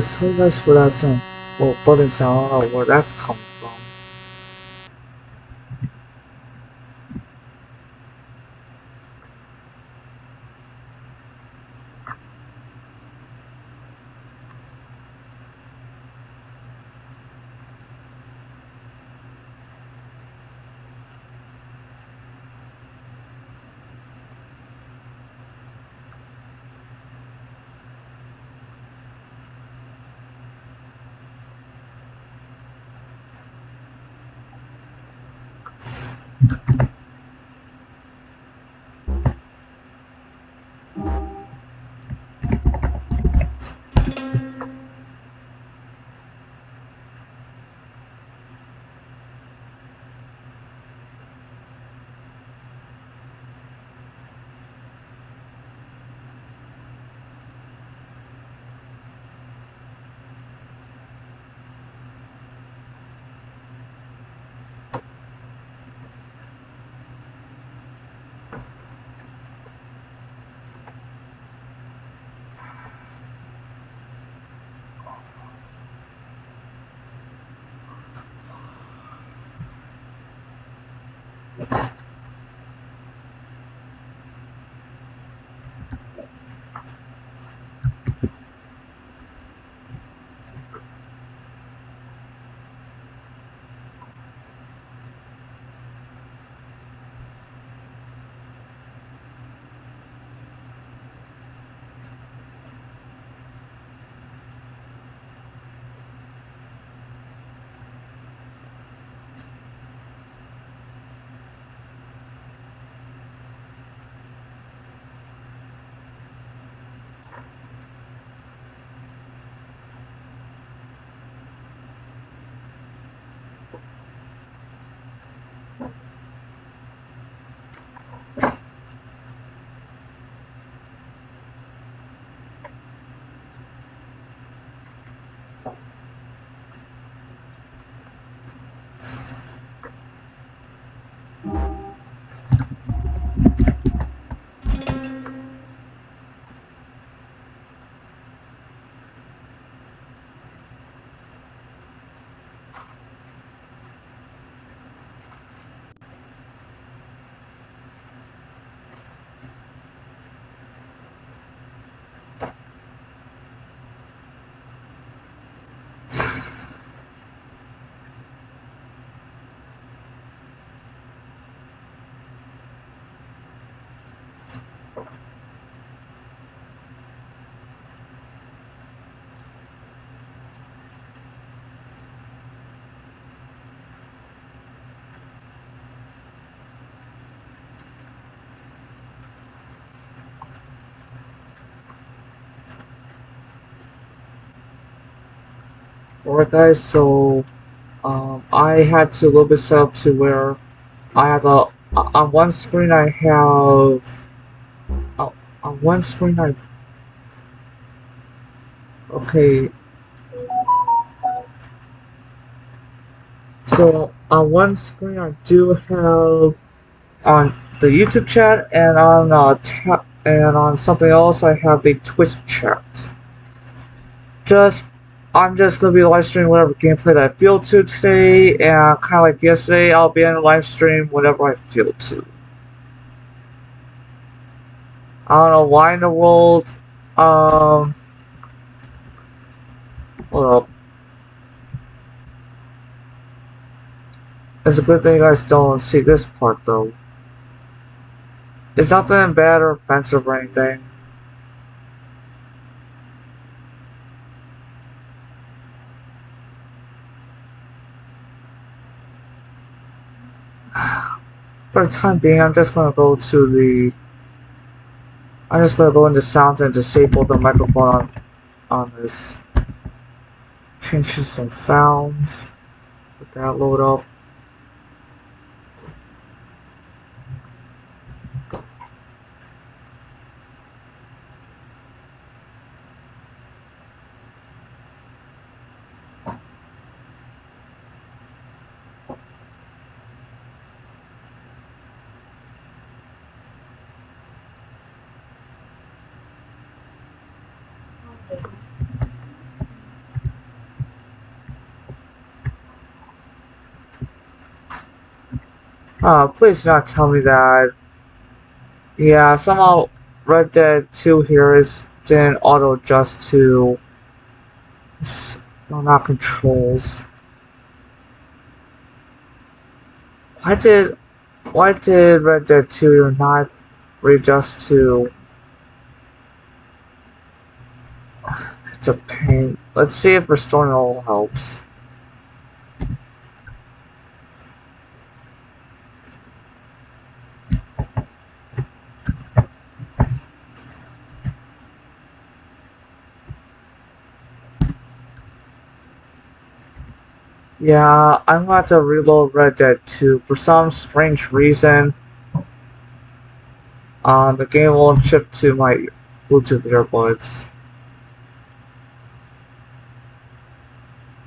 So much for that song.我不能想到我在唱歌。Alright guys, so I had to a little bit set up to where I have on one screen I have uh, on one screen I okay, so on one screen I do have on the YouTube chat, and on and on something else I have the Twitch chat. Just I'm just gonna be live streaming whatever gameplay that I feel to today, and kind of like yesterday, I'll be in a live stream whenever I feel to. I don't know why in the world. Um, hold up. It's a good thing you guys don't see this part though. It's nothing bad or offensive or anything. For the time being, I'm just gonna go into sounds and disable the microphone on this. Change some sounds. Let that load up. Please not tell me that. Yeah, somehow Red Dead 2 here didn't auto adjust to. No, not controls. Why did Red Dead 2 not readjust to? It's a pain. Let's see if restoring all helps. Yeah, I'm going to reload Red Dead 2. For some strange reason, the game won't ship to my Bluetooth earbuds.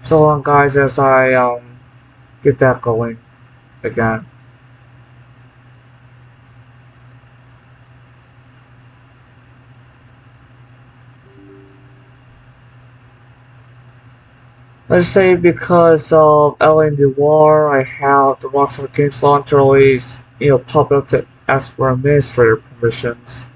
So long, guys, as I get that going again. Let's say because of LA Noir, I have the Rockstar Games Launcher always, pop up to ask for administrator permissions.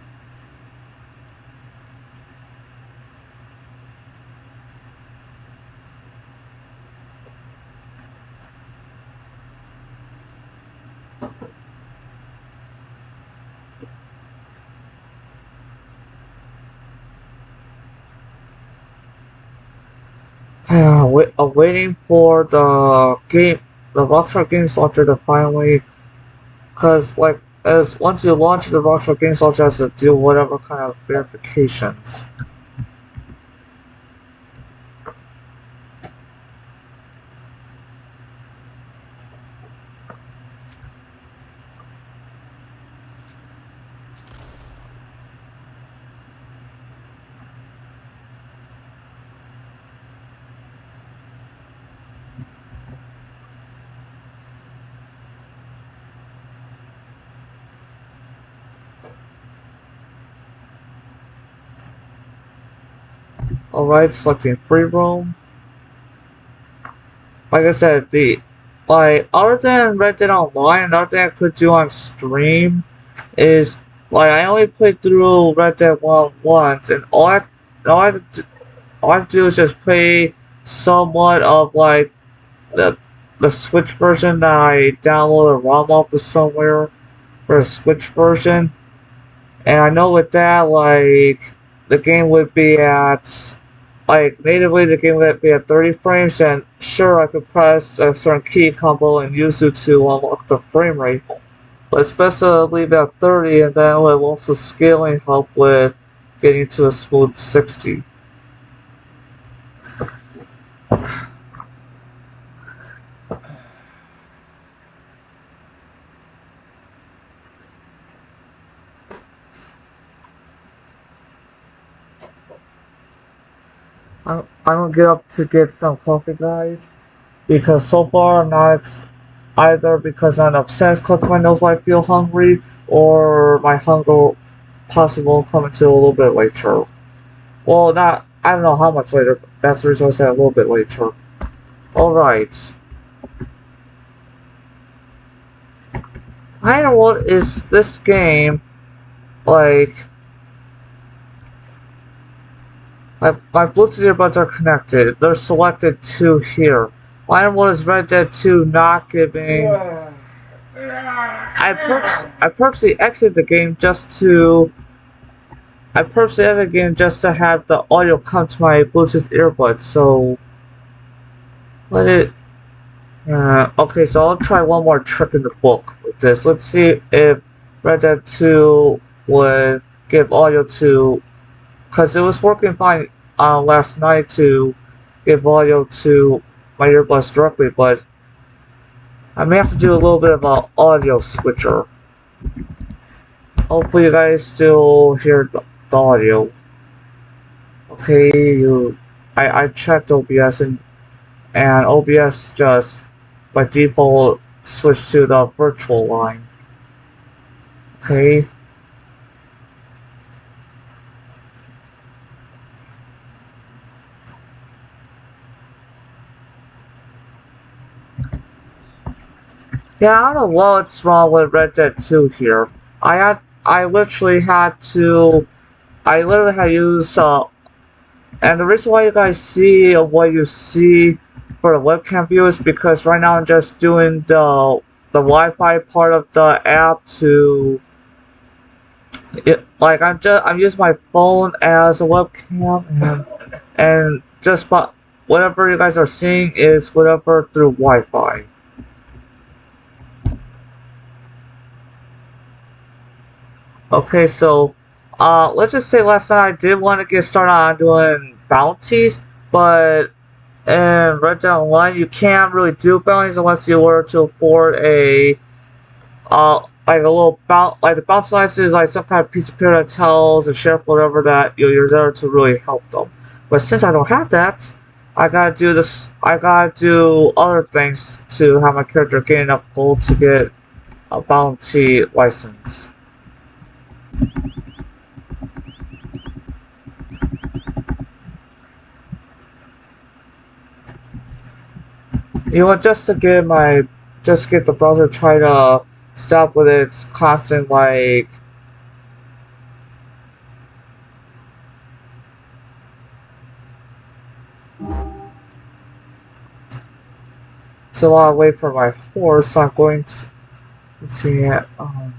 Waiting for the Rockstar Games Launcher to finally, cause like as once you launch the Rockstar Games Launcher, it has to do whatever kind of verifications. Alright, selecting free roam. Like I said, other than Red Dead Online, another thing I could do on stream is I only played through Red Dead 1 once, and all I have to do, all I have to do is just play somewhat of the the Switch version that I downloaded a ROM off of somewhere for a Switch version, and I know with that the game would be at natively the game would be at 30 frames, and sure I could press a certain key combo and use it to unlock the frame rate, but it's best to leave it at 30, and then with also scaling help with getting to a smooth 60. I'm gonna get up to get some coffee, guys, because so far I'm not either because I'm obsessed because my nose might feel hungry, or my hunger possibly will come until a little bit later. Well, not, I don't know how much later, but that's the reason I said a little bit later. Alright. I know what is this game, like, my Bluetooth earbuds are connected. They're selected to here. Why was Red Dead 2 not giving... I purposely exited the game just to... I purposely exited the game just to have the audio come to my Bluetooth earbuds, so... Let it... okay, so I'll try one more trick in the book with this. Let's see if Red Dead 2 would give audio to... Because it was working fine last night to give audio to my earbuds directly, but I may have to do a little bit of an audio switcher. Hopefully you guys still hear the audio. Okay, I checked OBS and OBS just by default switched to the virtual line. Okay. Yeah, I don't know what's wrong with Red Dead 2 here. I literally had to use and the reason why you guys see what you see for the webcam view is because right now I'm just doing the Wi-Fi part of the app to I'm using my phone as a webcam, and just but whatever you guys are seeing is whatever through Wi-Fi. Okay, so let's just say last night I did want to get started on doing bounties, but And Red Dead Online, you can't really do bounties unless you were to afford a like a little bounce, like the bounce license is like some kind of piece of paper that tells the sheriff whatever that you're there to really help them. But since I don't have that, I gotta do this. I gotta do other things to have my character gain enough gold to get a bounty license. You know what? Just get the browser try to stop with its constant like. So while I wait for my horse, I'm going to let's see it. Oh no.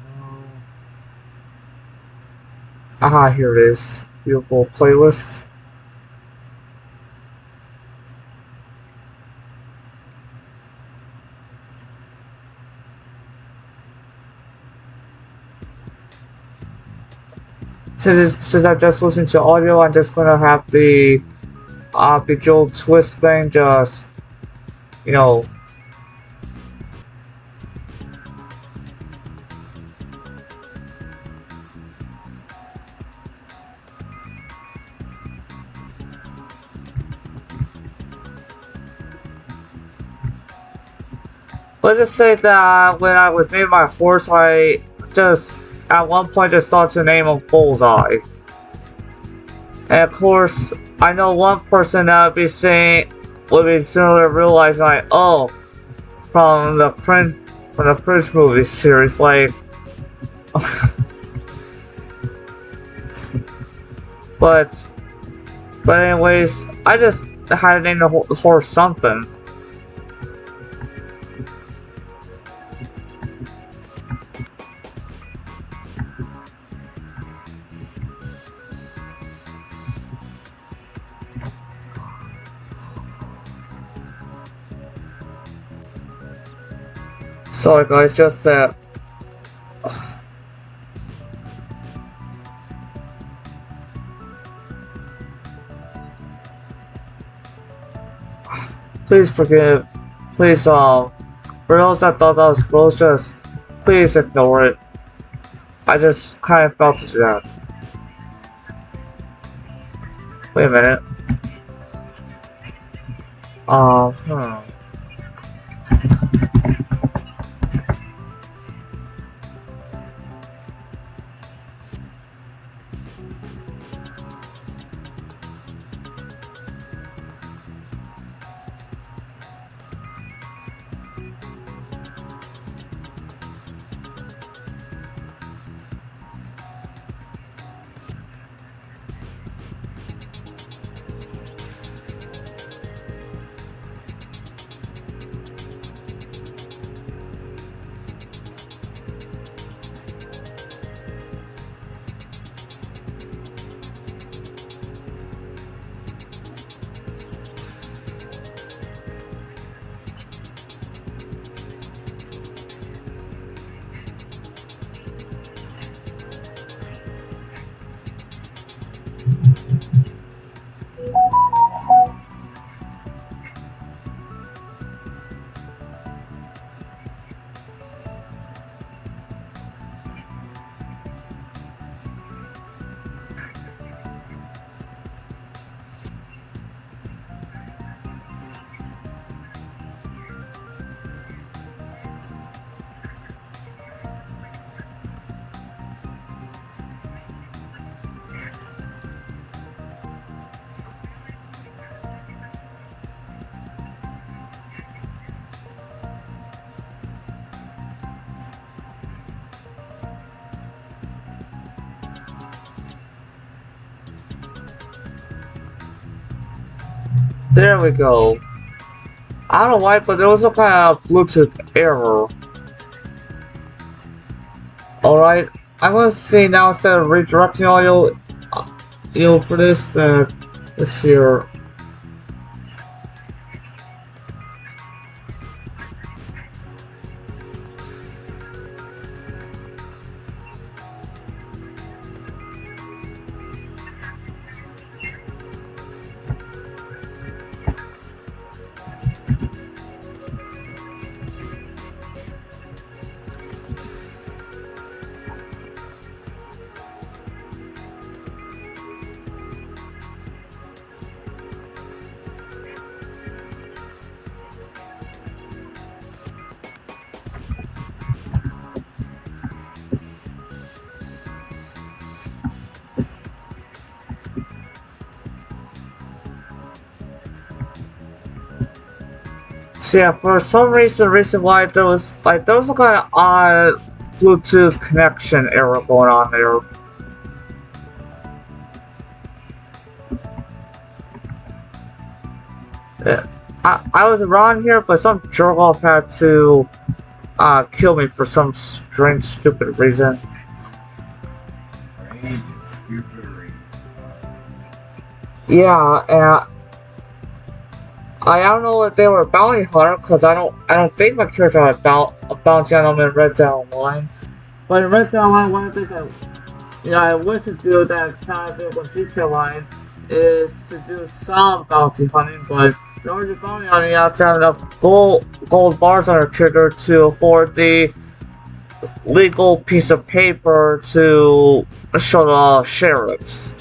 Aha, here it is. Beautiful playlist. Since I just listened to audio, I'm just gonna have the bejeweled twist thing just, you know. Let's just say that when I was naming my horse, I just at one point just started to name him Bullseye. And of course, I know one person that would be similar realizing like, oh, from the Fringe movie series, like. but anyways, I just had to name the horse something. Sorry guys, just please forgive, please for those that thought that was gross, just please ignore it. I just kind of felt to do that. Wait a minute. Hmm. There we go. I don't know why, but there was some kind of Bluetooth error. Alright, I'm gonna see now instead of redirecting audio, for this, let's see here. So yeah, for some reason why there was a kind of odd Bluetooth connection error going on there. Yeah, I was around here, but some jerk off had to kill me for some strange, stupid reason. Strange and stupid reason. Yeah, and I don't know if they were a bounty hunter because I don't think my character had a bounty on them in Red Dead Online. But in Red Dead Online, one of the things I wish to do that kind of do with GTA Line is to do some bounty hunting, but in order to bounty hunting, you have to have enough gold bars on your trigger to afford the legal piece of paper to show the sheriffs.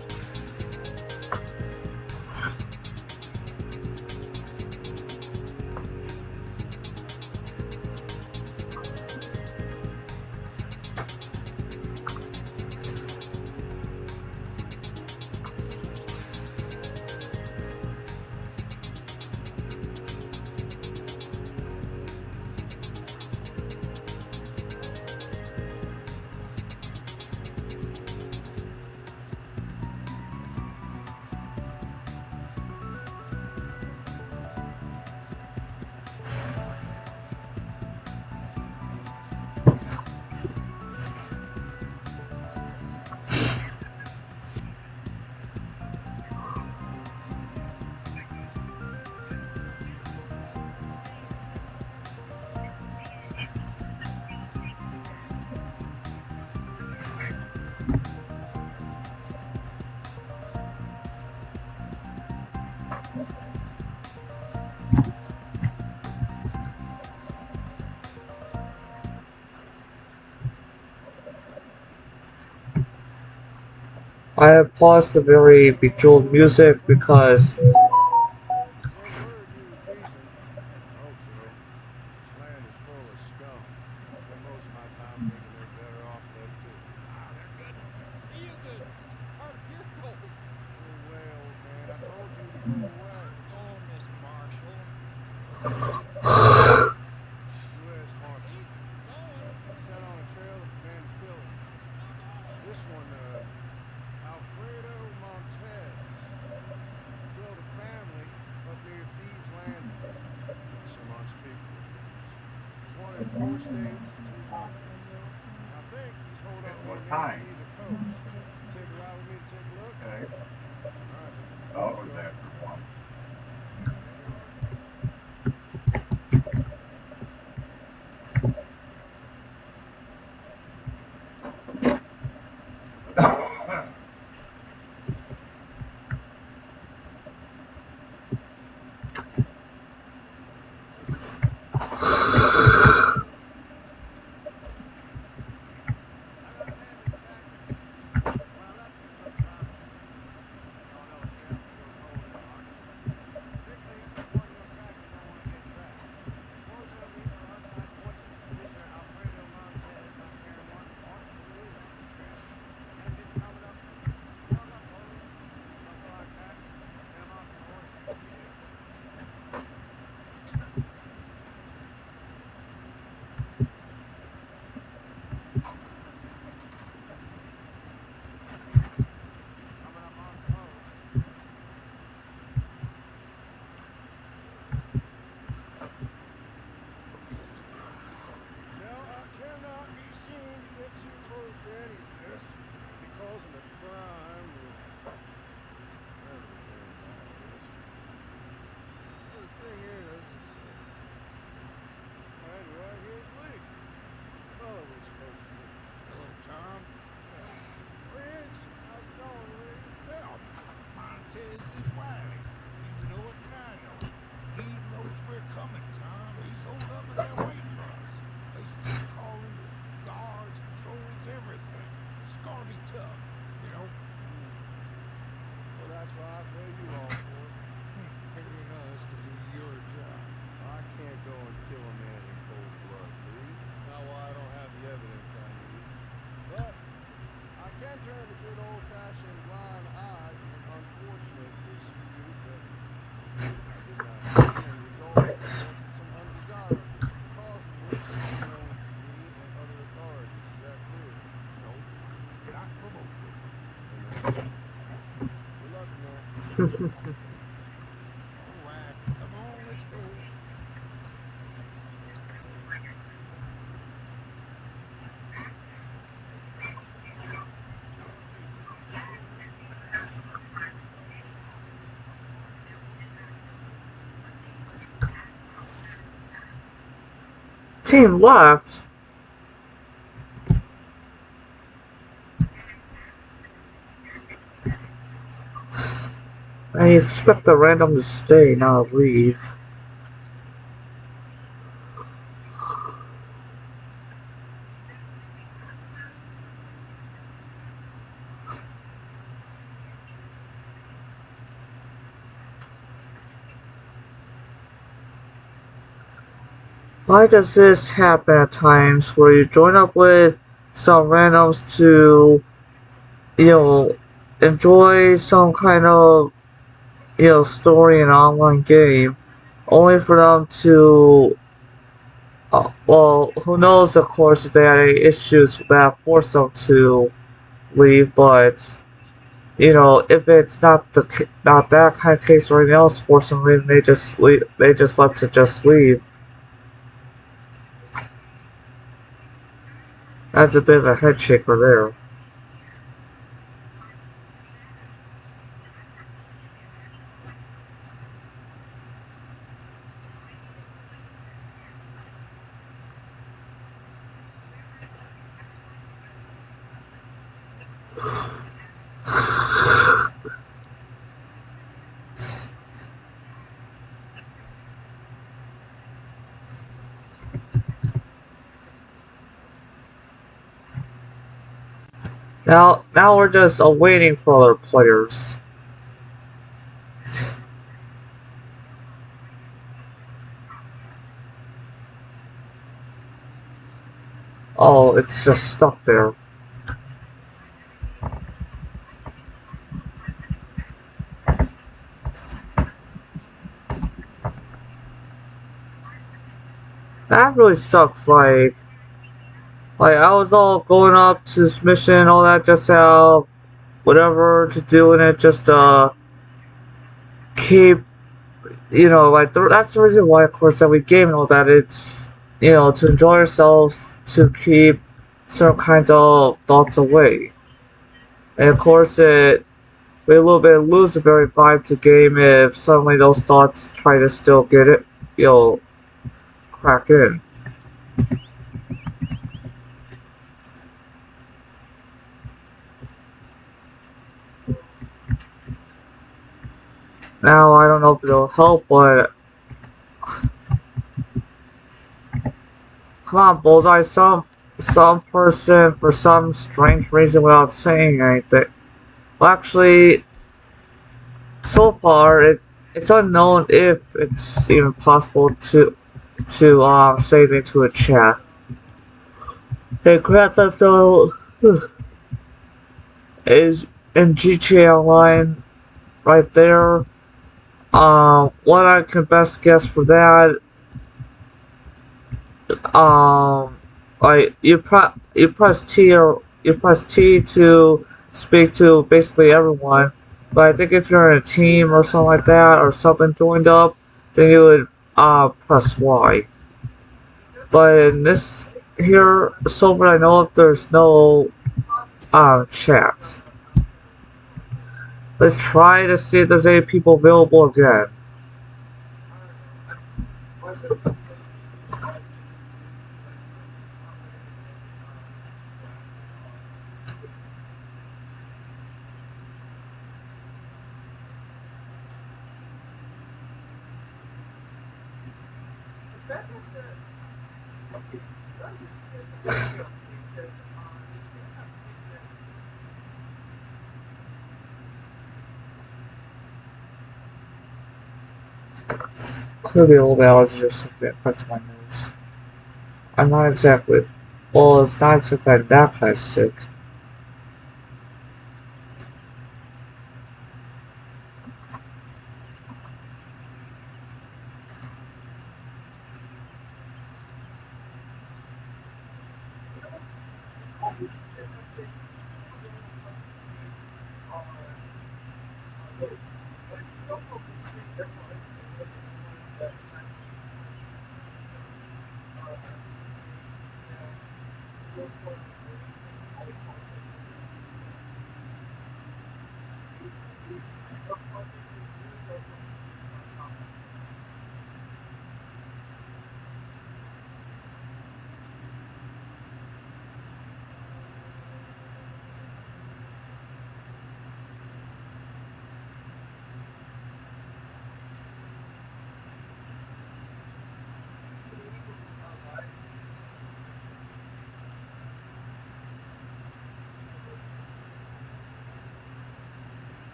I have paused the very bejeweled music because Said word you was decent. Hope so. This land is full of scum. Spend most of my time thinking they're better off left to it. Ah, they're good. Real good. Hard beer cold. Go away, old man. I told you to go away. Go on, Miss Marshall. U.S. Marshal. Keep going. Sent on a trail of a band of killers. This one, Alfredo Montez. Killed a family up near Thieves Landing. Some unspeakable things. He's wanted in 4 states and 2 countries. I think he's holed up At near what time? Manzanita Post. You take a ride with me to take a look? Okay. All right, then. Oh, Let's it was go. after one. Now, I cannot be seen to get too close to any of this. I'd be causing a crime or whatever the damn law is. Well, the thing is, well, anyway, here's Lee. Fellow we're supposed to meet. Hello, Tom. Friends, how's it going, Lee? Well, Montez is wily. You know it and I know it. He knows we're coming, Tom. He's holed up and they're waiting for us. Places are calling, the guards, patrols, everything. It's gonna be tough, you know? Well, that's why I pay you all for it. Paying us to do your job. I can't go and kill a man in cold blood, Lee. Not while I don't have the evidence I need. But I can turn a good old-fashioned blind eye to an unfortunate dispute that I did not see and results in the death of some team left. I expect the random to stay, not leave. Why does this happen at times where you join up with some randoms to, you know, enjoy some kind of, story in an online game, only for them to, well, who knows, of course, if they had any issues that force them to leave, but, if it's not that kind of case or anything else for some reason, they just love to just leave. That's a bit of a head shaker there. Now we're just awaiting for other players. Oh, it's just stuck there. That really sucks. Like I was all going up to this mission and all that just to have whatever to do in it, just keep, like that's the reason why, of course, that we game and all that. It's to enjoy ourselves, to keep certain kinds of thoughts away, and of course we a little bit lose the very vibe to game if suddenly those thoughts try to still get it, crack in. Now I don't know if it'll help, but come on, Bullseye, some person for some strange reason without saying anything. Well, actually, so far it's unknown if it's even possible to save into a chat. Hey, Grand Theft Auto is in GTA Online right there. What I can best guess for that, um, like you press T to speak to basically everyone. But I think if you're in a team or something like that or something joined up, then you would press Y. But in this here, so far I know if there's no chat. Let's try to see if there's any people available again. Could be a little bit allergy or something affects my nose. I'm not exactly. Well, it's not exactly that kind of sick.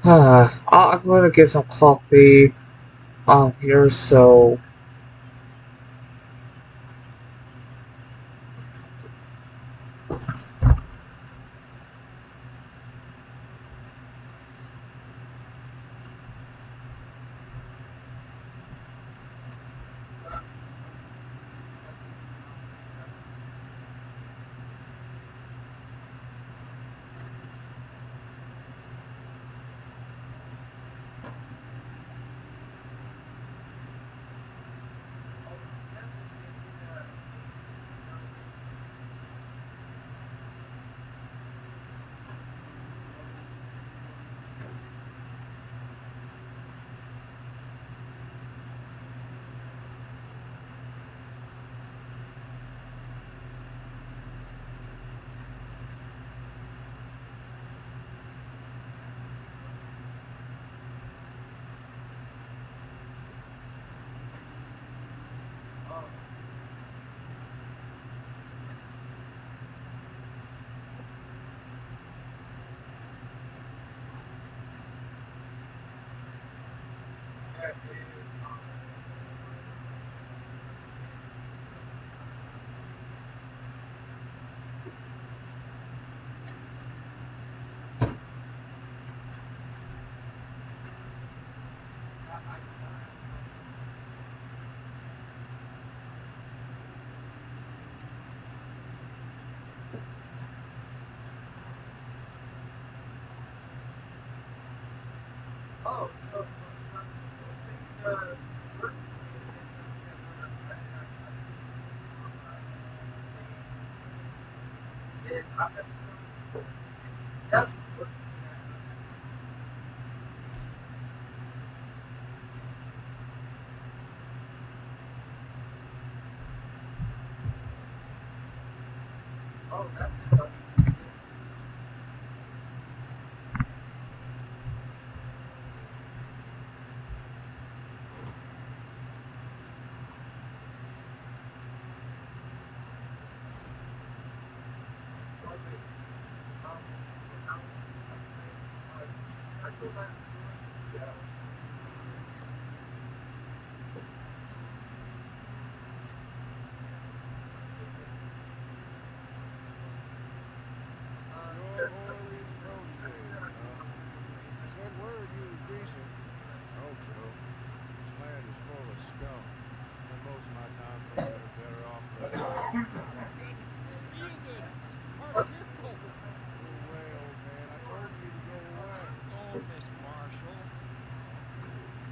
I'm gonna get some coffee on here, so You're Orly's proteges, huh? Said word you was decent. I hope so. This land is full of skunk. Spend most of my time thinking they're better off left alone. It's real good. Hard beer cold. Go away, old man. I told you to go away. Going, Miss Marshall.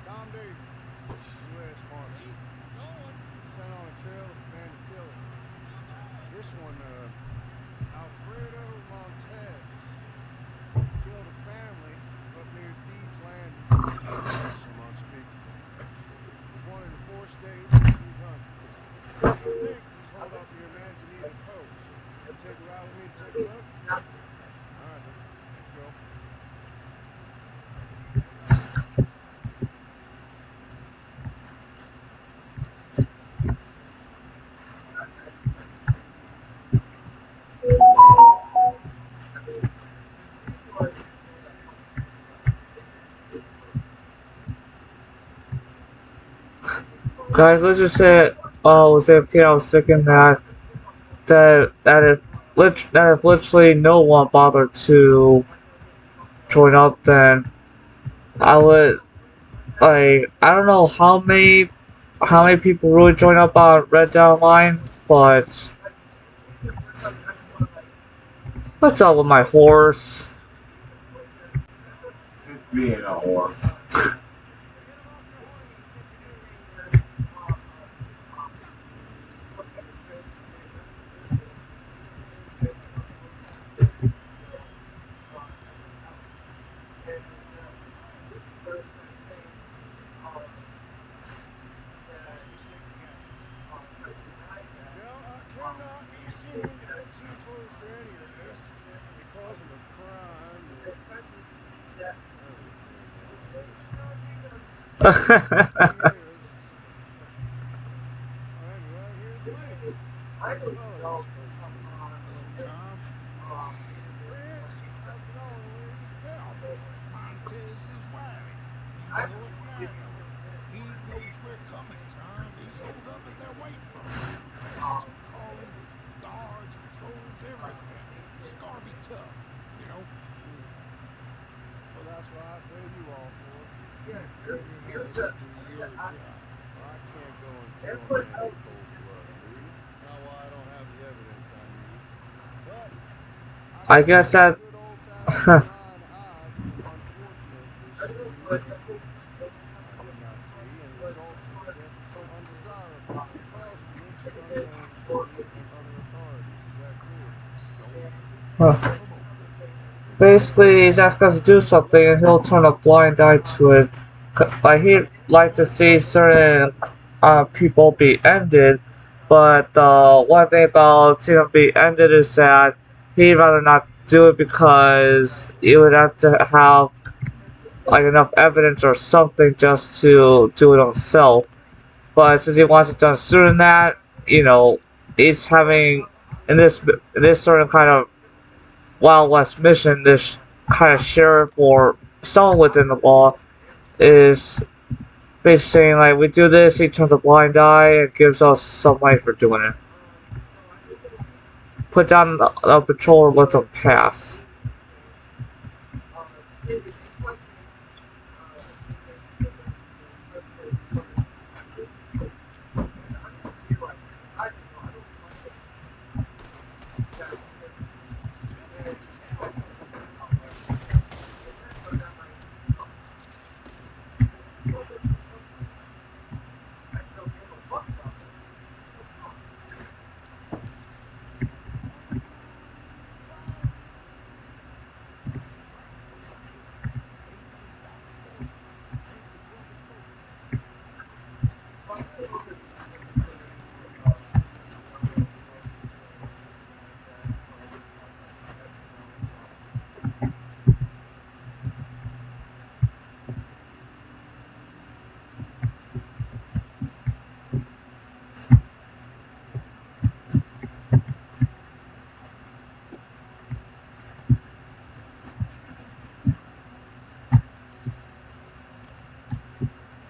Tom Davies, U.S. Marshal. See? Going. Sent on a trail of a band of killers. This one, Alfredo Montez. Killed a family up near Thieves Landing. Some unspeakable things. He's wanted in 4 states and 2 countries. I think he's holed up near Manzanita Post. You take a ride with me to take a look? Alright, then. Let's go. guys, let's just say, was AFK. I was thinking that if literally no one bothered to join up, then I would I don't know how many people really join up on Red Dead Online, but what's up with my horse? Being a horse. Get him off your horse, you chickadee. Now, I cannot be seen to get too close to any of this. I'd be causing a crime or whatever the is. Anyway, here's Lee. The fellow we're supposed to meet. Hello, Tom. Fritz, how's it going, Lee? Well, Montez I know. He knows we're coming, Tom. He's holed up in there waiting for us. Place is crawling with guards, patrols, everything. It's gonna be tough, you know? Hmm. Well, that's what I pay you all for. Paying us to do your job. I can't go and kill a man in cold blood, Lee. Not while I don't have the evidence I need. But I I can guess see a that good old-fashioned blind eye to an unfortunate dispute that I did not see and results in the death of some undesirables, the cause of which is unknown to me and other authorities. Is that clear? Nope, not uh, remotely. basically he's asking us to do something and he'll turn a blind eye to it. Like he'd like to see certain people be ended, but one thing about seeing them be ended is that he'd rather not do it because you would have to have like enough evidence or something just to do it himself. But since he wants it done sooner than that, you know, he's having in this sort of kind of Wild West mission, this kind of sheriff or someone within the law is basically saying like, we do this, he turns a blind eye and gives us some money for doing it. Put down the patrol and let them pass.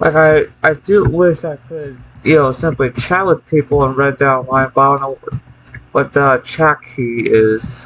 Like I do wish I could, simply chat with people and read down line, but I don't know what the chat key is.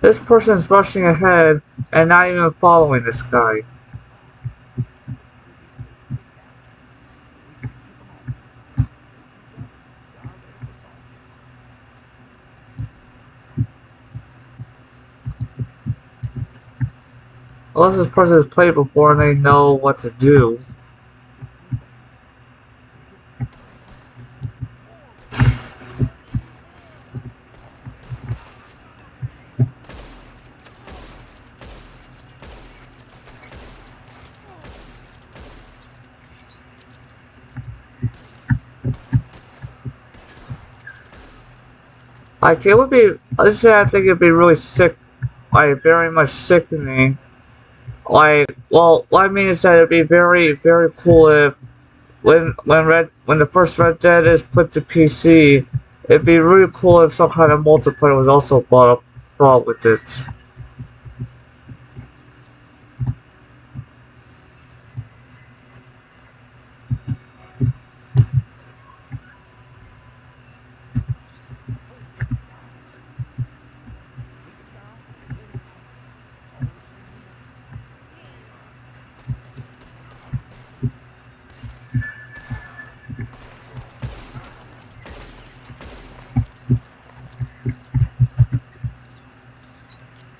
This person is rushing ahead and not even following this guy. Should be safe to get down there. If we can pick 'em off. If we don't, God help us all. Unless this person has played before and they know what to do. If we bang, pick 'em off. More of 'em. Like it would be, let's say I think it'd be really sick, like very much sickening. Like, well, what I mean is that it'd be very, very cool if when the first Red Dead is put to PC, it'd be really cool if some kind of multiplayer was also brought with it. Oh, got it. Take 'em down and let 'em pass. All the same to me.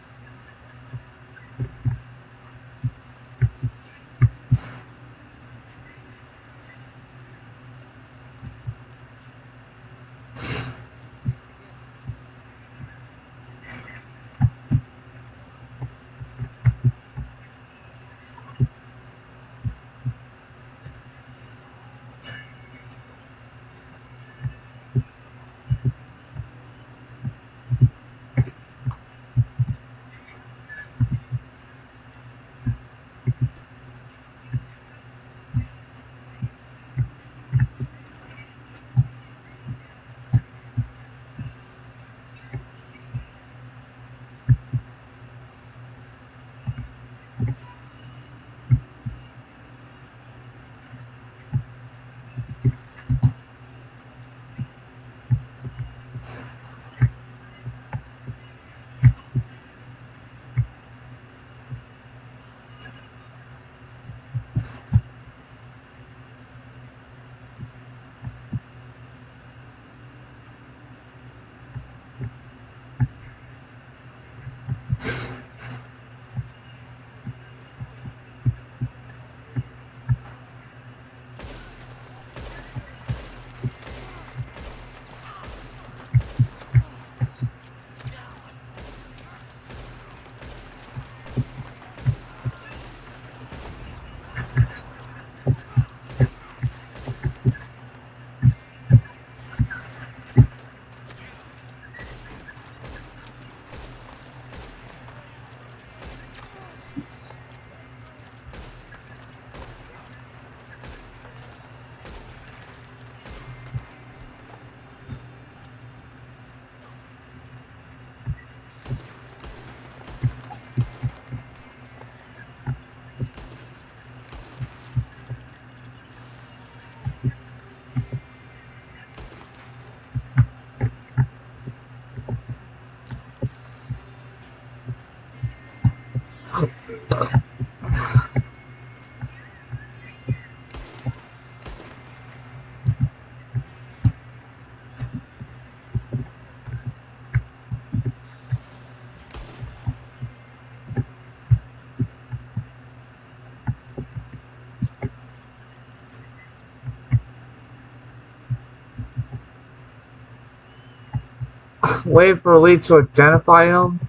Wait for Lee to identify him.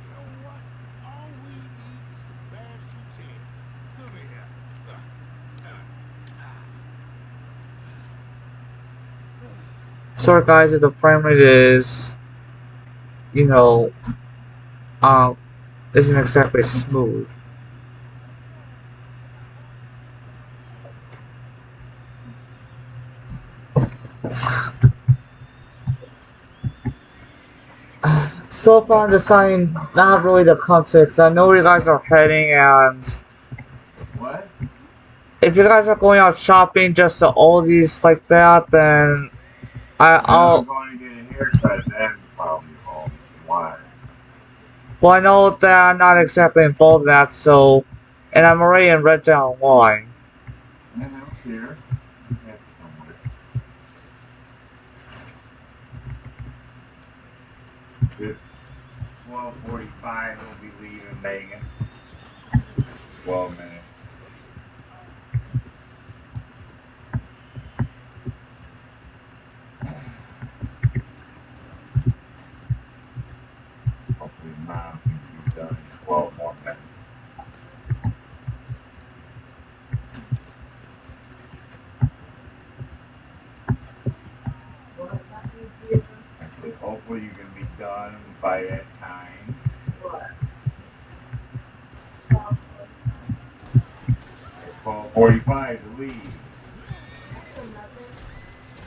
You know what? All we need is the bastard's head. Come here. Sorry guys if the frame rate is, you know, um, isn't exactly smooth. So far I'm deciding not really the context. I know where you guys are heading, and What? if you guys are going out shopping just to Aldi's like that, then I'm I'll. going to get a haircut, then probably home. Why? Well, I know that I'm not exactly involved in that, so, and I'm already in Red Down Online. I don't care. I have somewhere. It's 12:45. We'll be leaving Megan. 12 minutes. Hopefully, Mom can be done in 12 more minutes. I said, hopefully, you can be done by that time. At 12:45 to leave.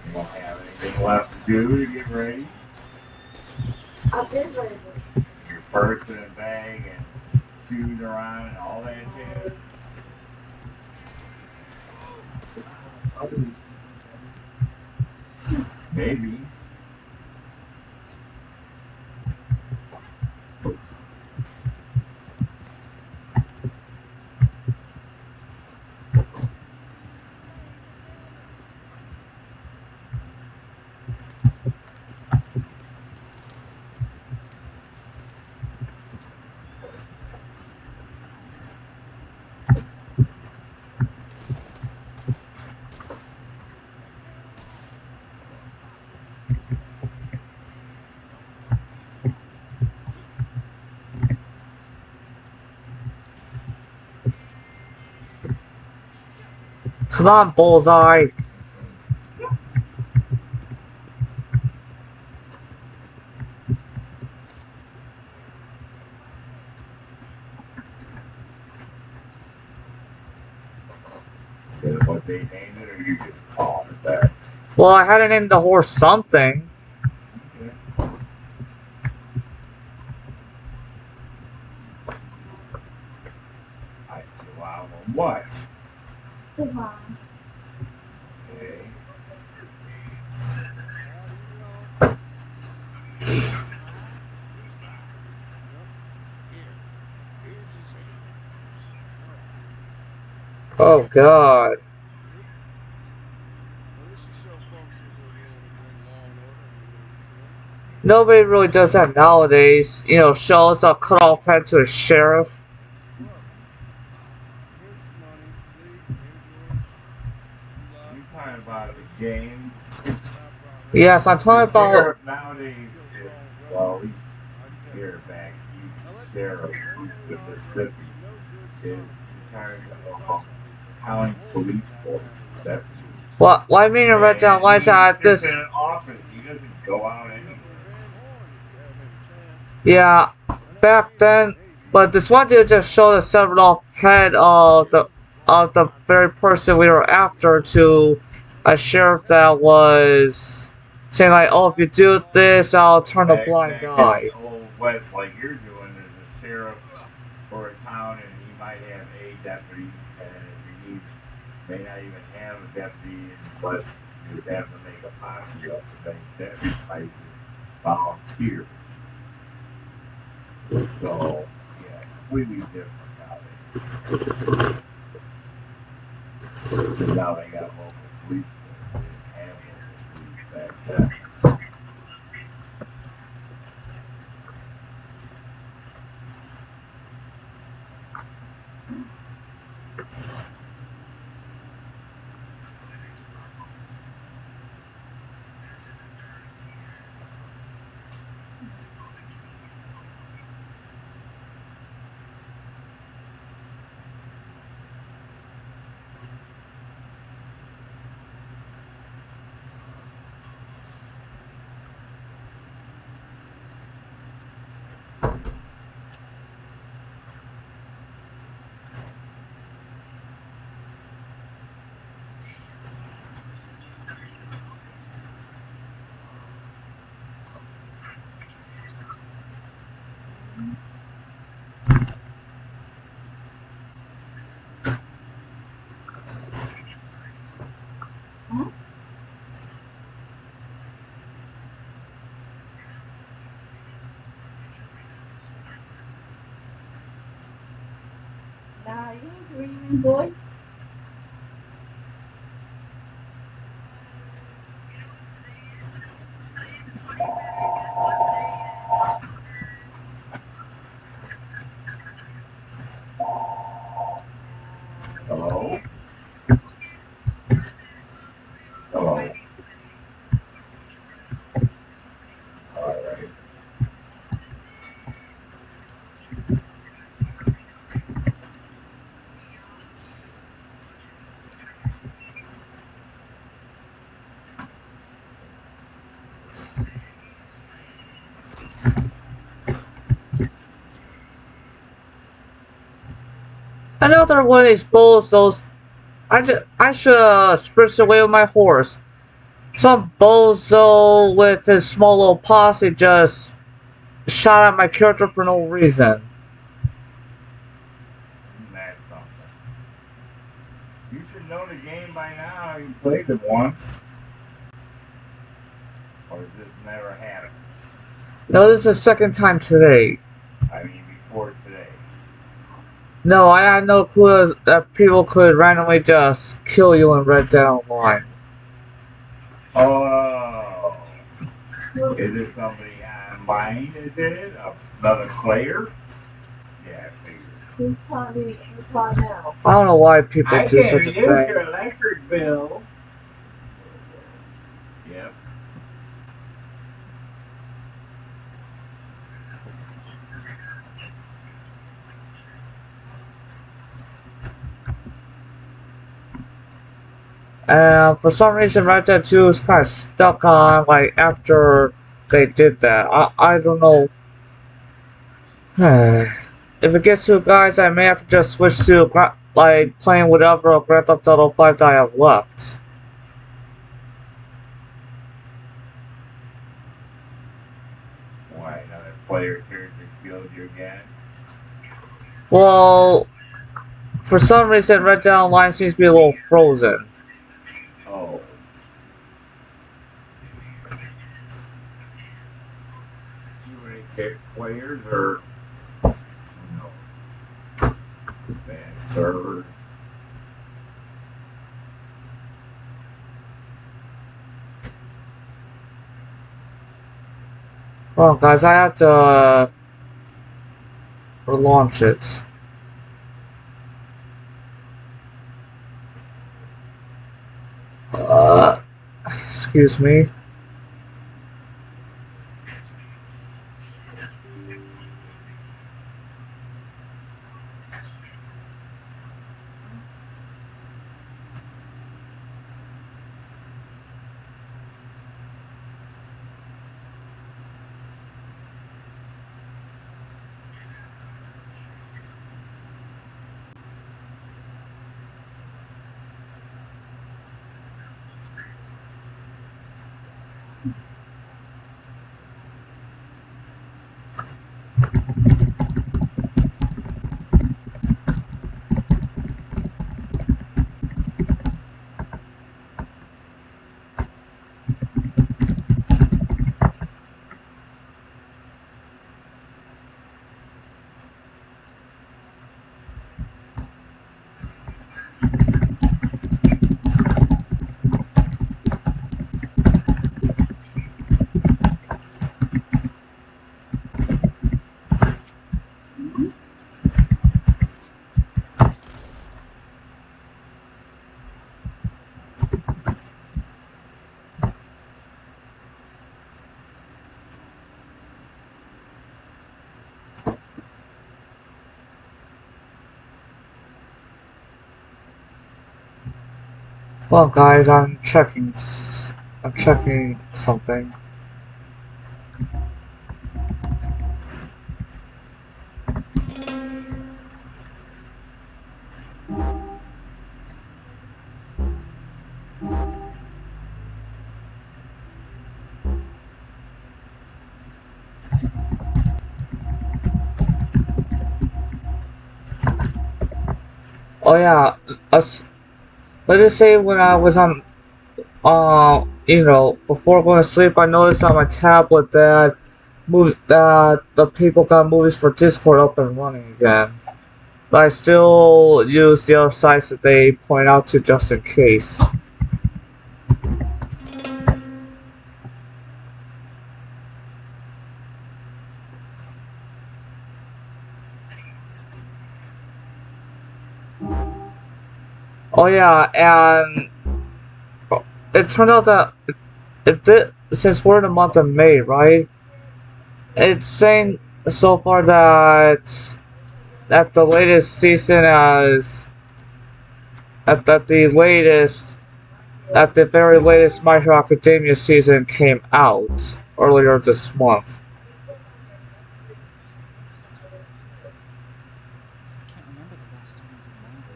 You won't have anything left to do to get ready. I've been ready. Your purse and bag and shoes are on and all that jazz. Maybe. Come on, Bullseye! Is it what they named it, or you just call it that? Well, I had to name the horse something. Okay. I Chihuahua what? Savon. Okay. How do you know? He's fine. He's fine. Yep. Here's his head. Oh. Oh God. Yep. Well, this should show folks that we're willing to bring law and order any way we can. Nobody really does that nowadays. You know, shows a cut off head to a sheriff. That's his brother. Here's your money, Lee. Here's yours. You lot. You talking Here's about yours. the game? Listen, I promise. Yes, I'm talking The about. sheriff nowadays Killed is, your own well, brother. he's How'd you tell here you? back. Now let's He's be sheriff. clear. Jorge He's Montez Mississippi. was a no good Is son of a in bitch charge with a of price on his head. county More police than that force. family left That's him to us. What I mean to read down and lines he at sits in this. an office. He doesn't go out Pay up anywhere. with Van Horn if you have any chance. Yeah, Now, next back game is then. the Navy. But this one dude just showed a severed off head of the very person we were after to a sheriff that was saying like, oh, if you do this, I'll turn a blind Back eye. in the old west, like you're doing, there's a sheriff for a town, and he might have a deputy, and he needs, may not even have a deputy unless you would have to make a posse up to make deputies like volunteers. So, yeah, completely different nowadays. Now they got local police force. They didn't have local police back then. Hmm? Nah, you ain't dreaming, boy. Hello? Hello? Alright. Another one of these bozos. I should spritz away with my horse. Some bozo with his small little posse just shot at my character for no reason. Isn't that something? You should know the game by now. You played it once. Or has this never happened? No, this is the second time today. I mean, before today. No, I had no clue that people could randomly just kill you in Red Dead Online. Oh. Look, Is it somebody online that did it? Another player? Yeah, I figured. he's probably reply now. I don't know why people do such a thing. electric bill. Yep. And for some reason, Red Dead 2 is kind of stuck on, like, after they did that. I don't know. If it gets to guys, I may have to just switch to, like, playing whatever Grand Theft Auto 5 that I have left. Why, another player character killed you again? Well, for some reason, Red Dead Online seems to be a little frozen. Oh. Too many players, or who knows? Bad servers. Well, guys, I have to relaunch it. Excuse me. Well, guys, I'm checking. I'm checking something. Oh yeah, us. Let's just say when I was on, before going to sleep, I noticed on my tablet that the people got movies for Discord up and running again. But I still use the other sites that they point out to just in case. Oh yeah, and it turned out that since we're in the month of May, right? It's saying so far that the latest season is at the latest at the very latest My Hero Academia season came out earlier this month. I can't remember the last time I did laundry.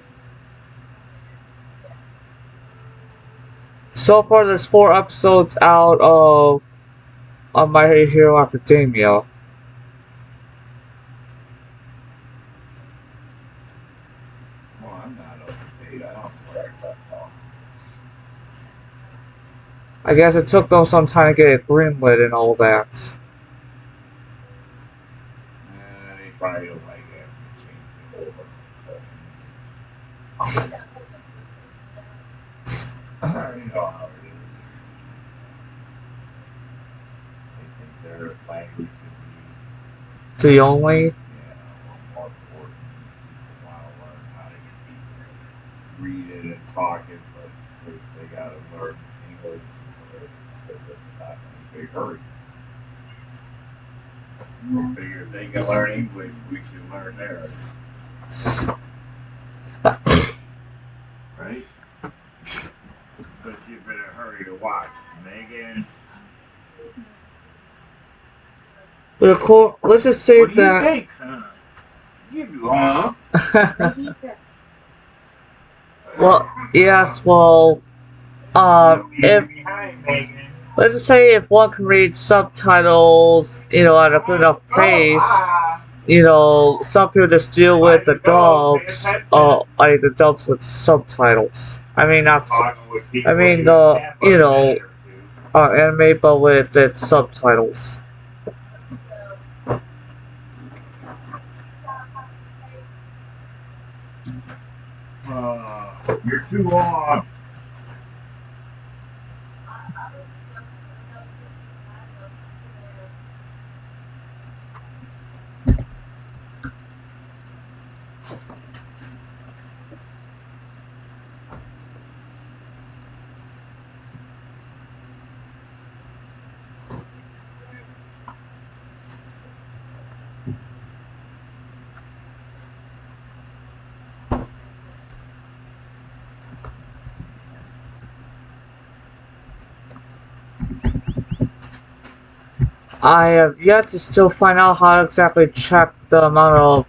So far, there's 4 episodes out of My Hero Academia. Well, I'm not up to date. I don't worry about that. I guess it took them some time to get it greenlit and all that. They probably don't like having to change it over. You know how it is. They think their language should be, The only a little more important. People want to learn how to read it and talk it, but of course they got to learn English, so it's not in a big hurry. They figure if they can learn English, we should learn theirs. Right? But you've been in a hurry to watch. Megan. but of course, let's just say What do you that. think, huh? Give you, huh? Well, yes, well, You're if behind, Megan. let's just say if one can read subtitles, at a good enough pace, some people just deal with the dubs, like the dubs with subtitles. I mean, that's, I mean the, anime, but with its subtitles. You're too long. I have yet to still find out how to exactly check the amount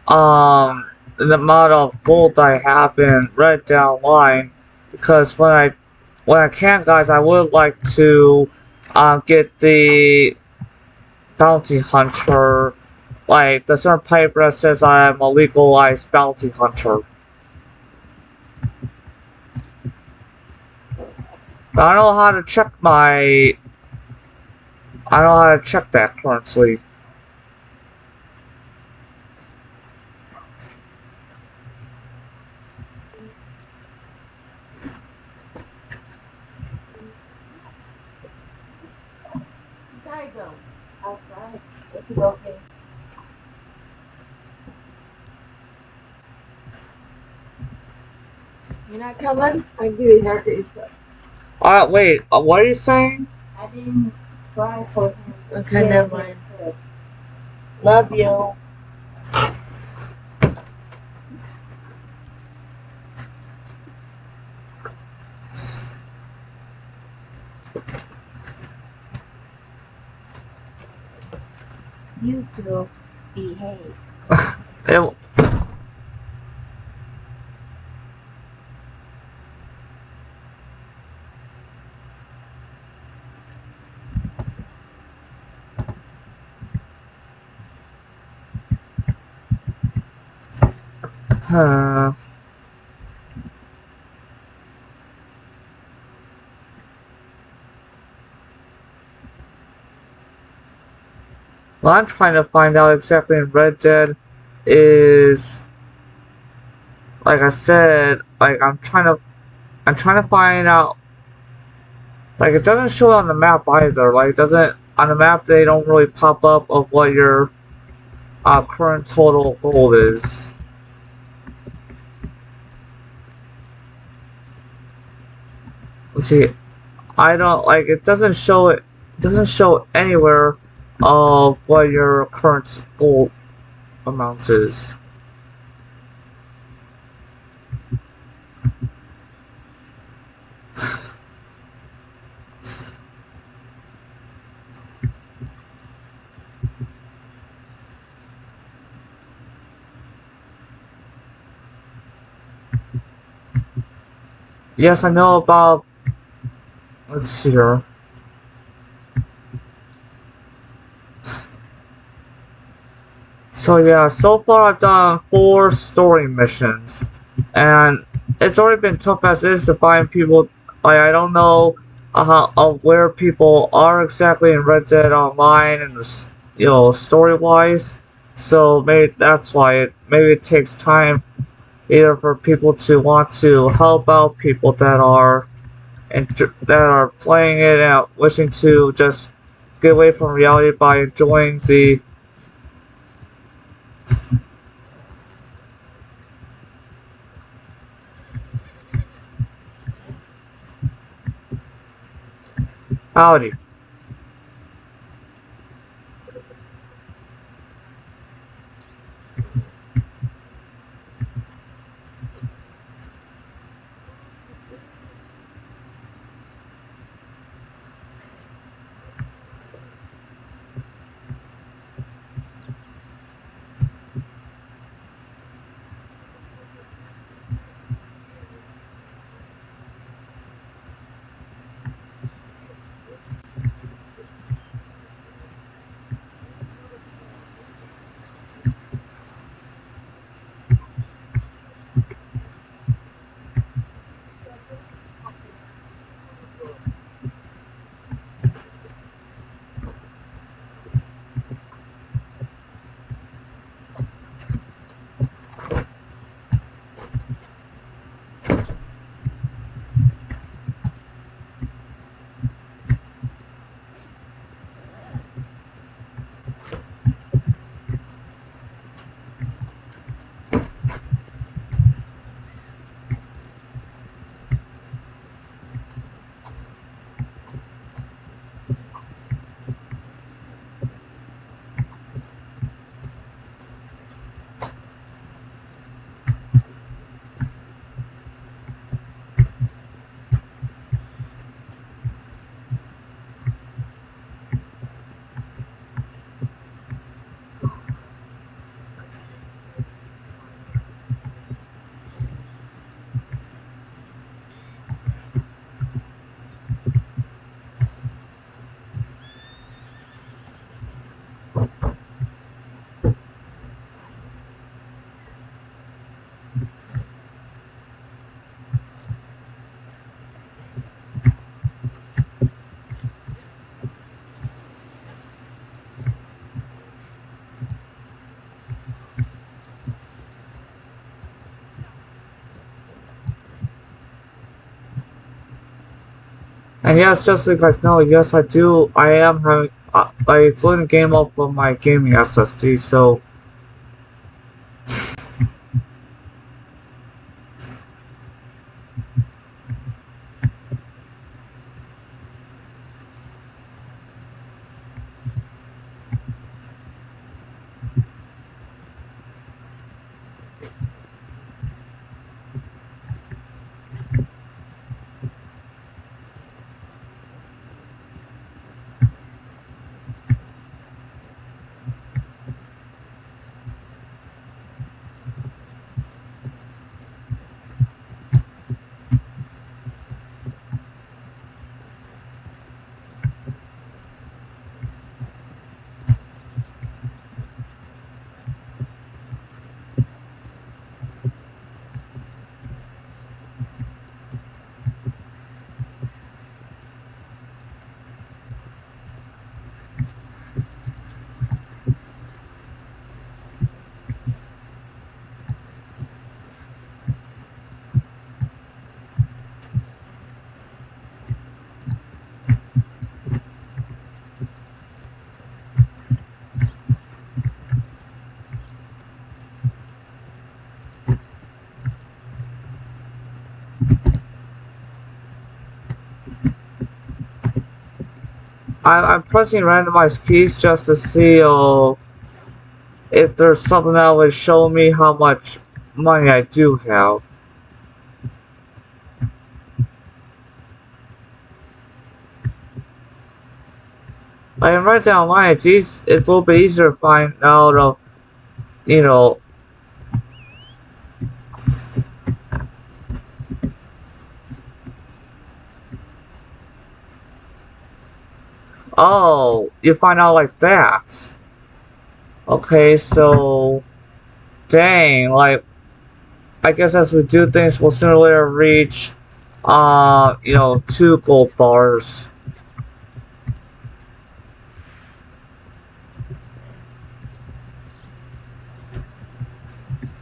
of gold I have in Red Dead Online, because when I can, guys, I would like to get the bounty hunter, like the certain paper that says I am a legalized bounty hunter. But I don't know how to check I don't know how to check that currently. Gotta go outside. It's okay. You're not coming? I give you haircut stuff. Wait, what are you saying? I didn't fly for him. Okay, never mind. Love you. You two behave. It, huh. What I'm trying to find out exactly in Red Dead is, like I said, like I'm trying to find out, like it doesn't show on the map either, like it doesn't, on the map they don't really pop up of what your current total gold is. Let's see, I don't, like it doesn't show anywhere of what your current gold amount is. Yes, I know about, let's see here. So yeah, so far I've done 4 story missions, and it's already been tough as is to find people. Like I don't know where people are exactly in Red Dead Online and story wise. So maybe that's why maybe it takes time either for people to want to help out people that are playing it and wishing to just get away from reality by enjoying the. Howdy. And yes, just so you guys know, yes, I do. I am having. It's loading the game up on my gaming SSD, so. I'm pressing randomized keys just to see if there's something that would show me how much money I do have. I can write down mine. It's a little bit easier to find out of, you know. Oh, you find out like that. Okay, so dang, like I guess as we do things, we'll sooner or later reach, 2 gold bars.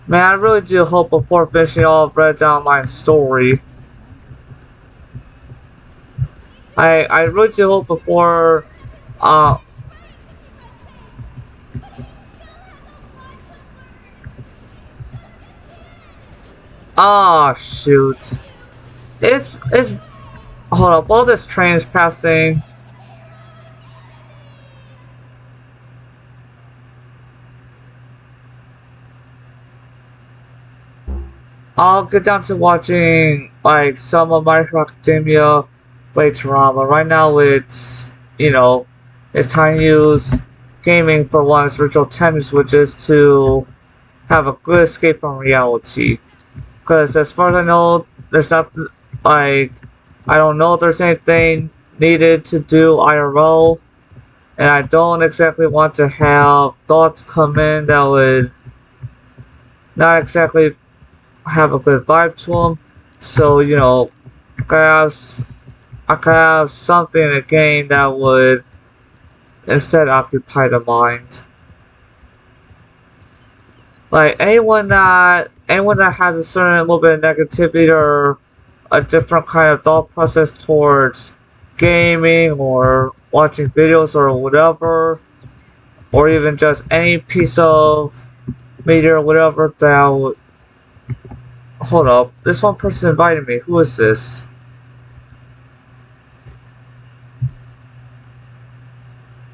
Man, I really do hope before finishing all Red Down my story. I really do hope before, uh, shoot. It's, hold up, while this train is passing, I'll get down to watching, like, some of My Hero Academia later on, but right now it's time to use gaming for one's original tennis, which is to have a good escape from reality. Because as far as I know, there's not, like, I don't know if there's anything needed to do IRL, and I don't exactly want to have thoughts come in that would not exactly have a good vibe to them. So, perhaps I could have something in the game that would instead occupy the mind. Like anyone that has a certain little bit of negativity or a different kind of thought process towards gaming or watching videos or whatever, or even just any piece of media or whatever that would. Hold up, this one person invited me. Who is this?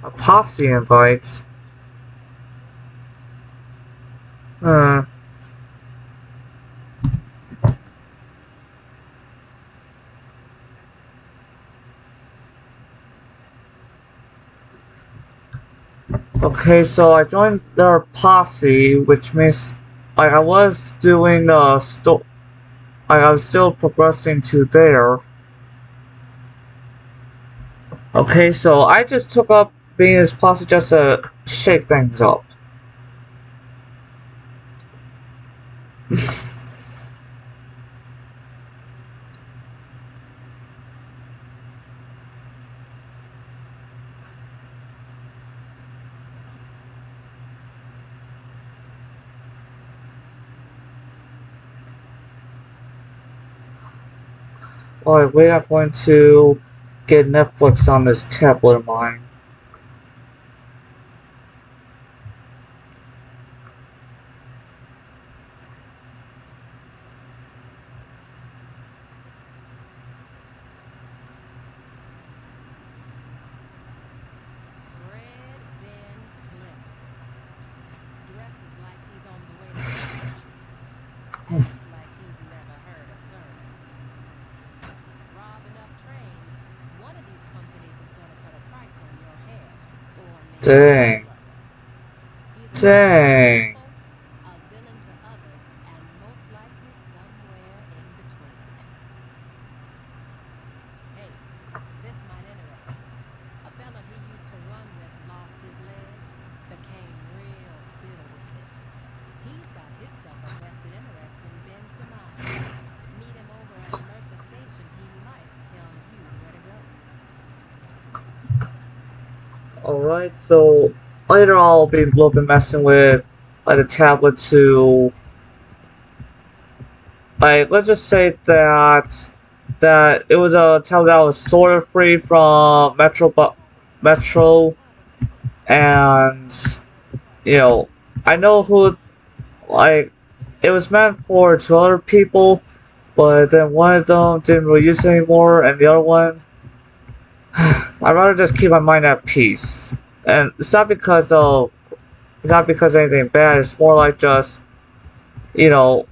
A posse invite. Hmm. Okay, so I joined their posse, which means like I was doing I was still progressing to there. Okay, so I just took up being his posse just to shake things up. Alright, we are going to get Netflix on this tablet of mine. Red Ben Clemson. Dresses like he's on the way to church. Acts like he's never heard a sermon. Rob enough trains, one of these companies is gonna put a price on your head. Or maybe Dang. all of them. He's a hero to some Dang. folks, a villain to others, and most likely somewhere in between. Hey, this might interest you. A fella he used to run with lost his leg, became real bitter with it. He's got himself a vested interest in Ben's demise. Meet him over at Mercer Station, he might tell you where to go. Alright, so later we'll be messing with the tablet to let's just say that it was a tablet that was sort of free from Metro, and I know who, like, it was meant for two other people, but then one of them didn't really use it anymore, and the other one, I'd rather just keep my mind at peace. And it's not because of anything bad. It's more like just, you know,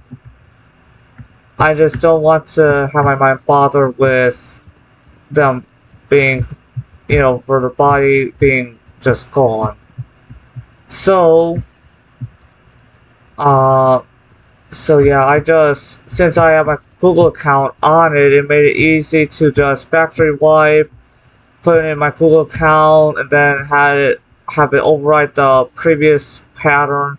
I just don't want to have my mind bothered with them being, for the body being just gone. So, uh, so yeah, since I have my Google account on it, it made it easy to just factory wipe, put it in my Google account, and then have it overwrite the previous pattern.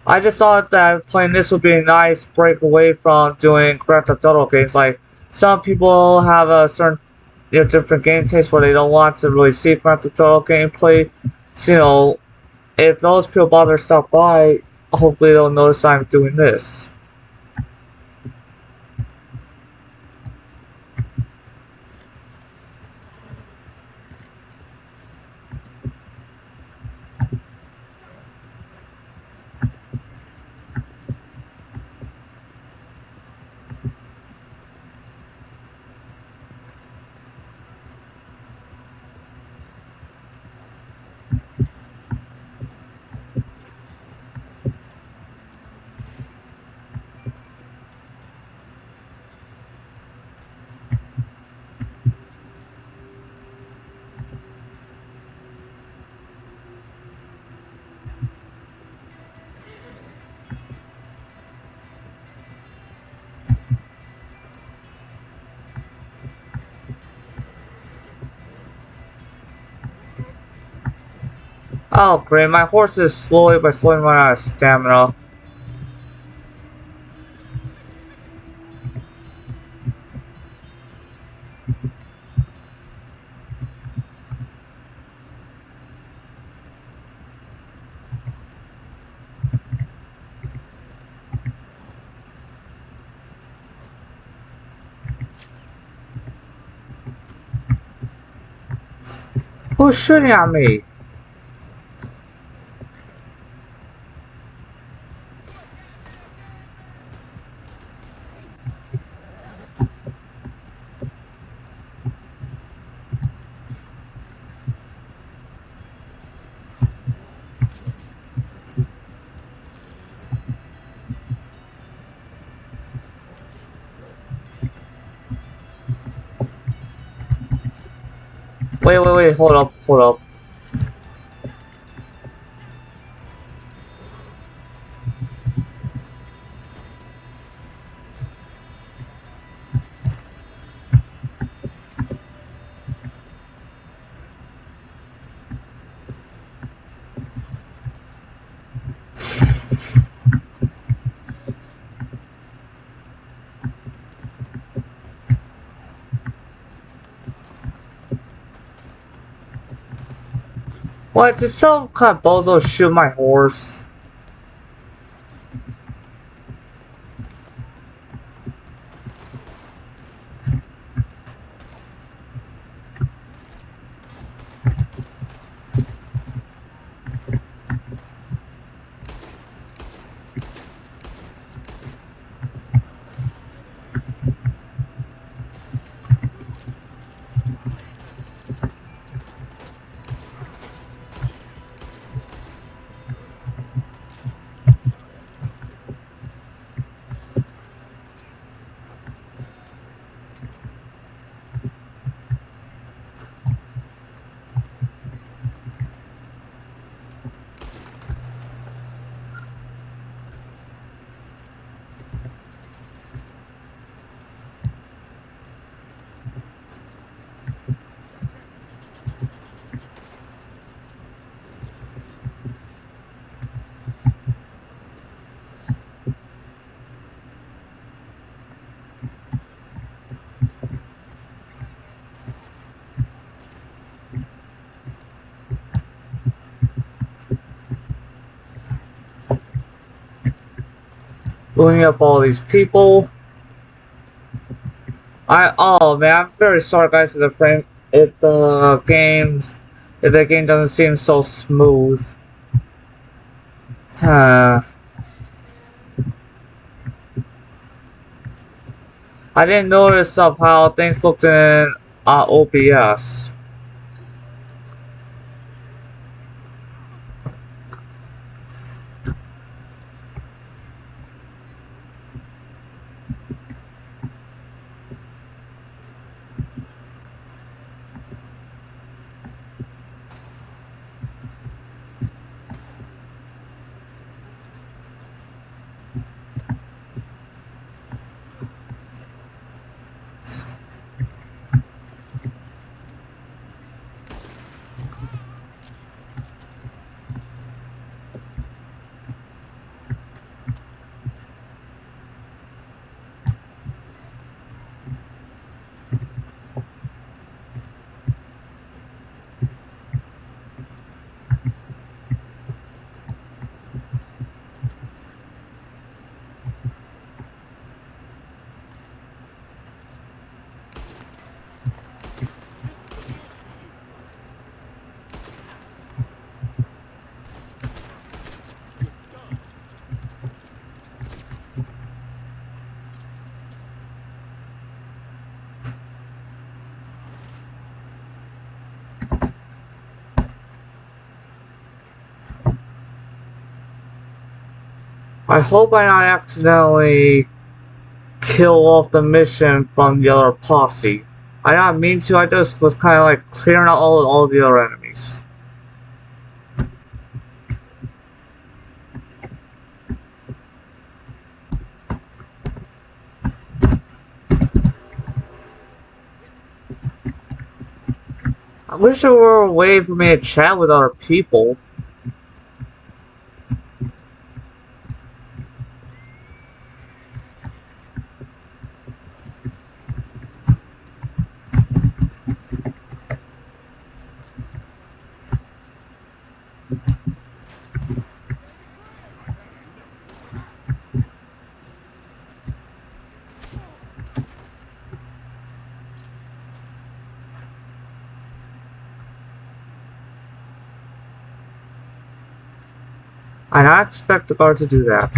I just thought that playing this would be a nice break away from doing Grand Theft Auto games. Like, some people have a certain, different game taste where they don't want to really see Grand Theft Auto gameplay. So, if those people bother to stop by, hopefully they'll notice I'm doing this. Oh great, my horse is slowly but slowly running out of stamina. Who's shooting at me? Wait, hold up. What? Did some kind of bozo shoot my horse? Looking up all these people. Oh man, I'm very sorry guys if the game doesn't seem so smooth. Huh. I didn't notice of how things looked in OBS. I hope I not accidentally kill off the mission from the other posse. I did not mean to, I just was kind of like clearing out all the other enemies. I wish there were a way for me to chat with other people. I not expect the guard to do that.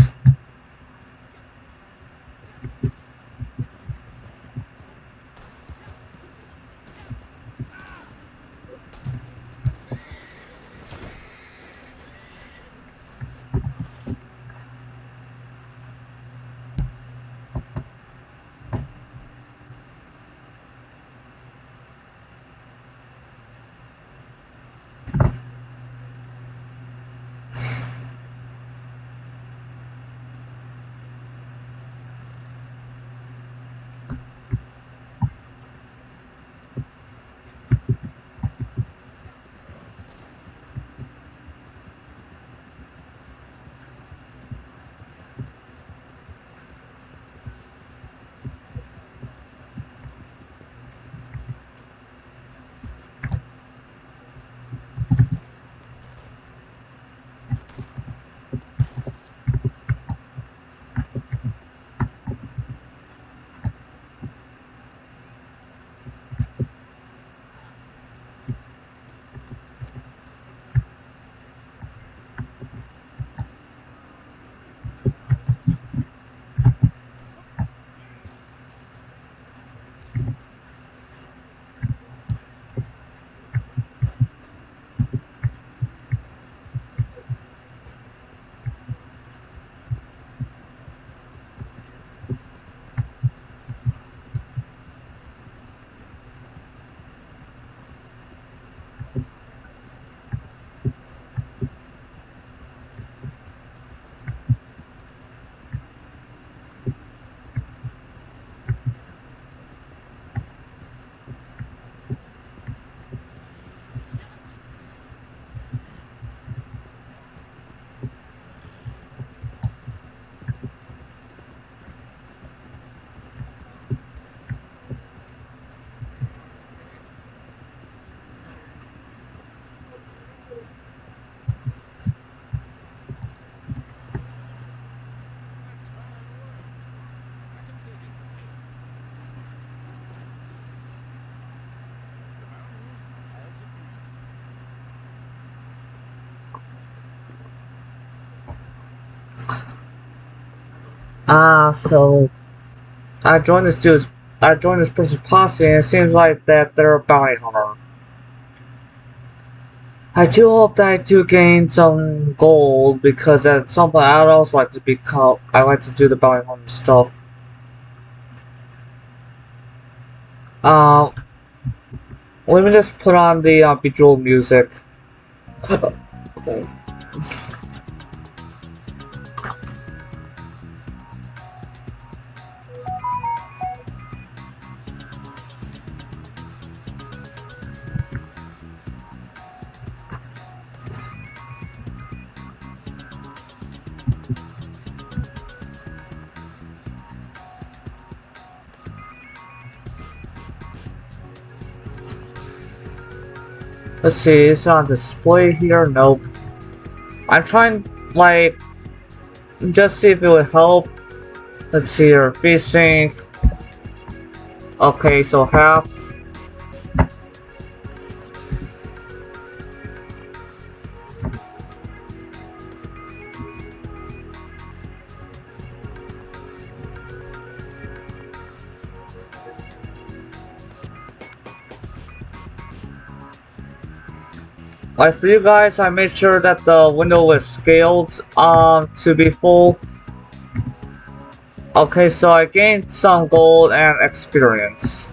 So I joined this dude's. I joined this person's posse, and it seems like that they're a bounty hunter. I do hope that I do gain some gold because at some point I'd also like to become. I like to do the bounty hunting stuff. Uh, Let me just put on the Bejeweled music. Let's see, it's on display here. Nope. I'm trying, like, just see if it would help. Let's see here. VSync. Okay, so half. Like for you guys, I made sure that the window was scaled to be full. Okay, so I gained some gold and experience.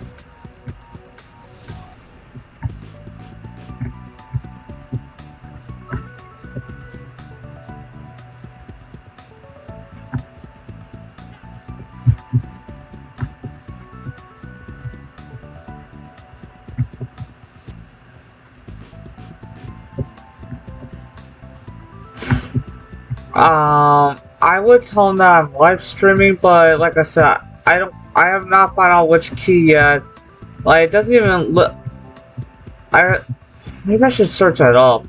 I would tell them that I'm live streaming, but like I said, I have not found out which key yet. Like, it doesn't even look. Maybe I should search that up.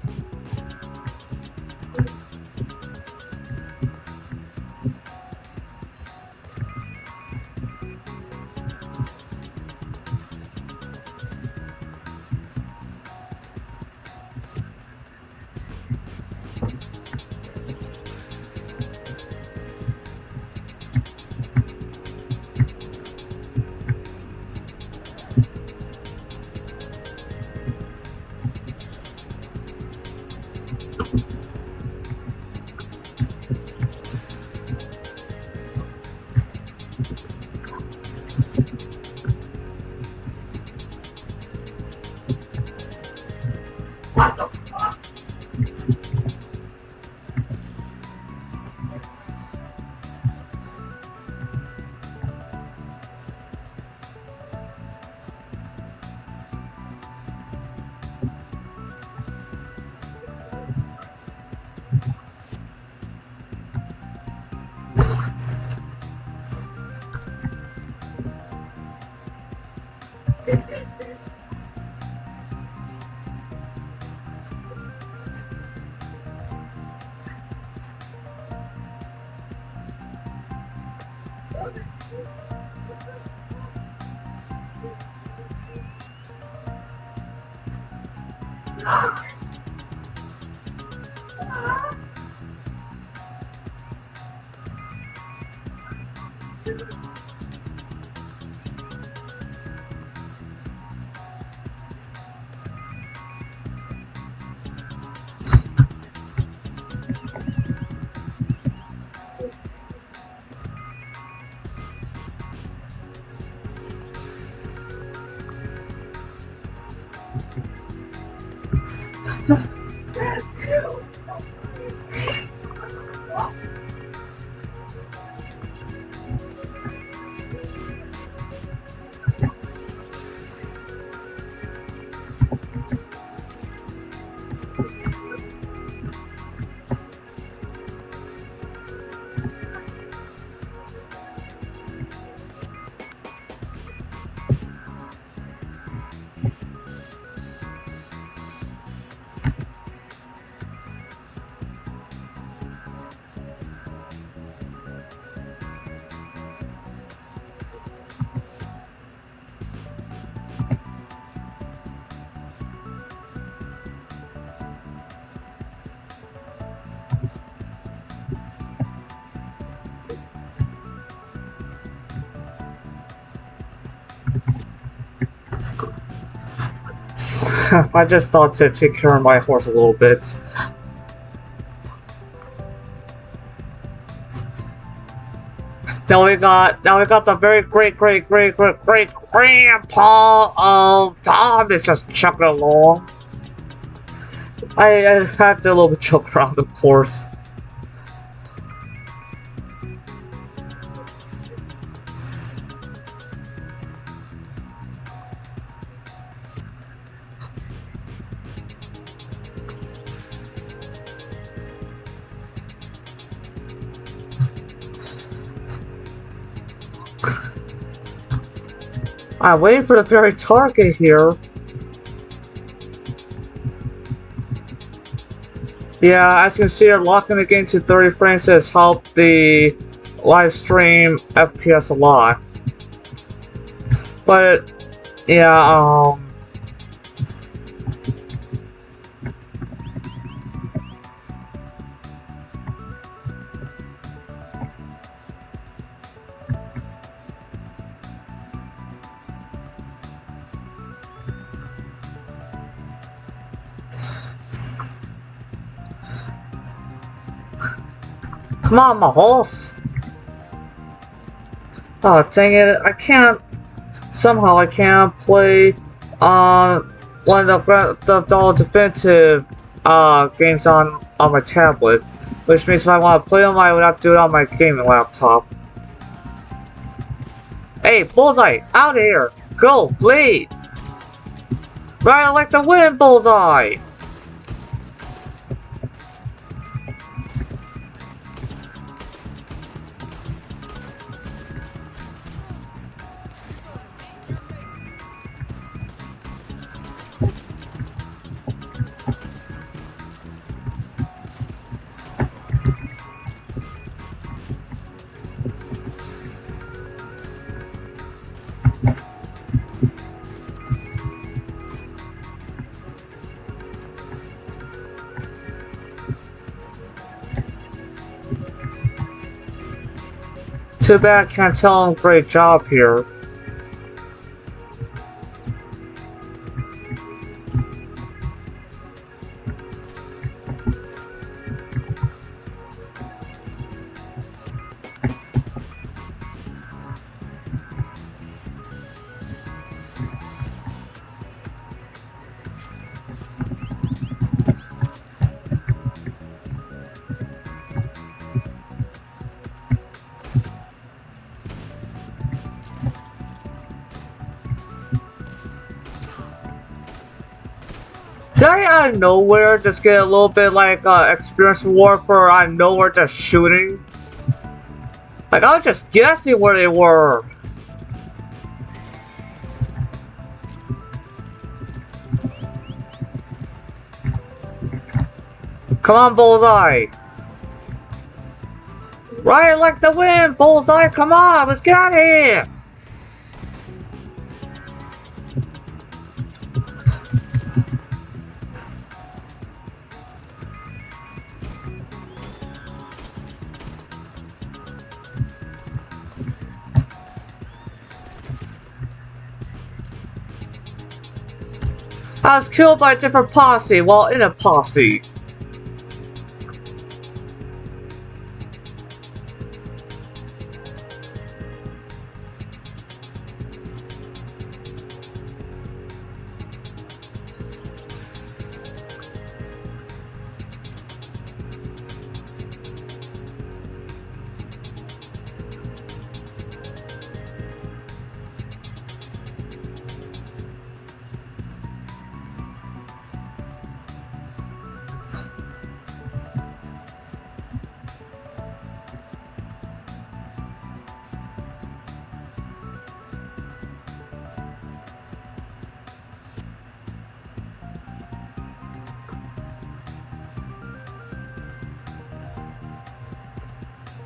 I just thought to take care of my horse a little bit. Now we got the very great grandpa of Tom is just chugging along. I had to a little bit joke around, of course. I'm waiting for the very target here. Yeah, as you can see, they're locking the game to 30 frames has helped the live stream FPS a lot. But, yeah, come on, my horse! Oh, dang it, I can't... Somehow I can't play, one of the definitive, games on my tablet. Which means if I want to play them, I would have to do it on my gaming laptop. Hey, Bullseye, out of here! Go, flee! Right like the wind, Bullseye! Too bad I can't tell him great job here. Did I out of nowhere just get a little bit like experience reward for out of nowhere just shooting? Like I was just guessing where they were. Come on, Bullseye! Right like the wind, Bullseye! Come on, let's get out of here! I was killed by a different posse while in a posse.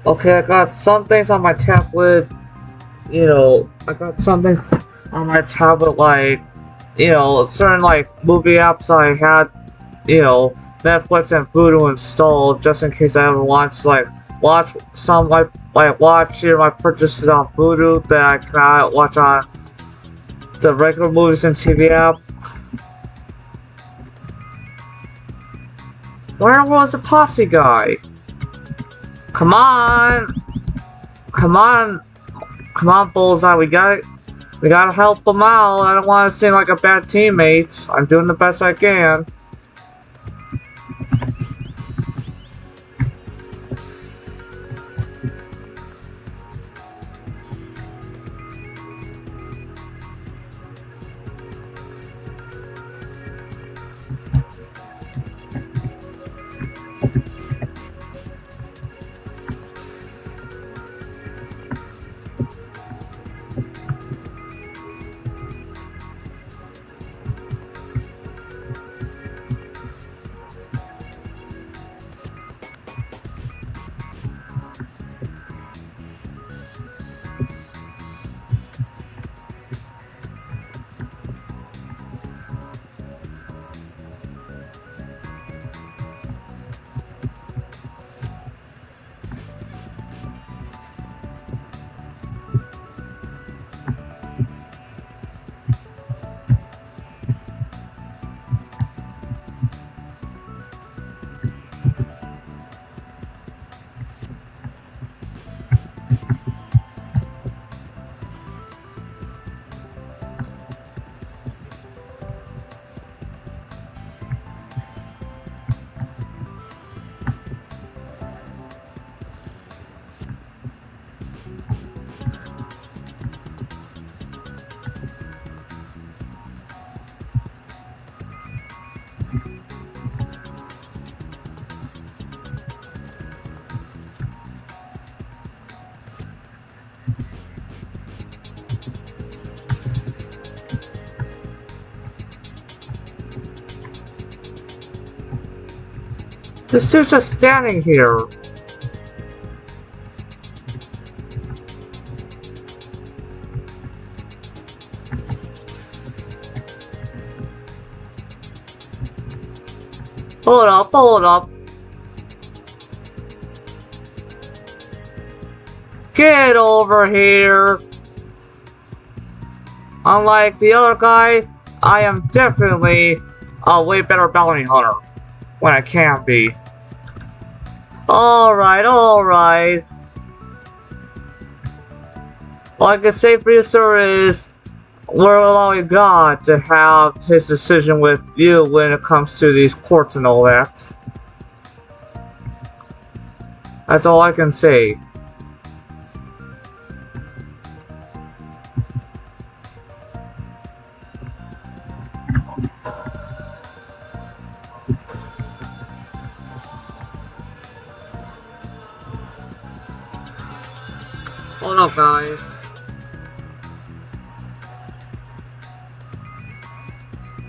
Okay, I got some things on my tablet, you know, I got some things on my tablet like, you know, certain like movie apps I had, you know, Netflix and Vudu installed just in case I ever want to like watch some like watch my purchases on Vudu that I cannot watch on the regular movies and TV app. Where was the posse guy? Come on! Come on! Come on, Bullseye, we gotta help him out. I don't want to seem like a bad teammate. I'm doing the best I can. This dude's just standing here. Hold up, hold up. Get over here. Unlike the other guy, I am definitely a way better bounty hunter when I can be. Alright, alright. All I can say for you, sir, is we're allowing God to have his decision with you when it comes to these courts and all that. That's all I can say. Hold up, guys.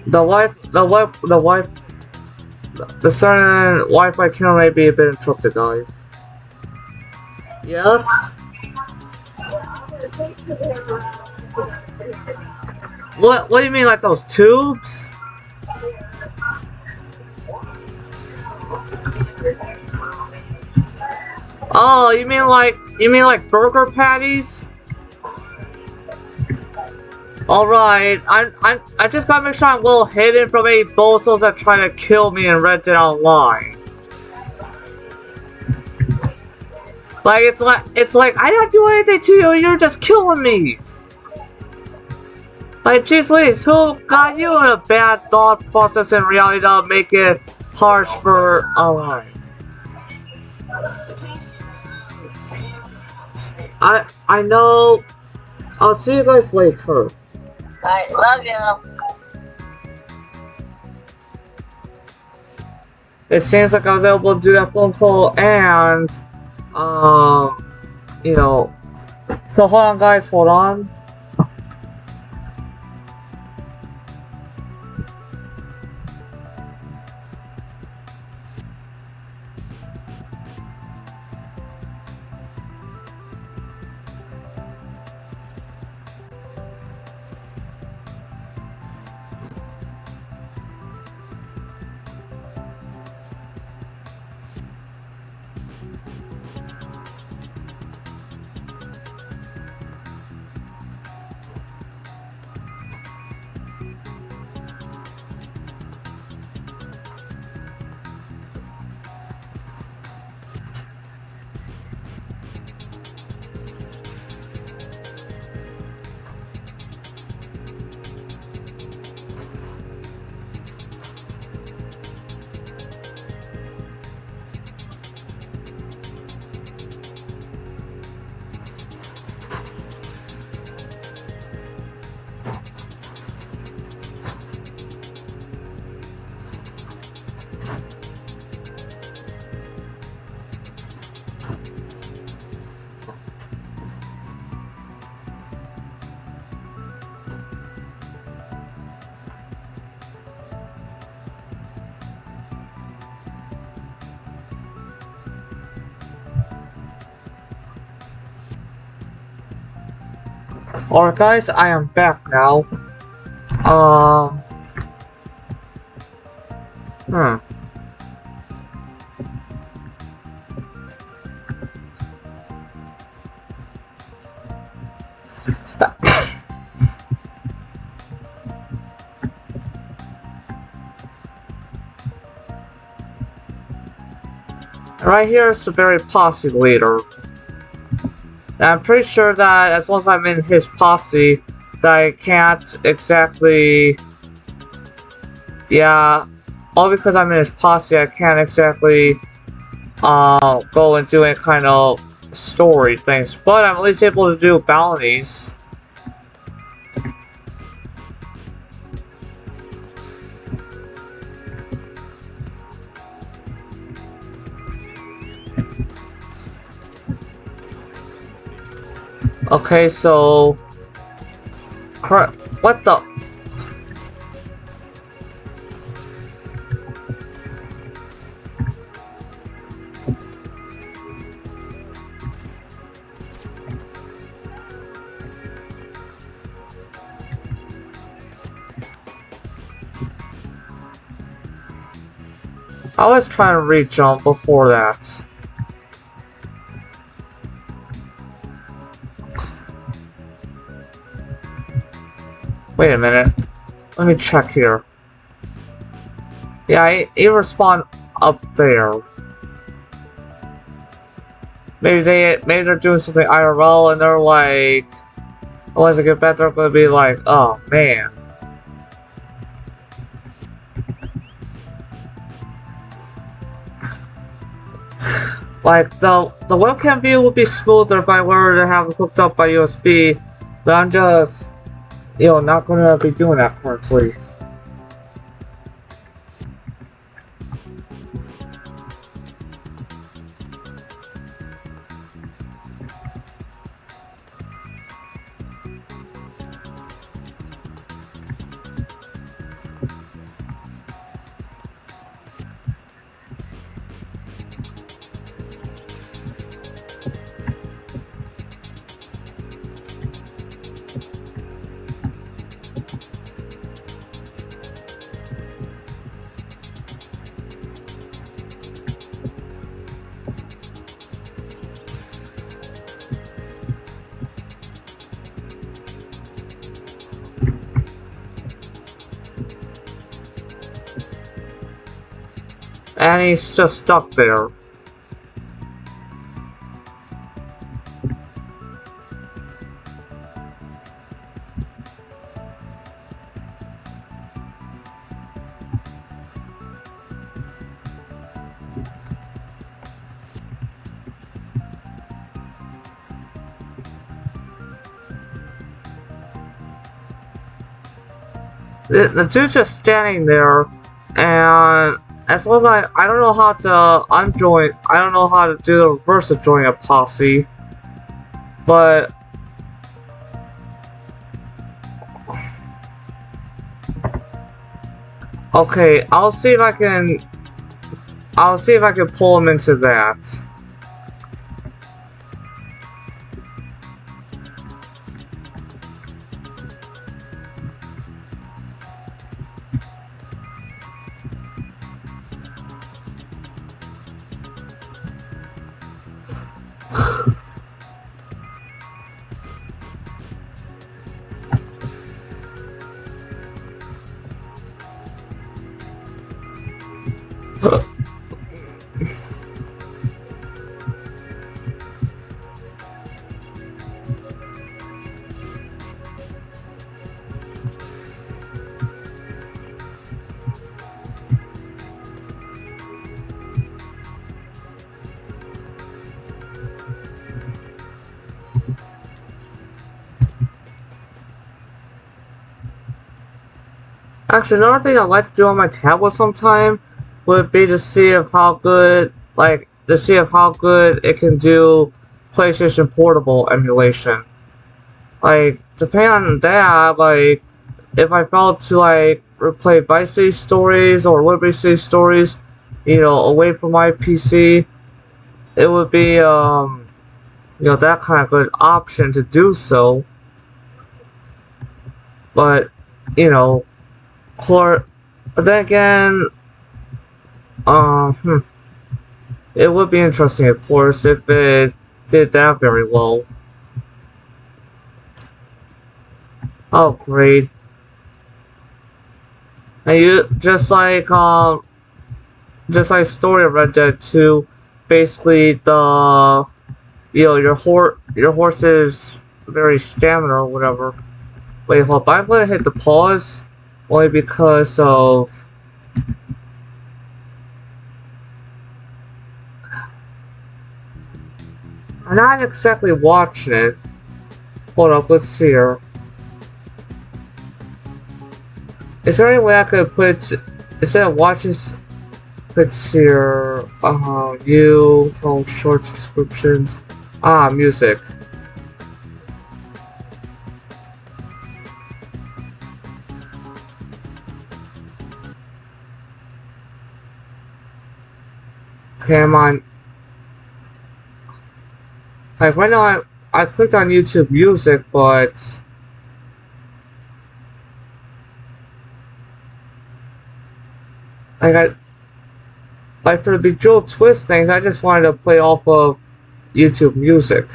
The certain Wi-Fi channel may be a bit interrupted, guys. Yes? What do you mean, like those tubes? Oh, you mean like burger patties? Alright, I just gotta make sure I'm well hidden from any bozos that try to kill me in Red Dead Online. Like it's like I didn't do anything to you, you're just killing me. Like jeez Louise, who got you in a bad thought process in reality to make it harsh for alright. I know. I'll see you guys later. I love you. It seems like I was able to do that phone call and, you know. So hold on, guys. Hold on. Alright guys, I am back now. Um, hmm. Right here is the very posse leader. And I'm pretty sure that as long as I'm in his posse, that I can't exactly... Yeah, all because I'm in his posse, I can't exactly go and do any kind of story things. But I'm at least able to do bounties. Okay, so... What the... I was trying to re-jump before that. Wait a minute. Let me check here. Yeah, it respawned up there. Maybe they're doing something IRL and they're like, once I get back, they're gonna be like, oh man. Like the webcam view would be smoother if I were to have it hooked up by USB, but I'm just, not gonna be doing that currently. And he's just stuck there. The dude's just standing there, and as long as I don't know how to unjoin, I don't know how to do the reverse of join a posse, but okay, I'll see if I can pull him into that. Actually, another thing I'd like to do on my tablet sometime would be to see if how good, it can do PlayStation Portable emulation. Like, depending on that, like, if I felt to, like, replay Vice City stories or Liberty City stories, away from my PC, it would be, that kind of good option to do so. but you know, then again, hmm, it would be interesting, of course, if it did that very well. Oh, great! And you just like story of Red Dead 2, basically your horse is very stamina or whatever. Wait, hold up, I'm gonna hit the pause only because of I'm not exactly watching it. Hold up, let's see here. Is there any way I could put instead of watching let's see here you from short subscriptions. Music. Okay, I'm on like right now I clicked on YouTube Music, but like I like for the Bejeweled Twist things, I just wanted to play off of YouTube Music.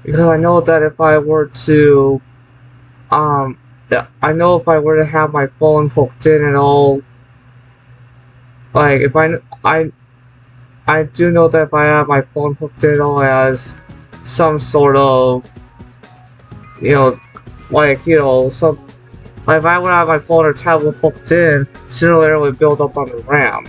Because I know that if I were to yeah, I know if I were to have my phone hooked in and all, like if I do know that if I have my phone hooked in all as some sort of you know some like if I would have my phone or tablet hooked in, sooner or later it would build up on the RAM.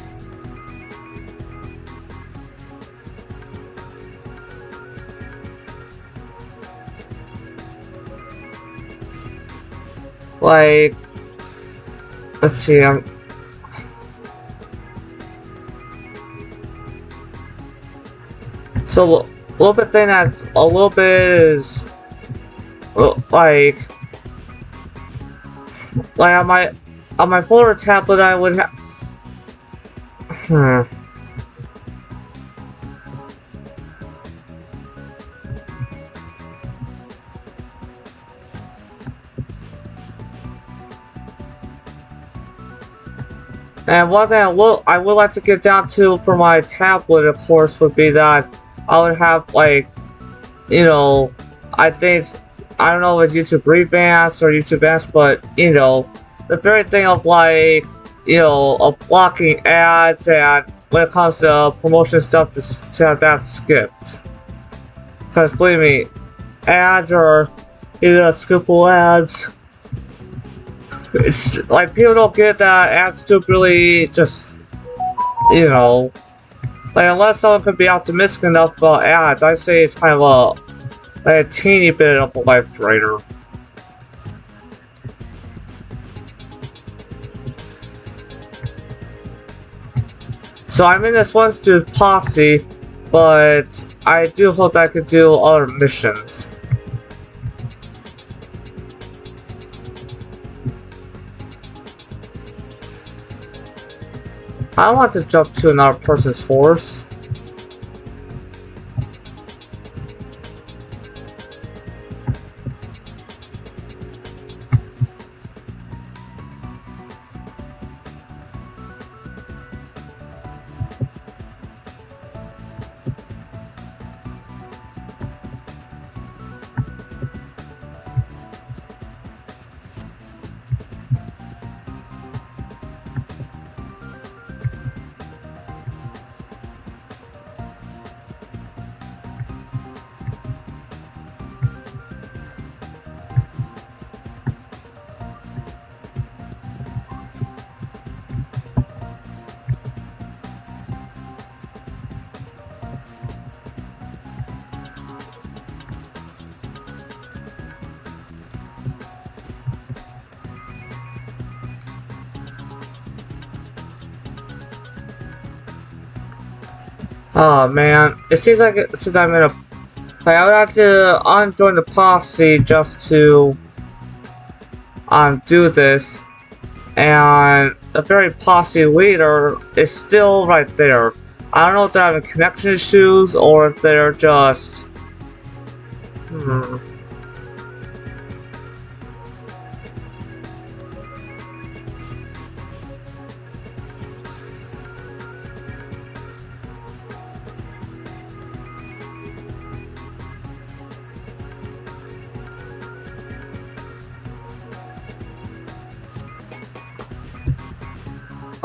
Like let's see, so a little bit thing that's a little bit is like on my phone or tablet I would have And one thing I would like to get down to for my tablet, of course, would be that I would have like, you know, I think I don't know if it's YouTube Revamps or YouTube Advanced, but you know, the very thing of like, you know, of blocking ads and when it comes to promotion stuff to have that skipped. Because believe me, ads are either skippable ads. It's like people don't get that ads do really just, you know, like unless someone could be optimistic enough about ads, I'd say it's kind of a teeny bit of a life drainer. So I'm in this one student posse, but I do hope I could do other missions. I want to jump to another person's horse. Oh man, it seems like since I'm in a, like I would have to unjoin the posse just to do this, and the very posse leader is still right there. I don't know if they're having connection issues or if they're just, hmm.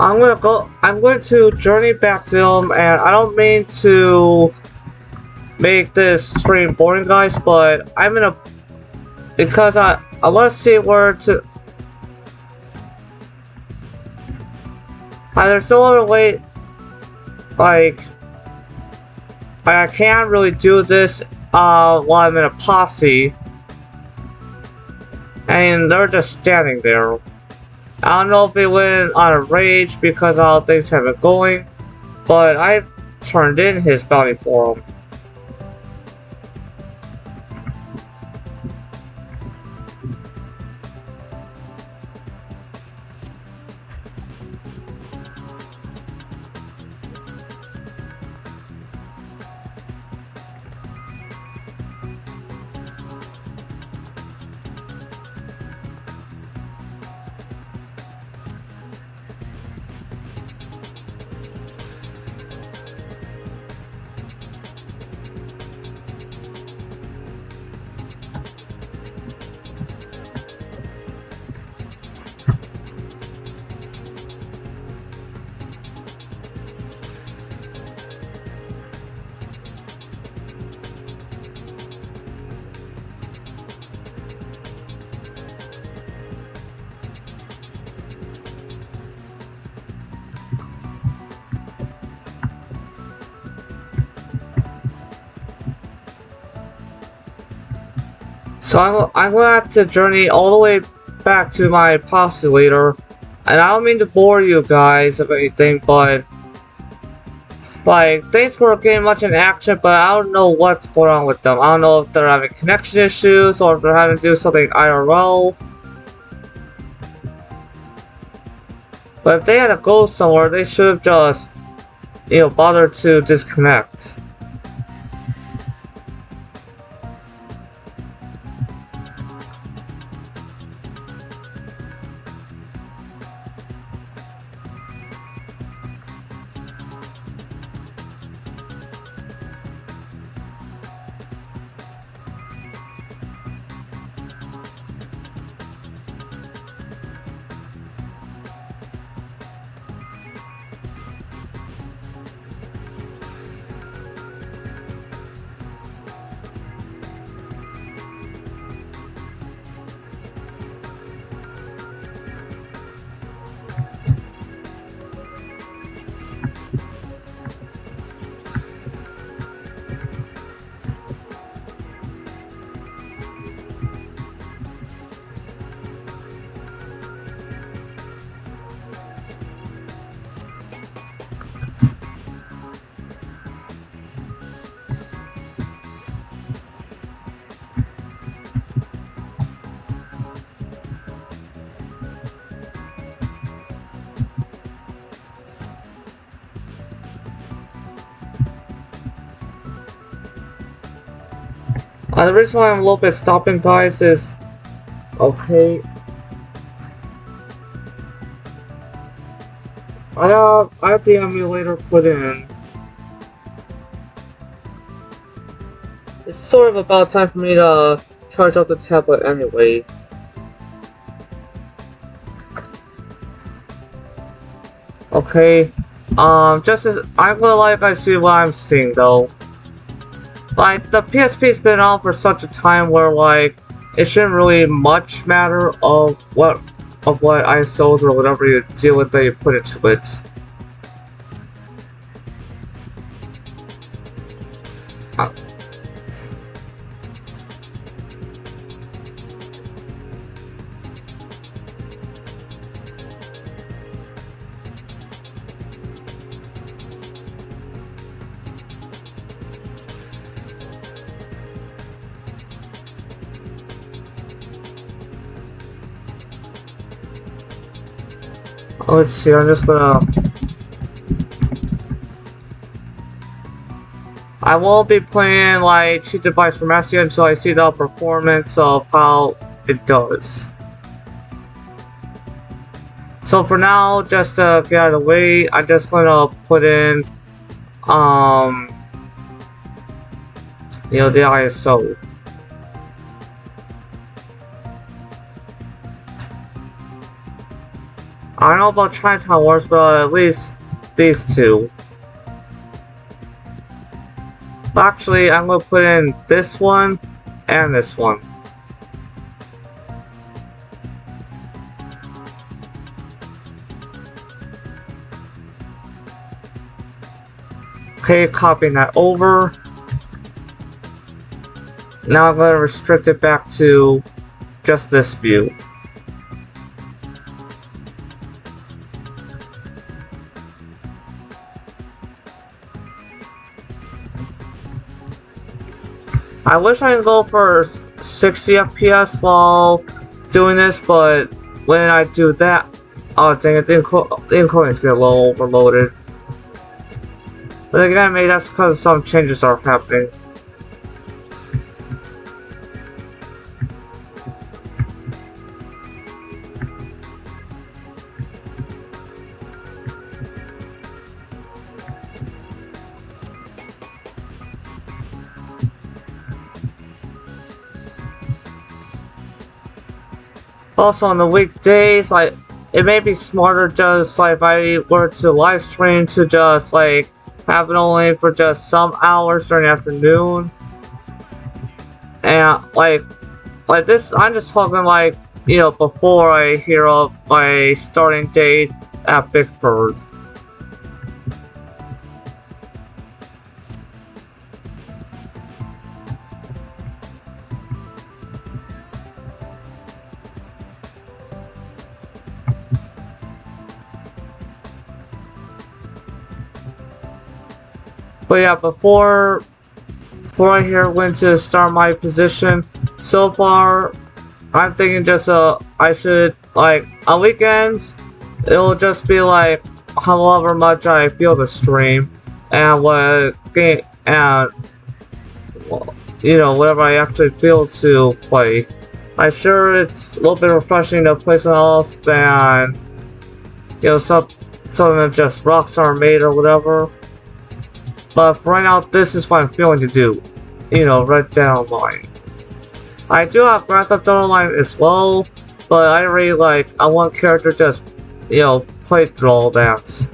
I'm going to journey back to them, and I don't mean to make this stream boring, guys, but I'm in a, because I want to see where to, there's no other way, like I can't really do this, while I'm in a posse, and they're just standing there. I don't know if they went on a rage because all things have been going, but I turned in his bounty for him. So I'm gonna have to journey all the way back to my posse leader, and I don't mean to bore you guys of anything, but like things were getting much in action, but I don't know what's going on with them. I don't know if they're having connection issues or if they're having to do something IRL. But if they had to go somewhere, they should have just, bothered to disconnect. The reason why I'm a little bit stopping, guys, is okay. I have the emulator put in. It's sort of about time for me to charge up the tablet anyway. Okay, just as I'm gonna let you guys see what I'm seeing though. Like, the PSP's been out for such a time where, like, it shouldn't really much matter of what ISOs or whatever you deal with that you put into it. Let's see, I'm just gonna... I won't be playing like Cheat Device for Master until I see the performance of how it does. So for now, just to get out of the way, I'm just gonna put in, you know, the ISO. I don't know about Chinatown Wars, but at least these two. Actually, I'm gonna put in this one and this one. Okay, copying that over. Now I'm gonna restrict it back to just this view. I wish I could go for 60 FPS while doing this, but when I do that, oh dang it, the encodings get a little overloaded. But again, maybe that's because some changes are happening. Also on the weekdays, like, it may be smarter just like if I were to live stream to just like have it only for just some hours during the afternoon. And like this, I'm just talking like, you know, before I hear of my starting date at Bickford. But yeah, before I hear when to start my position, so far I'm thinking just I should, like, on weekends it'll just be like however much I feel to stream and what game and, well, you know, whatever I actually feel to play. I'm sure it's a little bit refreshing to play something else than, you know, something that just Rockstar made or whatever. But for right now, this is what I'm feeling to do. You know, Red Dead Online. I do have Grand Theft Auto Online as well, but I really like, I want character just, you know, play through all that.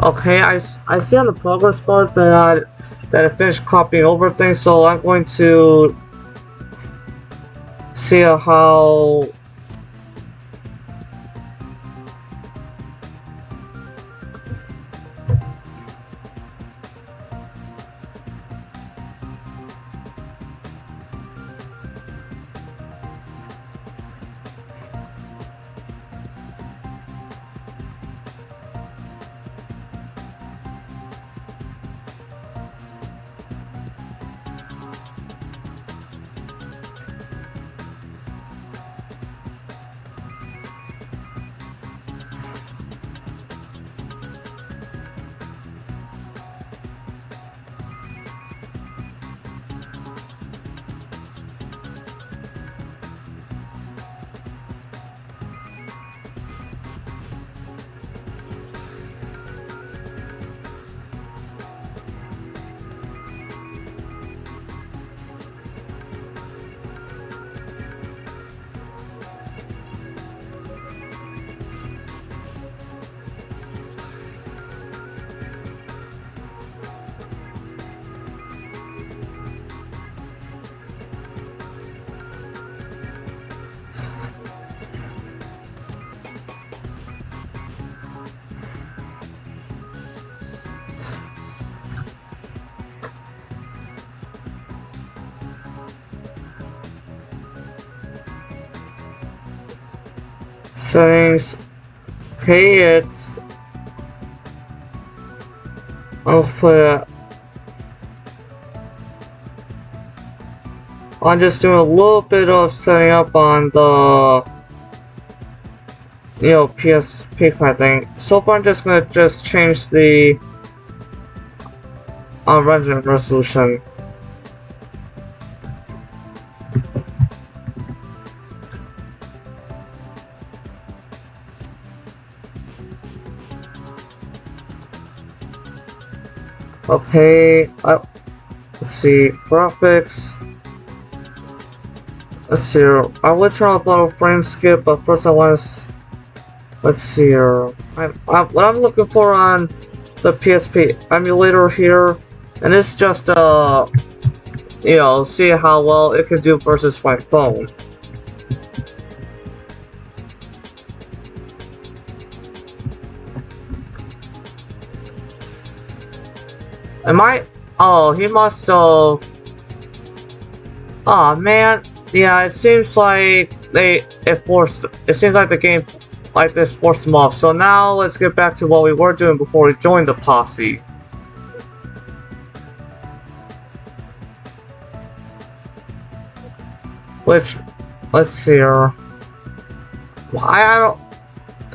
Okay, I see on the progress bar that I finished copying over things, so I'm going to see how settings. Okay, it's, I'll put I'm just doing a little bit of setting up on the PSP kind of thing. So far I'm just gonna change the render resolution. Okay, let's see, graphics. Let's see here. I will turn off auto frame skip, but first I want to. Let's see here. What I'm looking for on the PSP emulator here, and it's just see how well it can do versus my phone. Oh, he must have. Oh man, yeah. It seems like it seems like the game like this forced them off. So now let's get back to what we were doing before we joined the posse. Which, let's see here. I don't.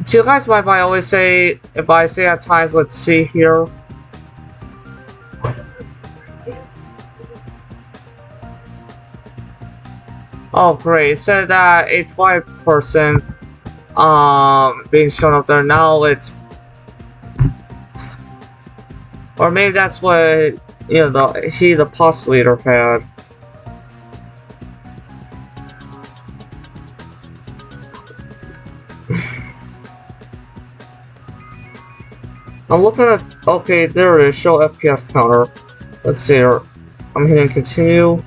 Do you guys mind if I always say, if I say at times, let's see here? Oh great, it said that H5 person being shown up there. Now it's, or maybe that's what the posse leader had. I'm looking at, okay, there it is, show FPS counter. Let's see here. I'm hitting continue.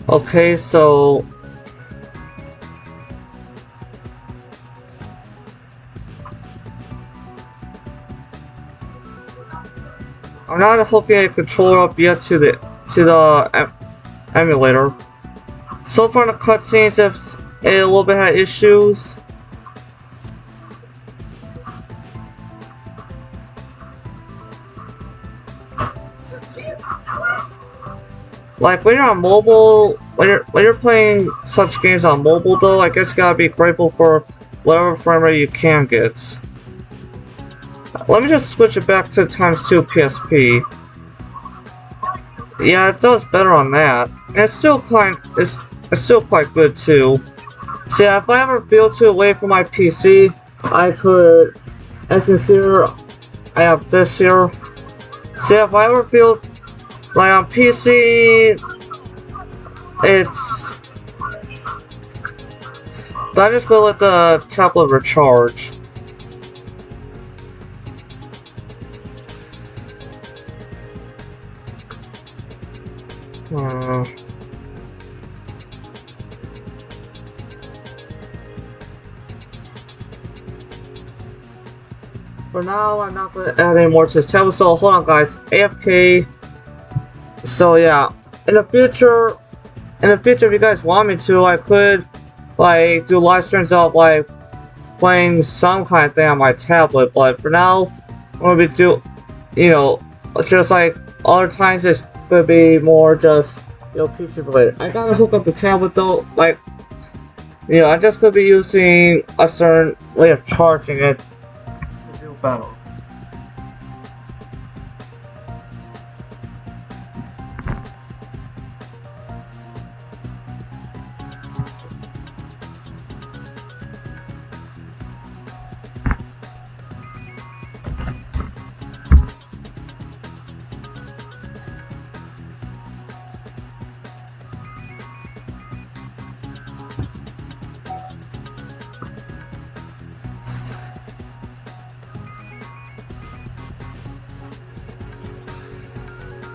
Okay, so I'm not hooking a controller up yet to the emulator. So far, the cutscenes have a little bit had issues. Like when you're on mobile, when you're playing such games on mobile, though, I guess you gotta be grateful for whatever frame rate you can get. Let me just switch it back to ×2 PSP. Yeah, it does better on that. And it's still quite good too. So yeah, if I ever build to away from my PC, I could, as you can see here, I have this here. So yeah, if I ever build like on PC, it's. But I'm just gonna let the tablet recharge. For now, I'm not gonna add any more to this tablet. So hold on, guys. AFK. So yeah, in the future, if you guys want me to, I could like do live streams of like playing some kind of thing on my tablet. But for now, I'm gonna be just like other times, it's gonna be more just PC related. I gotta hook up the tablet though, like I'm just gonna be using a certain way of charging it to do better.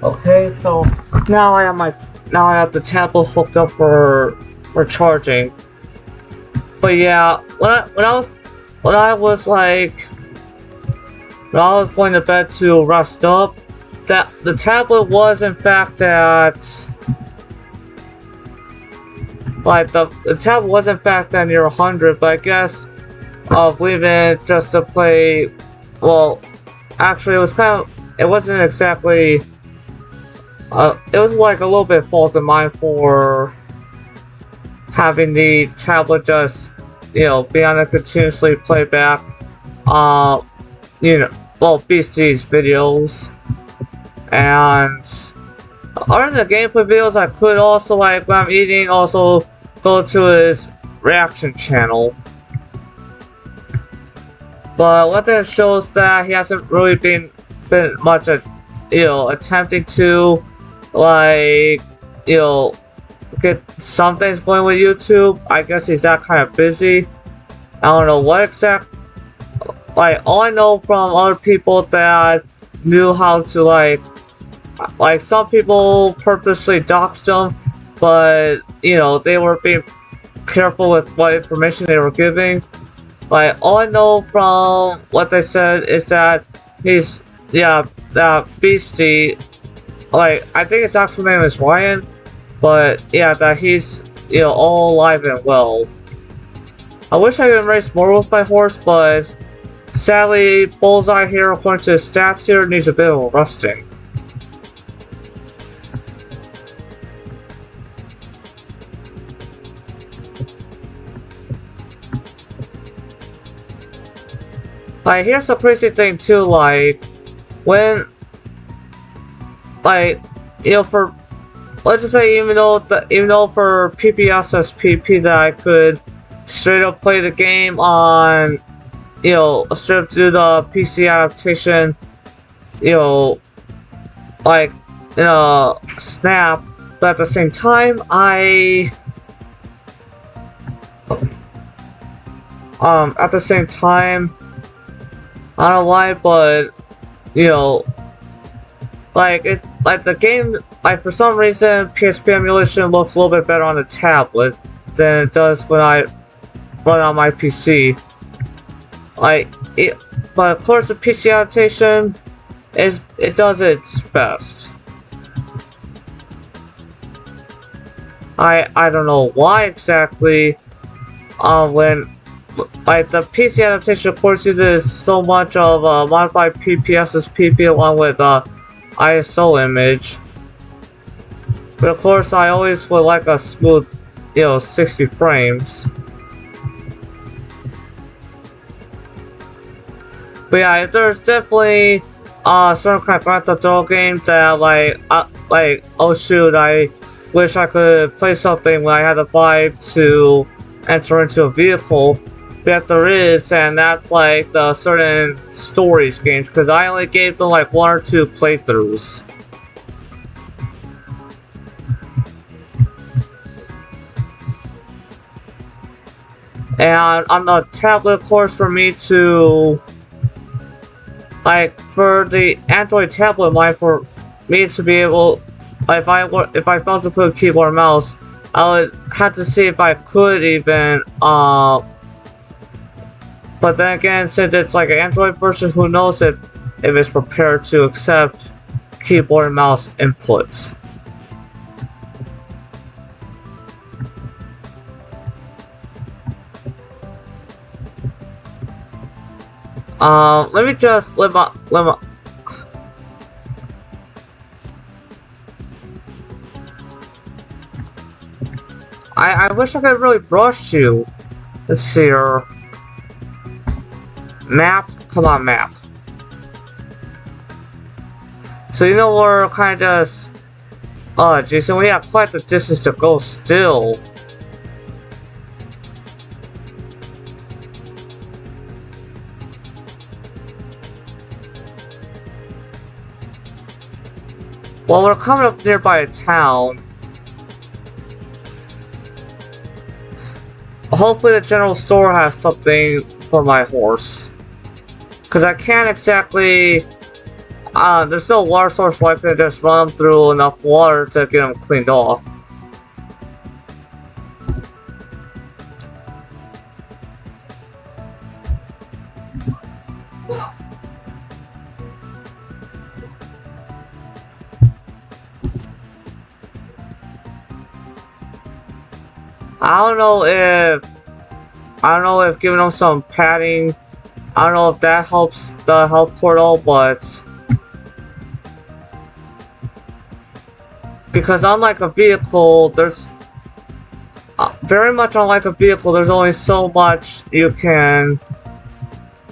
Okay, so now I have the tablet hooked up for charging. But yeah, when I was like when I was going to bed to rest up, that the tablet was in fact at the tablet was in fact at near 100, but I guess leaving it just to play. Well, actually, it wasn't exactly. It was like a little bit fault of mine for having the tablet just, be on a continuously playback. Uh, well, Beastie's videos, and other than the gameplay videos, I could also like when I'm eating, also go to his reaction channel. But what that shows that he hasn't really been much attempting to like get some things going with YouTube. I guess he's that kind of busy. I don't know what like all I know from other people that knew how to like some people purposely doxed him, but they were being careful with what information they were giving. Like all I know from what they said is that he's that Beastie. Like I think his actual name is Ryan, but yeah, that he's all alive and well. I wish I could race more with my horse, but sadly, Bullseye here, according to his stats here, needs a bit of rusting. Like here's the crazy thing too, like when for let's just say even though for PPSSPP that I could straight up play the game on straight up do the PC adaptation like Snap, but at the same time I I don't know why, but like the game, like for some reason PSP emulation looks a little bit better on the tablet than it does when I run on my PC. But of course the PC adaptation it does its best. I don't know why exactly when like the PC adaptation of course uses so much of modified PPSSPP along with ISO image. But of course I always would like a smooth 60 frames. But yeah, there's definitely certain kind of Grand Theft Auto games that like oh shoot, I wish I could play something when I had the vibe to enter into a vehicle. But there is, and that's like the certain stories games, because I only gave them like 1 or 2 playthroughs. And on the tablet, of course, for me to like for the Android tablet, for me to be able, like, if I felt to put a keyboard and mouse, I would have to see if I could even but then again, since it's like an Android version, who knows if it's prepared to accept keyboard and mouse inputs. Let me just let my I wish I could really brush you. Let's see here. Map? Come on, map. So we're kind of just... Oh, Jason, we have quite the distance to go still. Well, we're coming up nearby a town. Hopefully the general store has something for my horse. Because I can't exactly... there's no water source where I can just run them through enough water to get them cleaned off. I don't know if giving them some padding, I don't know if that helps the health portal, but because unlike a vehicle, there's very much unlike a vehicle, there's only so much you can,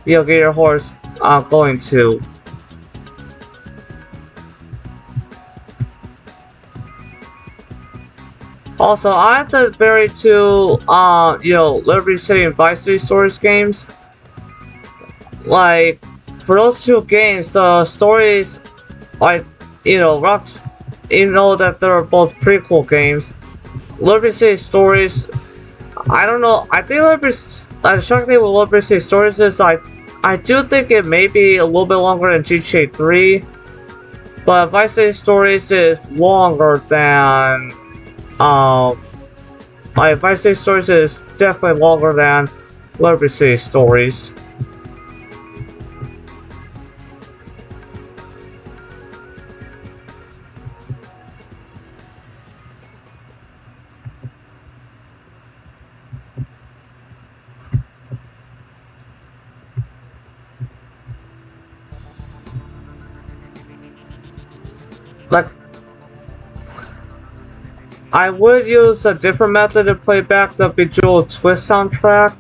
get your horse going to. Also, I have the very two, Liberty City and Vice City Stories games. Like, for those two games, the stories, like, Rocks, even though that they're both prequel games, Liberty City Stories, I don't know, I think the shocking thing with Liberty City Stories is, I do think it may be a little bit longer than GTA 3, but Vice City Stories is longer than, Vice City Stories is definitely longer than Liberty City Stories. Like, I would use a different method to play back the Bejeweled Twist soundtrack,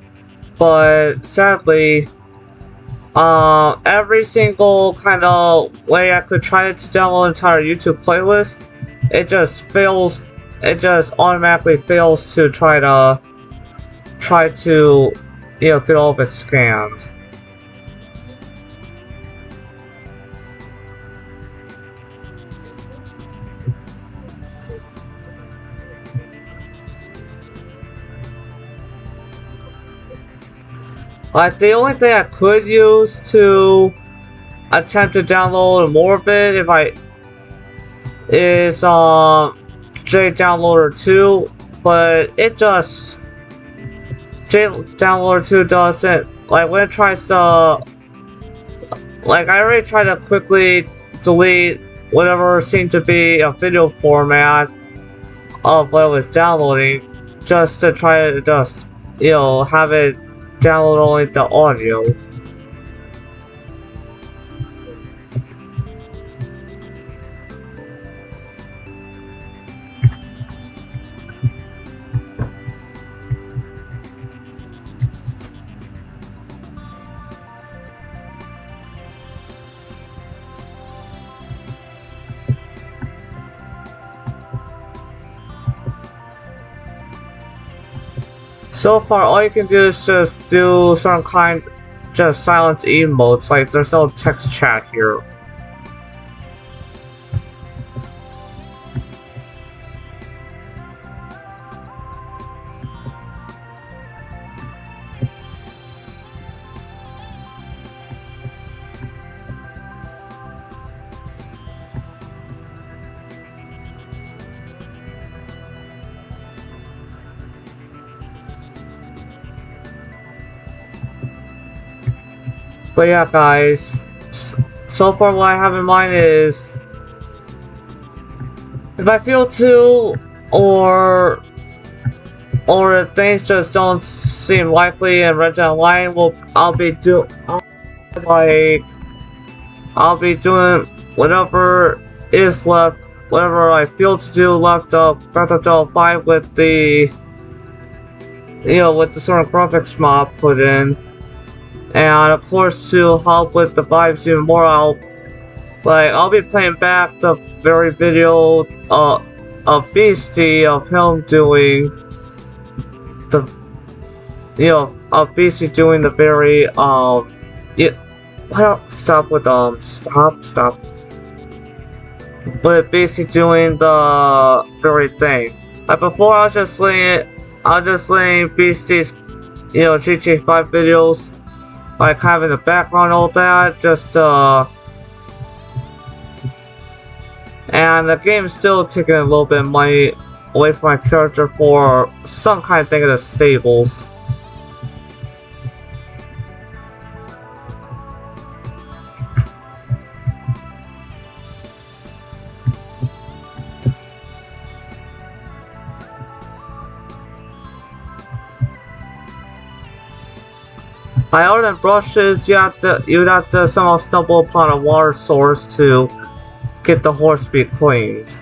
but sadly, every single kind of way I could try to download an entire YouTube playlist, it just fails. It just automatically fails to try to, get all of it scanned. Like, the only thing I could use to attempt to download more of it is J Downloader 2, but it just J Downloader 2 doesn't, like, when it tries to, like, I already tried to quickly delete whatever seemed to be a video format of what I was downloading, just to try to just, have it download only the audio. So far, all you can do is just do some kind, just silent emotes, like there's no text chat here. But yeah, guys, so far what I have in mind is, if I feel to, or if things just don't seem likely and Red Dead Online, I'll be doing whatever is left, whatever I feel to do left of Red Dead 5 with the, with the sort of graphics mod put in. And of course, to help with the vibes even more, I'll be playing back the very video of Beastie, of him doing the, of Beastie doing the very stop. But Beastie doing the very thing. Like before, I was just laying Beastie's, GTA 5 videos, like having the background, all that, just and the game's still taking a little bit of money away from my character for some kind of thing in the stables. Other than brushes, you'd have to somehow stumble upon a water source to get the horse to be cleaned.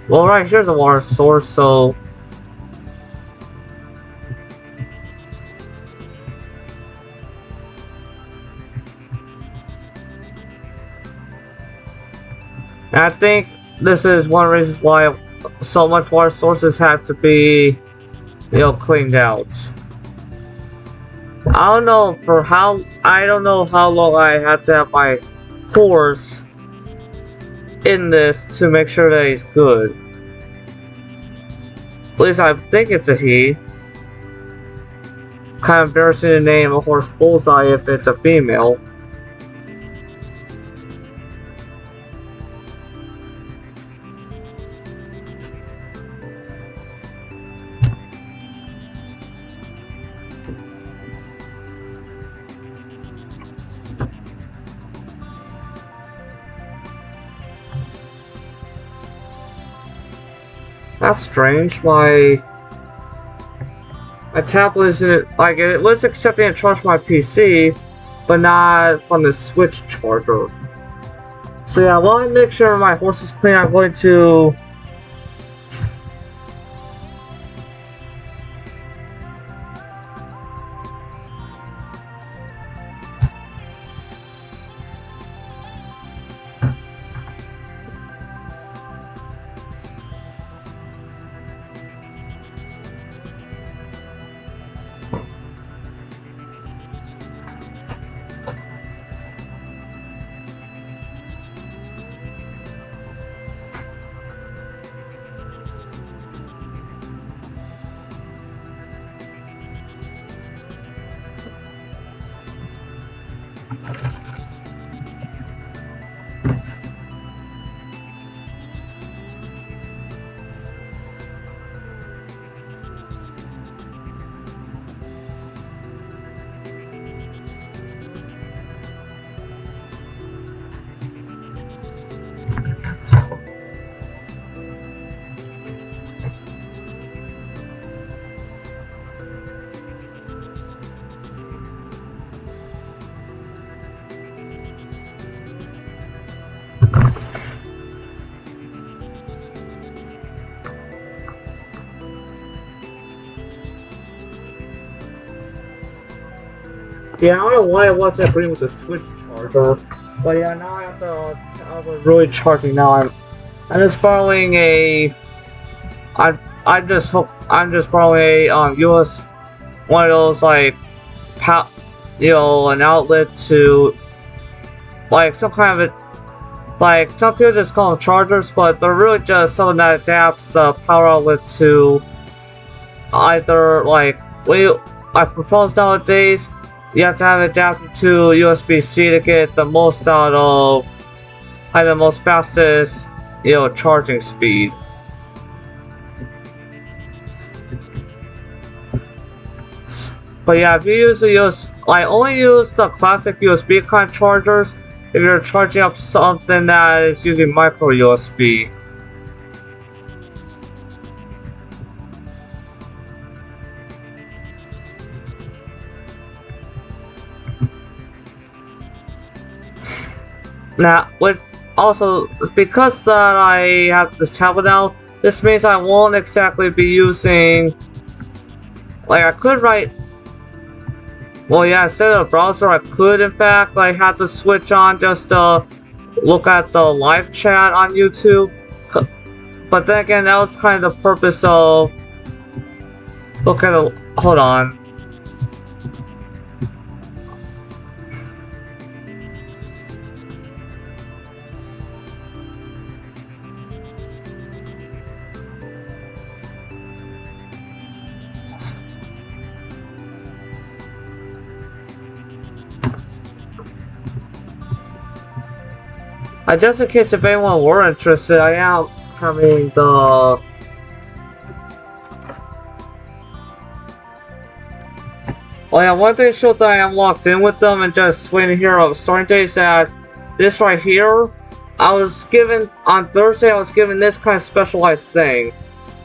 Well, right here's a water source, so and I think this is one of the reasons why so much water sources have to be, cleaned out. I don't know how long I have to have my horse in this to make sure that he's good. At least I think it's a he. Kind of embarrassing to name a horse Bullseye if it's a female. That's strange. My tablet isn't like it was accepting a charge from my PC, but not from the Switch charger. So yeah, while I make sure my horse is clean, I'm going to yeah, I don't know why it wasn't agreeing with the Switch charger, but yeah, now I have to. I was really charging now. I'm just borrowing a. I'm just borrowing a US one of those like, an outlet to like some kind of like some people just call them chargers, but they're really just something that adapts the power outlet to either like for phones nowadays. You have to have it adapted to USB-C to get the most out of, like, the most fastest, charging speed. But yeah, if you only use the classic USB kind of chargers if you're charging up something that is using micro USB. Now, because that I have this tablet now, this means I won't exactly be using, like, I could write, well, yeah, instead of a browser, I could, in fact, like, have the Switch on just to look at the live chat on YouTube. But then again, that was kind of the purpose of, hold on. Just in case if anyone were interested, I am having the Oh yeah, one thing showed that I am locked in with them and just waiting to hear of starting dates that this right here, I was given, on Thursday I was given this kind of specialized thing.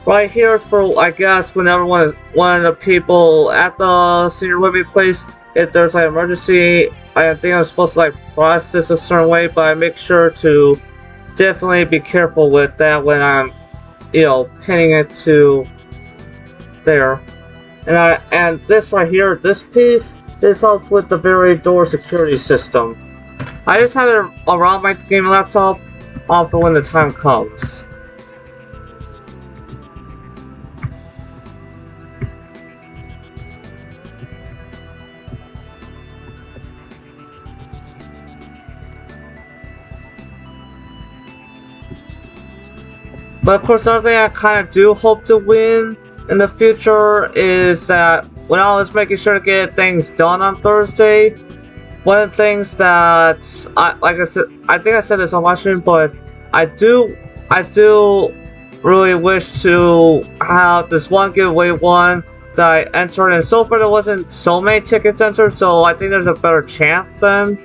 Right here is for, I guess, whenever one of the people at the senior living place, if there's like an emergency, I think I'm supposed to like process a certain way, but I make sure to definitely be careful with that when I'm, pinning it to there. And this right here, this piece, this helps with the very door security system. I just have it around my gaming laptop for when the time comes. But of course, another thing I kind of do hope to win in the future is that when I was making sure to get things done on Thursday, one of the things that like I said, I think I said this on my stream, but I do really wish to have this one giveaway one that I entered, and so far there wasn't so many tickets entered, so I think there's a better chance then.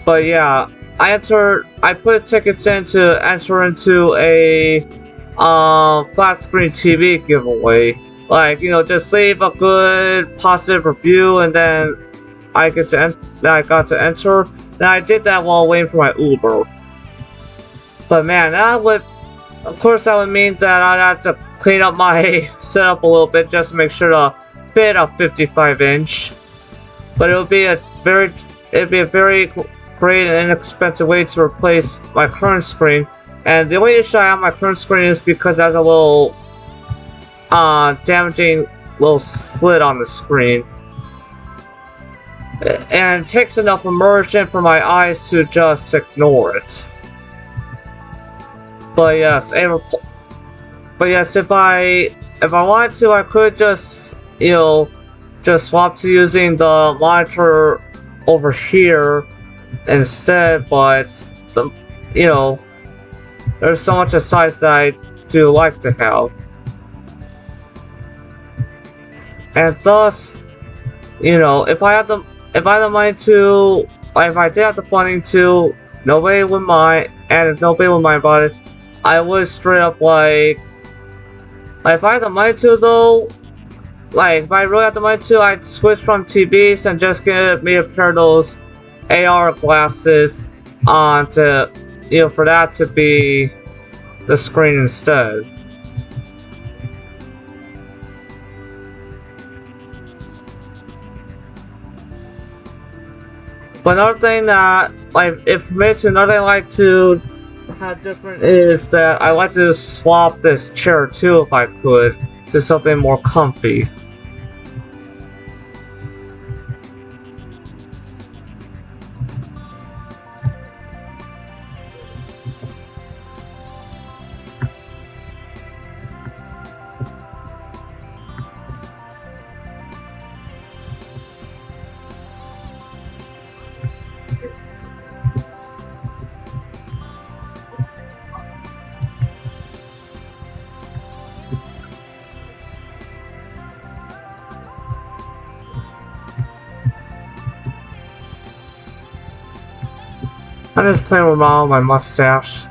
But yeah, I put tickets in to enter into a flat screen TV giveaway. Like, just leave a good positive review and then I got to enter. And I did that while waiting for my Uber. But man, of course that would mean that I'd have to clean up my setup a little bit just to make sure to fit a 55-inch. But it would be a very great and inexpensive way to replace my current screen. And the only issue I have on my current screen is because it has a little damaging little slit on the screen. And it takes enough immersion for my eyes to just ignore it. But yes, if I wanted to, I could just swap to using the monitor over here instead, but there's so much size that I do like to have. And thus, if I had the money to, like, if I did have the funding to, nobody would mind, and if nobody would mind about it, I would straight up like if I had the money to though, like if I really had the money to, I'd switch from TVs and just get me a pair of those AR glasses on to, for that to be the screen instead. But another thing that, like, another thing I like to have different is that I like to swap this chair too, if I could, to something more comfy. I'm just playing with my mustache.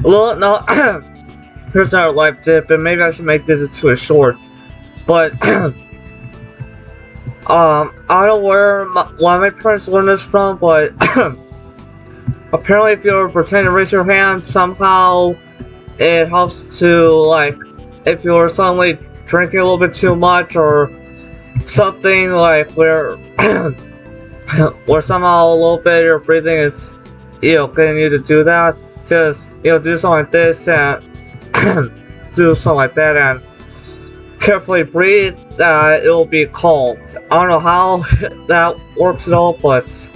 Well, no. Here's our live tip, and maybe I should make this into a short. But I don't know where one of my parents learned this from, but apparently if you're pretending to raise your hand, somehow it helps to, like, if you're suddenly drinking a little bit too much or something, like where where somehow a little bit of your breathing is, getting you to do that, just, do something like this and do something like that, and carefully breathe, it will be calmed. I don't know how that works at all, but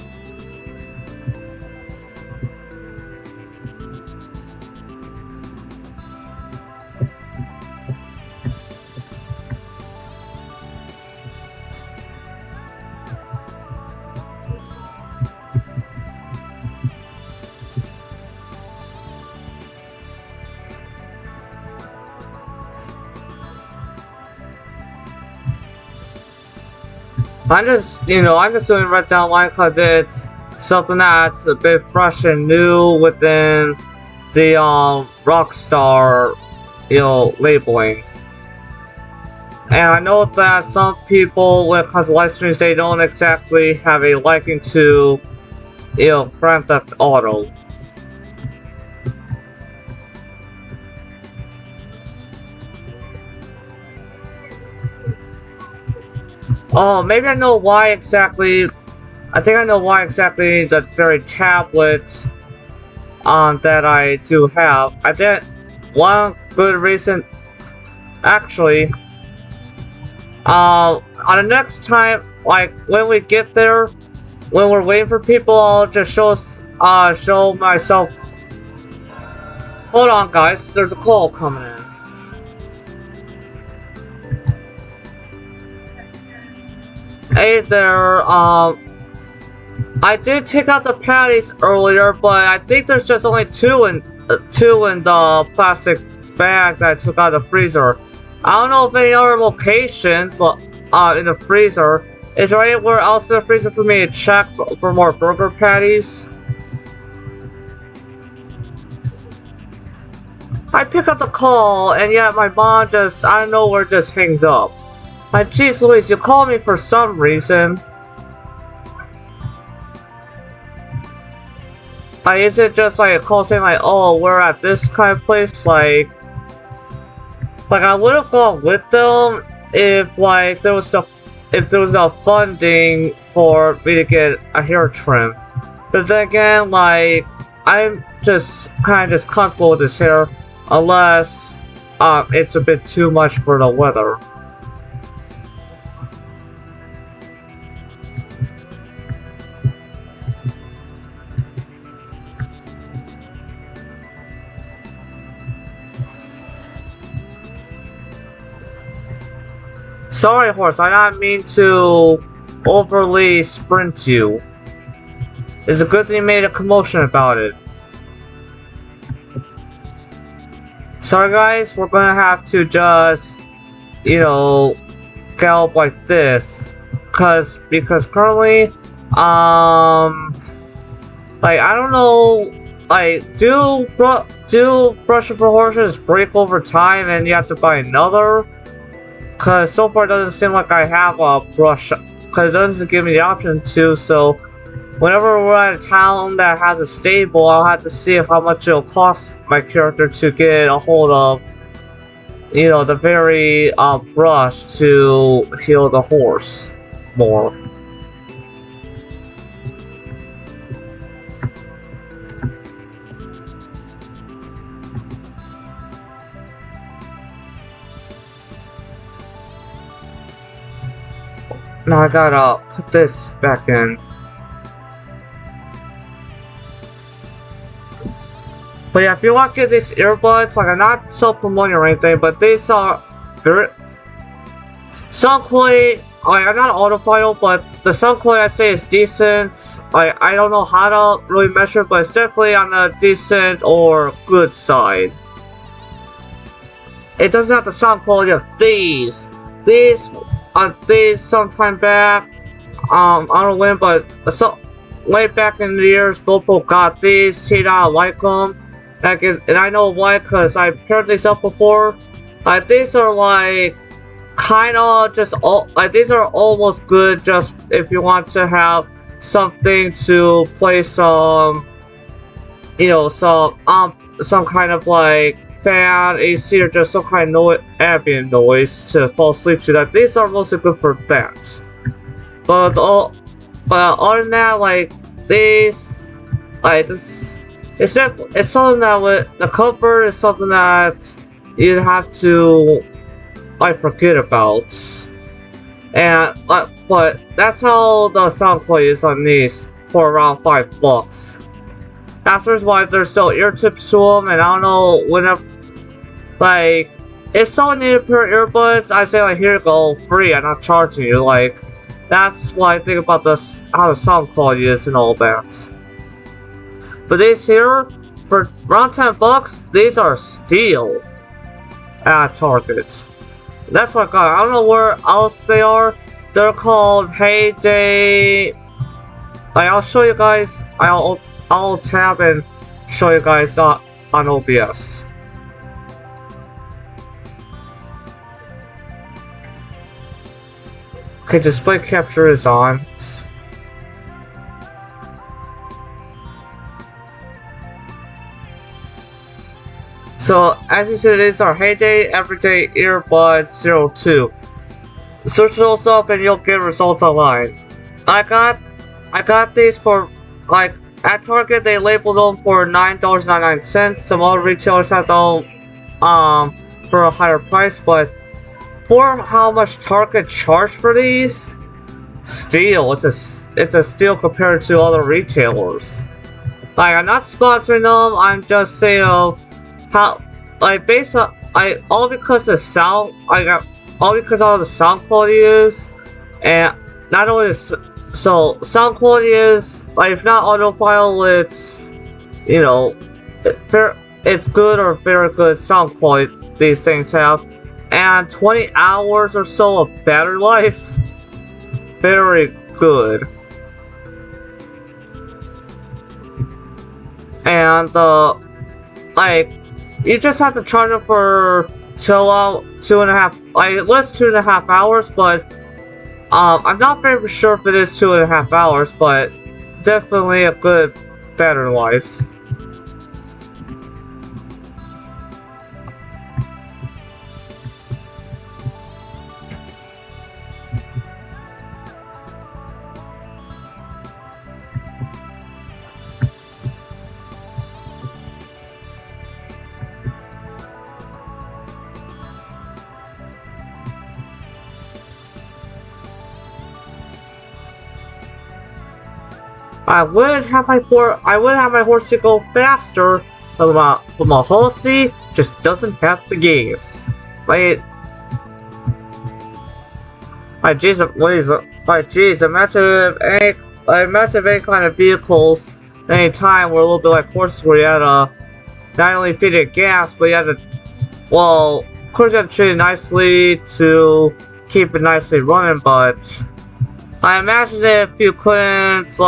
I'm just doing Red Down Line because it's something that's a bit fresh and new within the Rockstar, labeling. And I know that some people, when it comes to live streams, they don't exactly have a liking to, Grand Theft Auto. Oh, maybe I know why exactly. I think I know why exactly the very tablet that I do have. I think one good reason, actually, on the next time, like when we get there, when we're waiting for people, I'll just show myself. Hold on, guys. There's a call coming in. Hey there, I did take out the patties earlier, but I think there's just only two in the plastic bag that I took out of the freezer. I don't know if any other locations in the freezer. Is there anywhere else in the freezer for me to check for more burger patties? I pick up the call, and yet my mom just, I don't know where, just hangs up. Like, geez Louise, you called me for some reason. Like, is it just like a call saying like, oh, we're at this kind of place? Like I would have gone with them if like there was no funding for me to get a hair trim. But then again, like, I'm just kind of comfortable with this hair, unless it's a bit too much for the weather. Sorry, horse, I didn't mean to overly sprint you. It's a good thing you made a commotion about it. Sorry guys, we're gonna have to just, gallop like this. Because currently, like, I don't know, like, do brushing for horses break over time and you have to buy another? Because so far it doesn't seem like I have a brush, because it doesn't give me the option to, so whenever we're at a town that has a stable, I'll have to see how much it'll cost my character to get a hold of, the very brush to heal the horse more. Now I gotta put this back in. But yeah, if you want to get these earbuds, like, I'm not self-promoting or anything, but these are very sound quality. Like, I'm not audiophile, but the sound quality I'd say is decent. Like, I don't know how to really measure it, but it's definitely on the decent or good side. It doesn't have the sound quality of these. These sometime back, I don't know when, but way back in the years, GoPro got these. He don't like them, and I know why, because I paired these up before. These are like kind of just these are almost good, just if you want to have something to play some, some kind of like fan, AC, or just some kind of ambient noise to fall asleep to. That these are mostly good for that. But other than that, like, these, like, this, it's something that with the cover is something that you have to I forget about. And but that's how the sound quality is on these for around $5. That's the reason why there's still ear tips to them, and I don't know whenever, like, if someone needed a pair of earbuds, I say like, here you go, free, I'm not charging you. Like, that's what I think about this, how the sound quality is and all that. But these here, for around $10, these are steal at Target. That's what I got. I don't know where else they are. They're called Heyday. I'll show you guys. I'll tab and show you guys on OBS. Okay, display capture is on. So, as you see, these are Heyday Everyday Earbuds 02. Search those up and you'll get results online. I got these for, like, at Target they labeled them for $9.99. Some other retailers have them for a higher price, but for how much Target charged for these, steal. It's a steal compared to other retailers. Like, I'm not sponsoring them. I'm just saying how, like, based on, all because of sound, all because of the sound quality is, and not only so sound quality is, like, if not audiophile, it's, you know, it's good or very good sound quality these things have, and 20 hours or so of battery life, very good. And like, you just have to charge it for 2.5, like, at least 2.5 hours, but I'm not very sure if it is 2.5 hours, but definitely a good battery life. I would have my horsey go faster, but my horsey just doesn't have the gas. Like geez, imagine any kind of vehicles at any time were a little bit like horses, where you had to not only feed it gas, but you had to, well, of course you had to treat it nicely to keep it nicely running, but I imagine if you couldn't,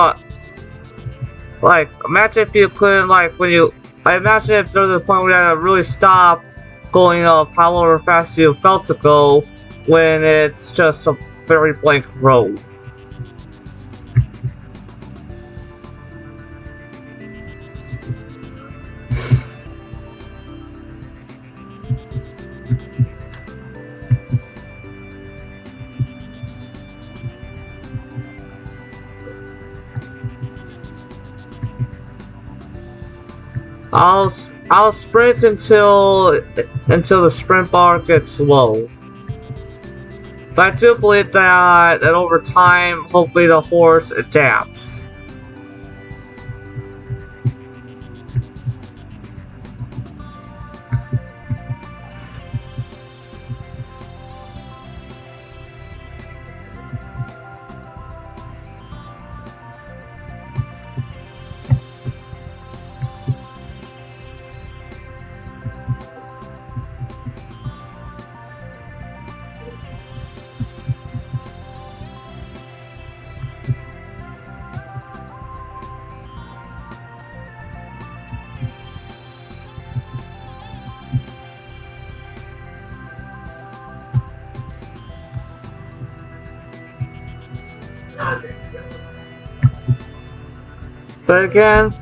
imagine if you couldn't, I imagine if there was a point where you had to really stop going up however fast you felt to go when it's just a very blank road. I'll sprint until the sprint bar gets low. But I do believe that over time, hopefully the horse adapts. But again,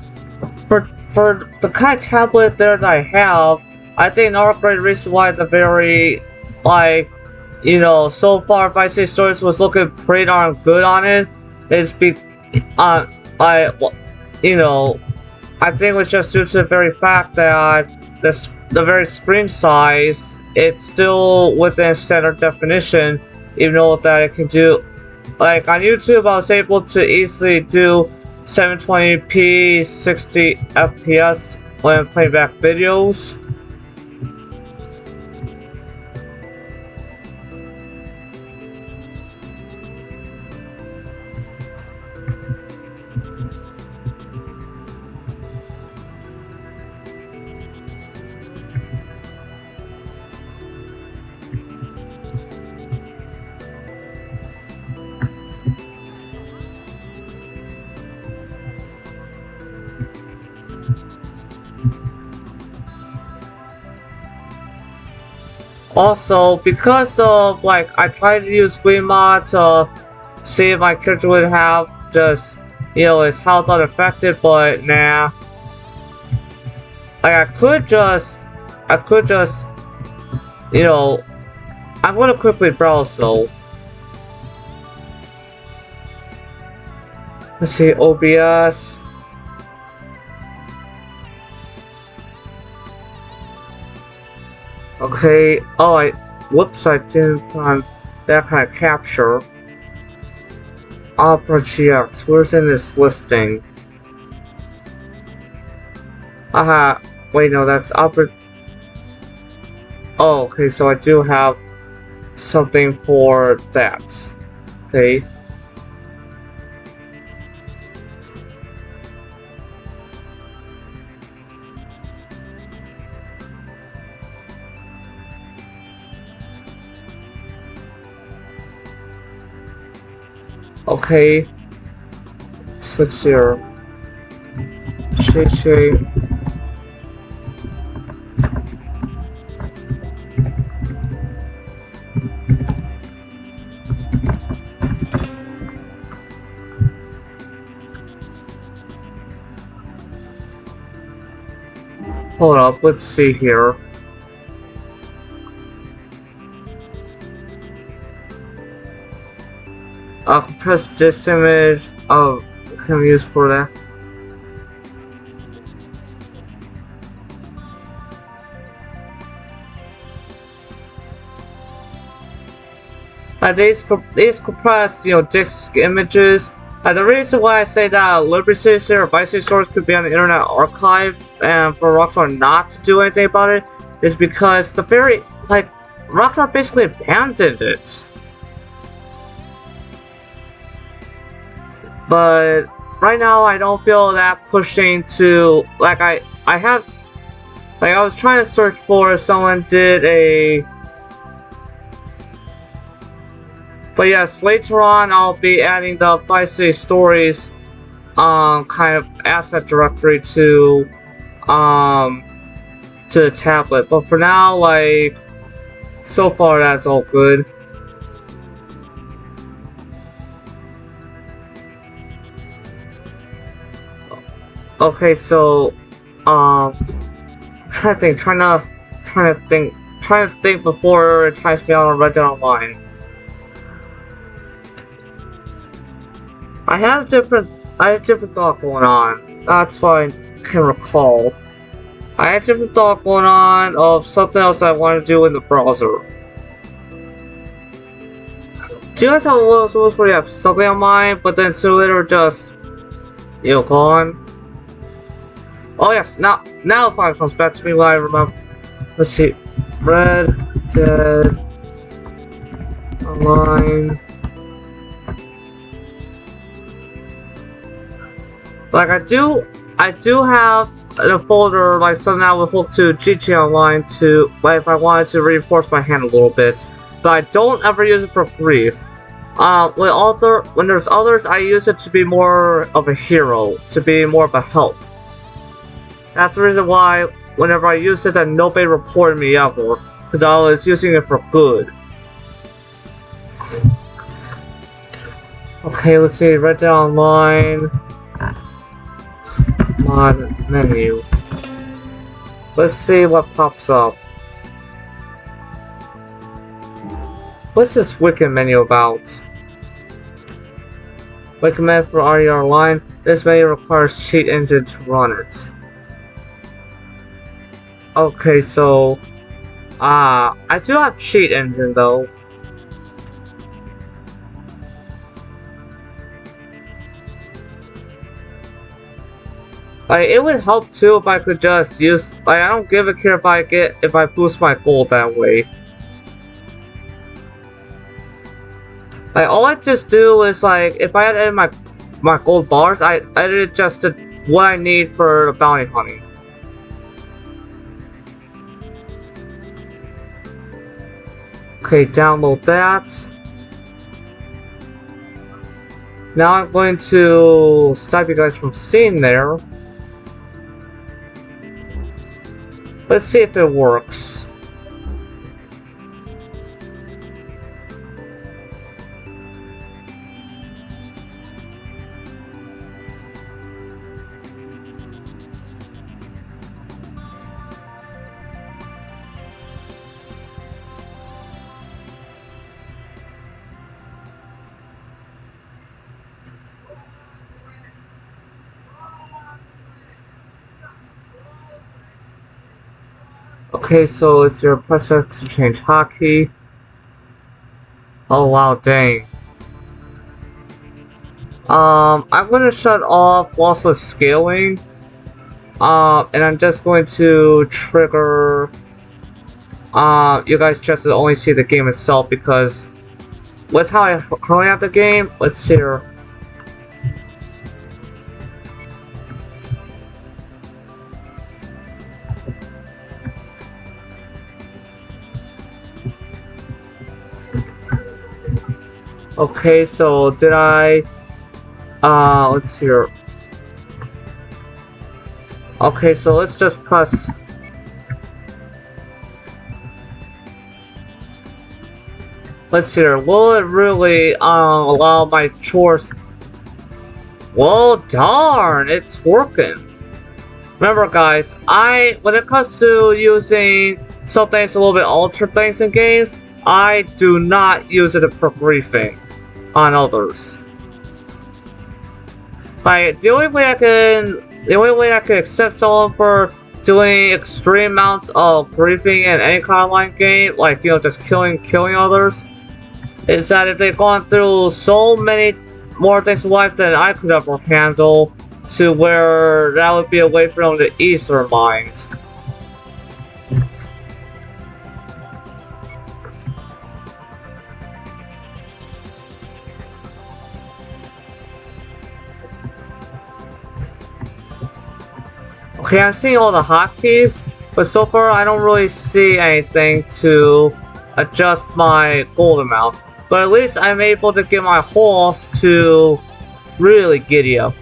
for the kind of tablet there that I have, I think another great reason why the very, so far if I say Stories was looking pretty darn good on it, is I think it was just due to the very fact that the very screen size, it's still within standard definition, even though that it can do, like on YouTube I was able to easily do 720p 60 FPS when playing back videos. Also, because of like I tried to use Green Mod to see if my character would have just, you know, his health unaffected, but nah. Like I could just, you know, I'm gonna quickly browse though. Let's see, OBS. Okay, oh whoops, I didn't find that kind of capture. Opera GX, where's in this listing? Aha, wait, no, that's Opera. Oh, okay, so I do have something for that. Okay. Okay. Switch here. Shake. Hold up, let's see here. I'll compress this image. Oh, can we use for that? These compress, you know, disk images. The reason why I say that Liberty City or Vice City stores could be on the Internet Archive and for Rockstar not to do anything about it is because the very, like, Rockstar basically abandoned it. But right now I don't feel that pushing to, like, I was trying to search for if someone did a. But yes, later on I'll be adding the Vice City Stories kind of asset directory to the tablet. But for now, like, so far that's all good. Okay, so I'm trying to think before it tries me out on Reddit Online. I have a different thought going on. That's why I can recall. I had a different thought going on of something else I want to do in the browser. Do you guys have one of those where you have something on mind, but then soon later just, you know, gone? Oh yes, now it finally comes back to me when I remember. Let's see, Red Dead Online. Like I do have in a folder like something I would hook to GG Online to, like, if I wanted to reinforce my hand a little bit, but I don't ever use it for grief. When there's others, I use it to be more of a hero, to be more of a help. That's the reason why whenever I used it, that nobody reported me ever, because I was using it for good. Okay, let's see, Red Dead Online. Mod menu. Let's see what pops up. What's this Wicked menu about? Wicked menu for RDR Online. This menu requires cheat engine to run it. Okay, so I do have cheat engine though. Like, it would help too if I could just use, like, I don't give a care if I boost my gold that way. Like, all I just do is, like, if I had edit my gold bars, I edit just to what I need for the bounty hunting. Okay, download that. Now I'm going to stop you guys from seeing there. Let's see if it works. Okay, so it's your press X to change hotkey. Oh wow, dang. I'm gonna shut off lossless scaling. And I'm just going to trigger you guys just to only see the game itself, because with how I currently have the game, let's see here. Okay, so did I let's see here. Okay, so let's just press. Let's see here. Will it really allow my chores? Well, darn, it's working. Remember, guys, when it comes to using some things a little bit altered things in games, I do not use it for briefing on others. Like, the only way I can accept someone for doing extreme amounts of griefing in any kind of line game, like, you know, just killing others, is that if they've gone through so many more things in life than I could ever handle, to where that would be a way for them to ease their mind. Okay, I'm seeing all the hotkeys, but so far I don't really see anything to adjust my gold amount. But at least I'm able to get my horse to really giddy up.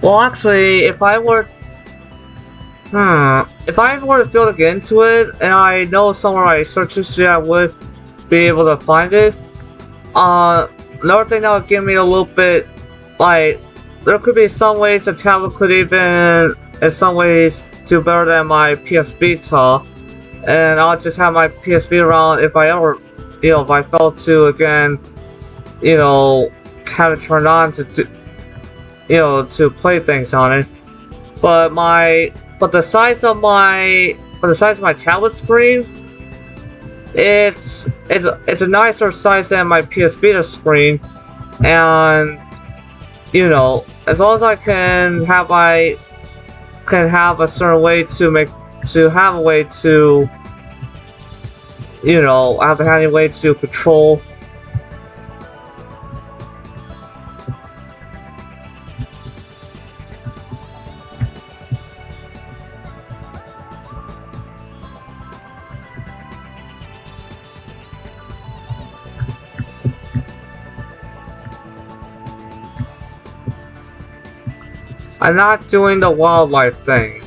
Well, actually, if I were to be able to get into it, and I know somewhere I search history, I would be able to find it. Another thing that would give me a little bit, like, there could be some ways the tablet could even, in some ways, do better than my PS Vita, and I'll just have my PS Vita around if I ever, you know, if I felt to again, you know, have it turned on to do, you know, to play things on it. But the size of my tablet screen, it's a nicer size than my PS Vita screen, and you know, as long as I can have a certain way to have a way to, you know, have a handy way to control. I'm not doing the wildlife thing.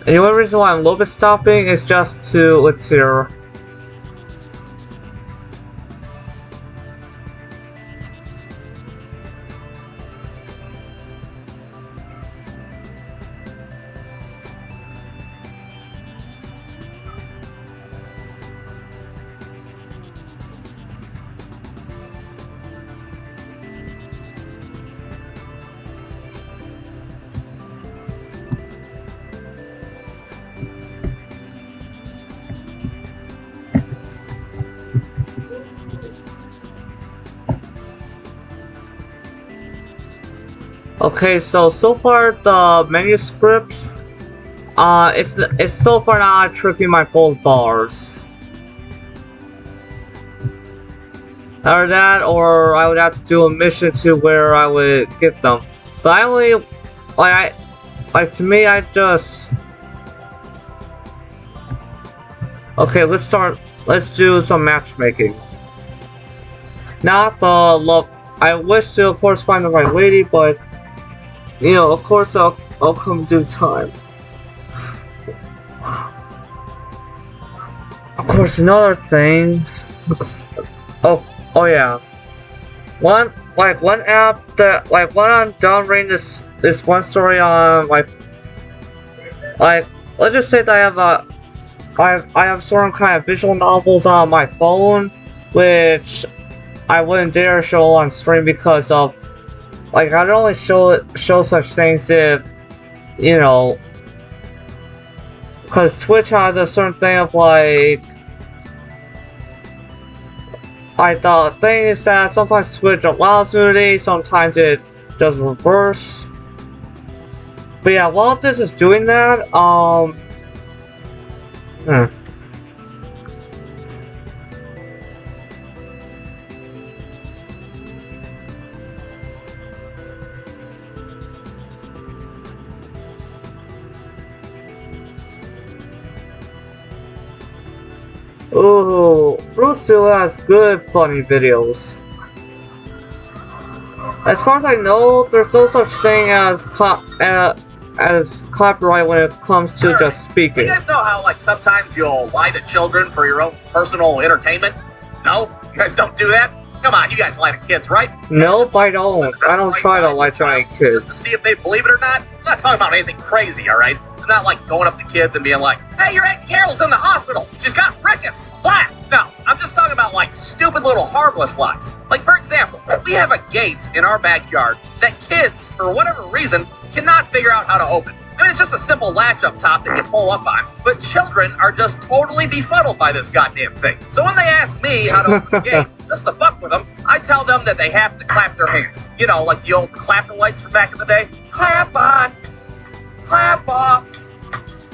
And the only reason why I'm a little bit stopping is just to, let's see here. Okay, so far the manuscripts, it's so far not tricking my gold bars. Either that, or I would have to do a mission to where I would get them. But I only, to me, I just. Okay, let's do some matchmaking. Not the love. I wish to, of course, find the right lady, but. You know, of course, I'll come due time. Of course, another thing. Oh yeah. One app that when I'm downloading this one story on let's just say that I have certain kind of visual novels on my phone, which I wouldn't dare show on stream because of. I'd only show such things if, you know, because Twitch has a certain thing of the thing is that sometimes Twitch allows nudity, sometimes it does reverse. But yeah, while this is doing that, Ooh, Bruce still has good funny videos. As far as I know, there's no such thing as copyright when it comes to just speaking. You guys know how sometimes you'll lie to children for your own personal entertainment? No? You guys don't do that? Come on, you guys lie to kids, right? Nope, I don't. I don't try to lie to any kids. Just to see if they believe it or not? I'm not talking about anything crazy, alright? I'm not going up to kids and being like, hey, your Aunt Carol's in the hospital. She's got rickets. Blah. No, I'm just talking about stupid little harmless lies. For example, we have a gate in our backyard that kids, for whatever reason, cannot figure out how to open. I mean, it's just a simple latch up top that you pull up on, but children are just totally befuddled by this goddamn thing. So when they ask me how to open the gate, just to fuck with them, I tell them that they have to clap their hands. You know, like the old clapper lights from back in the day. Clap on, clap off.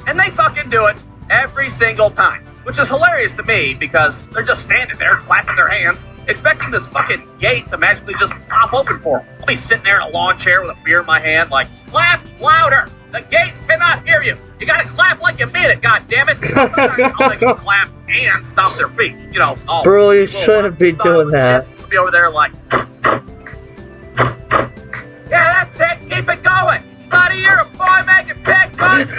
And they fucking do it every single time. Which is hilarious to me because they're just standing there clapping their hands, expecting this fucking gate to magically just pop open for them. I'll be sitting there in a lawn chair with a beer in my hand clap louder! The gates cannot hear you! You gotta clap like you mean it, goddammit! Sometimes I'll make them clap and stomp their feet. You know, all Bro, you shouldn't be doing that. I'll be over there yeah, that's it! Keep it going! Buddy, you're a boy making big bucks!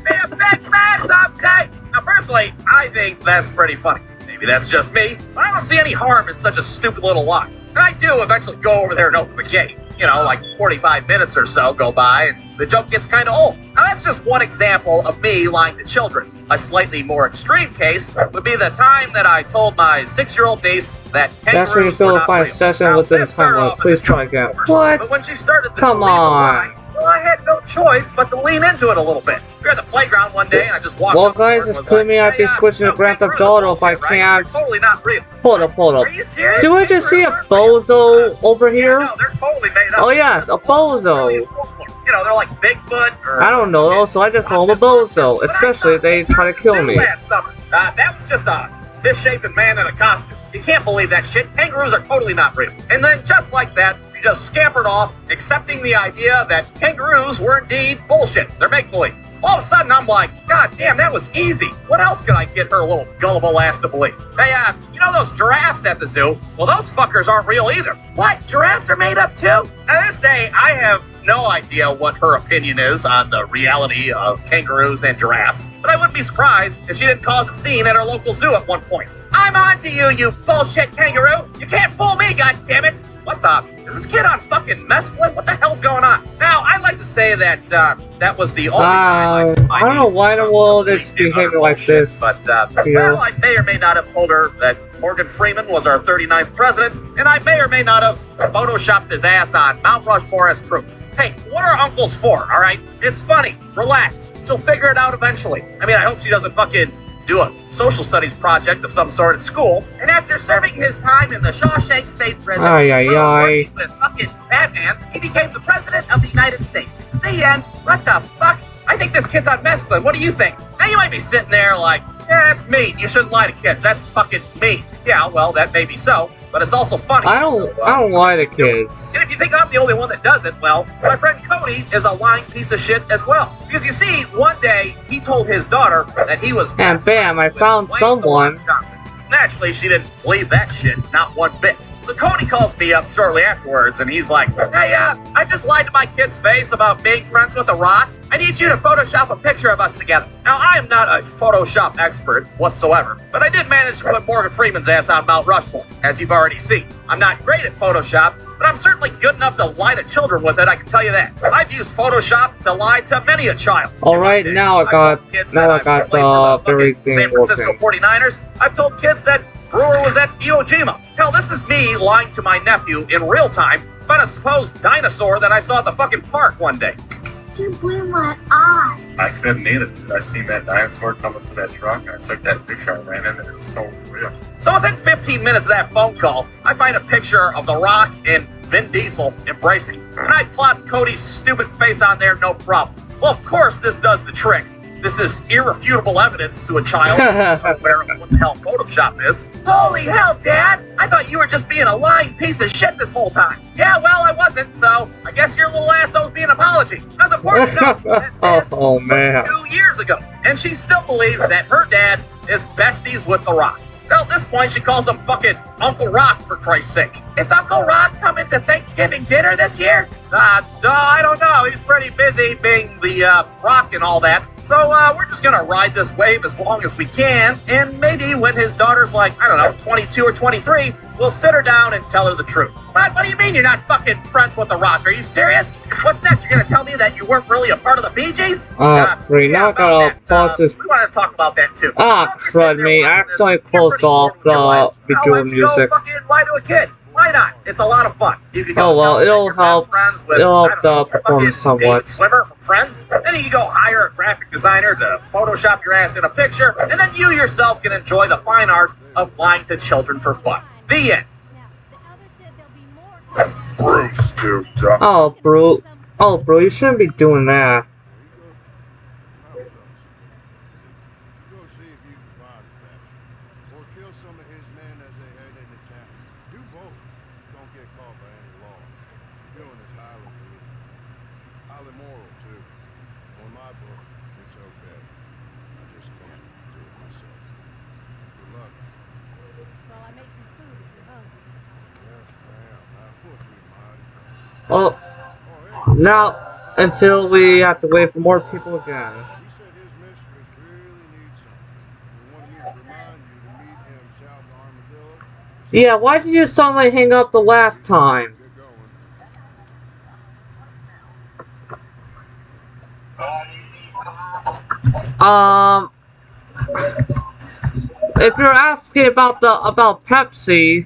Be a big man someday! Now, personally, I think that's pretty funny. Maybe that's just me, but I don't see any harm in such a stupid little lie. And I do eventually go over there and open the gate. You know, 45 minutes or so go by, and the joke gets kind of old. Now, that's just one example of me lying to children. A slightly more extreme case would be the time that I told my 6-year-old niece that kangaroos were not real. Session within the time limit. Please try again. What? But when she started to Come on. Well, I had no choice but to lean into it a little bit. We were at the playground one day, and I just walked well, up guys, it's clear me I'd be switching to Grand Theft Auto if I can't. Totally not real. Hold up. Are you serious? Do I just see a bozo over here? No, they're totally made up. Oh yes, a bozo. You know, they're like Bigfoot or... I don't know, so I just call him a bozo, especially if they try to kill me. Last summer. That was just a fish-shaping man in a costume. You can't believe that shit. Kangaroos are totally not real. And then just like that, you just scampered off, accepting the idea that kangaroos were indeed bullshit. They're make-believe. All of a sudden, I'm like, God damn, that was easy. What else could I get her little gullible ass to believe? Hey, you know those giraffes at the zoo? Well, those fuckers aren't real either. What? Giraffes are made up too? Now, this day, I have no idea what her opinion is on the reality of kangaroos and giraffes, but I wouldn't be surprised if she didn't cause a scene at our local zoo at one point. I'm on to you, you bullshit kangaroo! You can't fool me, goddammit! What the? Is this kid on fucking mescaline? What the hell's going on? Now, I'd like to say that that was the only time I told my I don't know niece why in the some world it's complete and utter behaving like bullshit, this. But, here. well, I may or may not have told her that Morgan Freeman was our 39th president, and I may or may not have photoshopped his ass on Mount Rushmore as proof. Hey, what are uncles for, all right? It's funny. Relax. She'll figure it out eventually. I mean, I hope she doesn't fucking do a social studies project of some sort at school, and after serving his time in the Shawshank State Prison, working with fucking Batman, he became the President of the United States. The end. What the fuck? I think this kid's on mescaline. What do you think? Now you might be sitting there like, yeah, that's mean. You shouldn't lie to kids. That's fucking mean. Yeah, well, that may be so, but it's also funny. I don't lie to kids. And if you think I'm the only one that does it, well, my friend Cody is a lying piece of shit as well. Because you see, one day he told his daughter that he was And bam, I found someone. Naturally, she didn't believe that shit, not one bit. So Cody calls me up shortly afterwards, and he's like, hey, I just lied to my kid's face about being friends with The Rock. I need you to Photoshop a picture of us together. Now, I am not a Photoshop expert whatsoever, but I did manage to put Morgan Freeman's ass on Mount Rushmore, as you've already seen. I'm not great at Photoshop, but I'm certainly good enough to lie to children with it, I can tell you that. I've used Photoshop to lie to many a child. Alright, now I got the very thing San Francisco working. 49ers. I've told kids that Brewer was at Iwo Jima. Hell, this is me lying to my nephew in real time about a supposed dinosaur that I saw at the fucking park one day. You blew my eye. I couldn't either. I seen that dinosaur coming to that truck. I took that picture. I ran in there. It was totally real. So within 15 minutes of that phone call, I find a picture of The Rock and Vin Diesel embracing. And I plop Cody's stupid face on there, no problem. Well, of course, this does the trick. This is irrefutable evidence to a child who's unaware of what the hell Photoshop is. Holy hell, Dad! I thought you were just being a lying piece of shit this whole time. Yeah, well, I wasn't, so I guess your little ass owes me an apology. As important to note that this was 2 years ago, and she still believes that her dad is besties with The Rock. Well, at this point, she calls him fucking Uncle Rock, for Christ's sake. Is Uncle Rock coming to Thanksgiving dinner this year? No, I don't know. He's pretty busy being the Rock and all that. So we're just gonna ride this wave as long as we can, and maybe when his daughter's like, I don't know, 22 or 23, we'll sit her down and tell her the truth. What do you mean you're not fucking friends with The Rock? Are you serious? What's next? You're gonna tell me that you weren't really a part of the Bee Gees? Great, now I gotta pause this. We wanted to talk about that too. Crud me, I accidentally closed off the visual music. Go fucking lie to a kid. Why not? It's a lot of fun. You can go well, it'll help. It'll help the performance somewhat. Swimmer from Friends. Then you can go hire a graphic designer to Photoshop your ass in a picture, and then you yourself can enjoy the fine art of lying to children for fun. The end. Bruce, too tough. Oh, bro, you shouldn't be doing that. Go see if you can find the bastard, or kill some of his men as they head into town. Do both. Just don't get caught by any law. What you're doing is highly illegal. Highly moral, too. On my book, it's okay. I just can't do it myself. Good luck. Well, I made some food if you're hungry. Yes, ma'am. That would be mighty fine. Oh, now, until we have to wait for more people again. He said his mistress really needs something. He wanted me to remind you to meet him south of Armadillo. Yeah, why did you suddenly hang up the last time? Get going. If you're asking about Pepsi,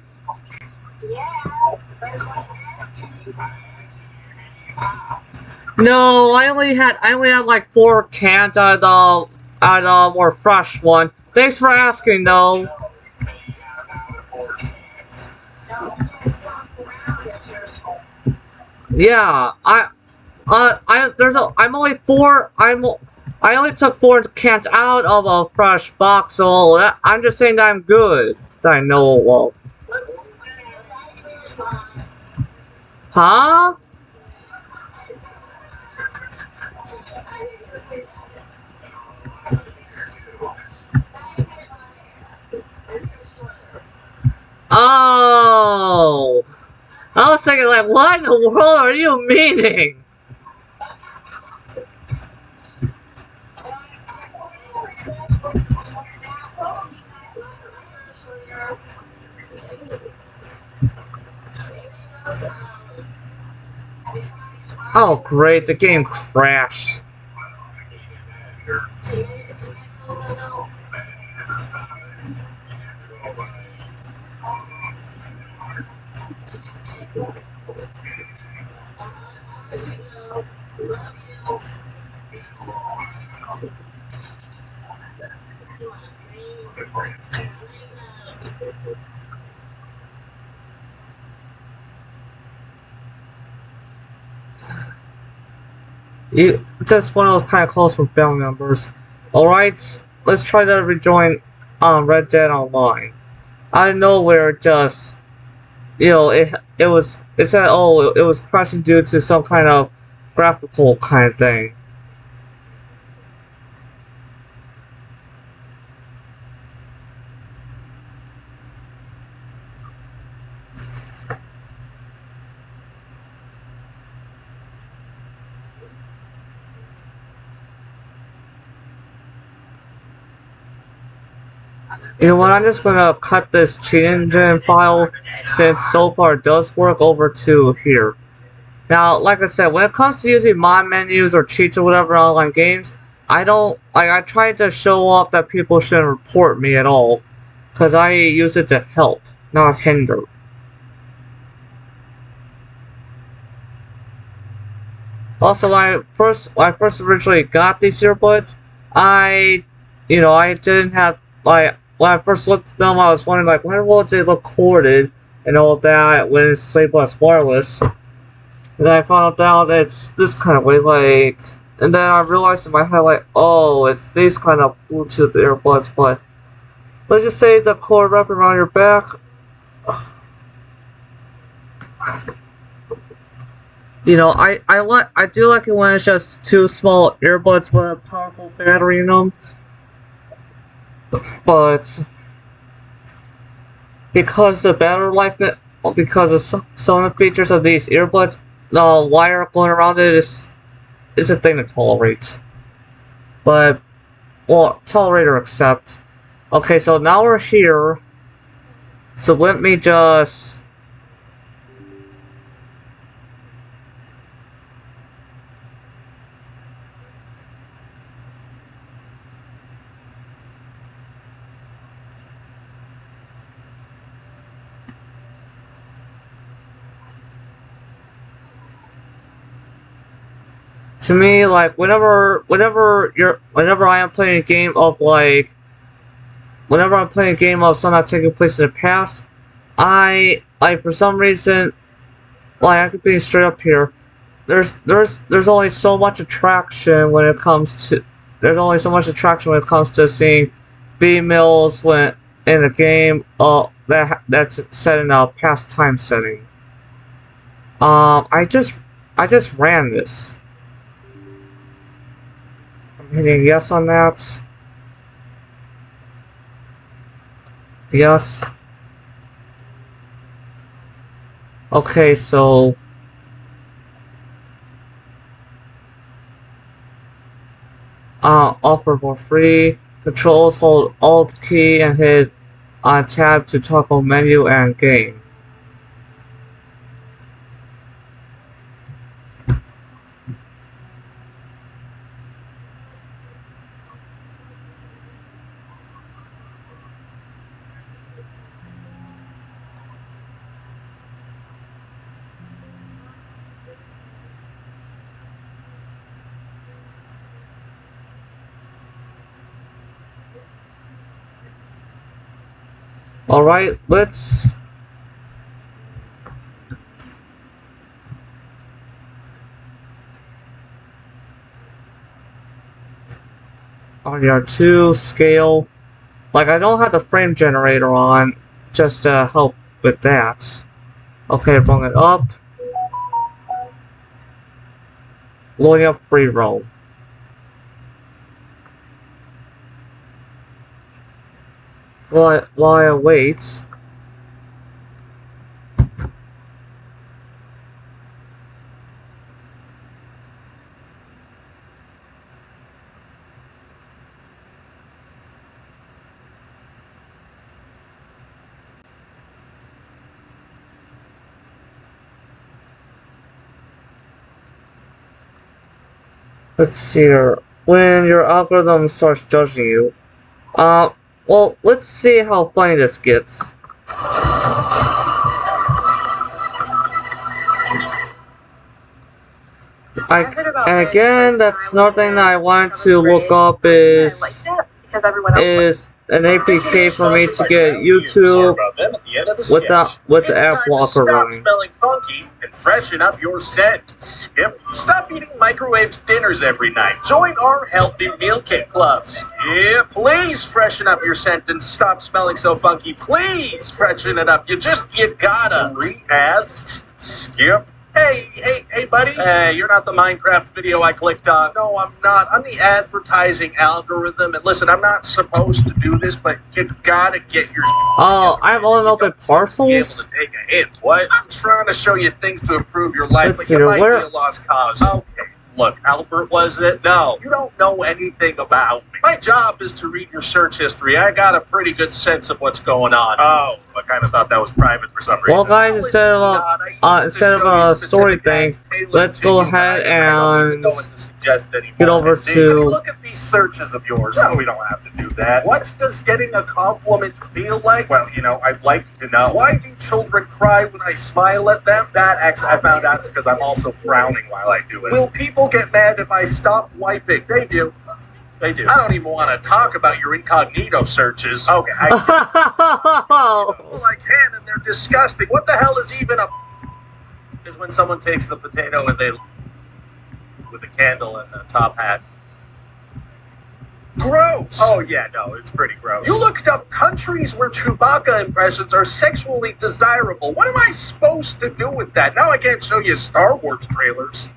no, I only had like 4 cans out of the more fresh one. Thanks for asking, though. Yeah, I only took 4 cans out of a fresh box, so I'm just saying that I'm good. That I know, well. Huh? Oh! I was thinking, like, what in the world are you meaning? Oh great, the game crashed. Just one of those kind of calls from family members. Alright, let's try to rejoin Red Dead Online. Out of nowhere, just it said it was crashing due to some kind of graphical kind of thing. You know what? I'm just gonna cut this cheat engine file since so far it does work over to here. Now, like I said, when it comes to using mod menus or cheats or whatever in online games, I don't like. I try to show off that people shouldn't report me at all, because I use it to help, not hinder. Also, when I first originally got these earbuds, I, I didn't have like when I first looked at them, I was wondering like, when will they look corded and all that when it's labeled as wireless. And then I found out that it's this kind of way, like, and then I realized in my head, like, oh, it's these kind of Bluetooth earbuds, but let's just say the cord wrapped around your back. I do like it when it's just two small earbuds with a powerful battery in them, but because the battery life, because of some of the features of these earbuds, the wire going around it is a thing to tolerate. But well, tolerate or accept. Okay, so now we're here. So let me just. To me, like whenever I am playing a game of whenever I'm playing a game of something that's taking place in the past, I like for some reason, like I could be straight up here. There's only so much attraction when it comes to seeing females when in a game that's set in a past time setting. Um, I just I just ran this. I'm hitting yes on that. Yes. Okay, so offer for free. Controls hold Alt key and hit tab to toggle menu and game. Alright, let's RDR2 scale. Like I don't have the frame generator on just to help with that. Okay, bring it up. Loading up free roam. While I wait, let's see here. When your algorithm starts judging you. Well, let's see how funny this gets. And again, that's nothing I want to look up is an APK for me to get YouTube with the app blocker running. Smelling funky and freshen up your scent. Yep. Stop eating microwaved dinners every night. Join our healthy meal kit clubs. Yeah, please freshen up your scent and stop smelling so funky. Please freshen it up. You gotta. 3 ads. Skip. Hey, buddy. Hey, you're not the Minecraft video I clicked on. No, I'm not. I'm the advertising algorithm. And listen, I'm not supposed to do this, but you gotta get your. Oh, I have unopened parcels? Be able to take a hint. What? I'm trying to show you things to improve your life, but you might be a lost cause. Okay. Look, Albert, was it? No, you don't know anything about me. My job is to read your search history. I got a pretty good sense of what's going on. Oh, I kind of thought that was private for some reason. Well, guys, instead of a story thing, let's go ahead and get over to. Look at these searches of yours. No, we don't have to do that. What does getting a compliment feel like? Well, I'd like to know. Why do children cry when I smile at them? That actually, I found out, because I'm also frowning while I do it. Will people get mad if I stop wiping? They do. They do. I don't even want to talk about your incognito searches. Okay, well, I can, and they're disgusting. What the hell is even a... is when someone takes the potato and they... with a candle and a top hat. Gross! Oh, yeah, no, it's pretty gross. You looked up countries where Chewbacca impressions are sexually desirable. What am I supposed to do with that? Now I can't show you Star Wars trailers.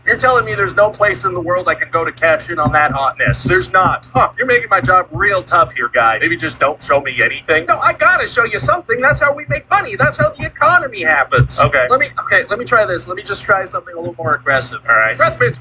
You're telling me there's no place in the world I can go to cash in on that hotness? There's not. Huh, you're making my job real tough here, guy. Maybe just don't show me anything. No, I gotta show you something. That's how we make money. That's how the economy happens. Okay. Let me try this. Let me just try something a little more aggressive, all right? Breath mints.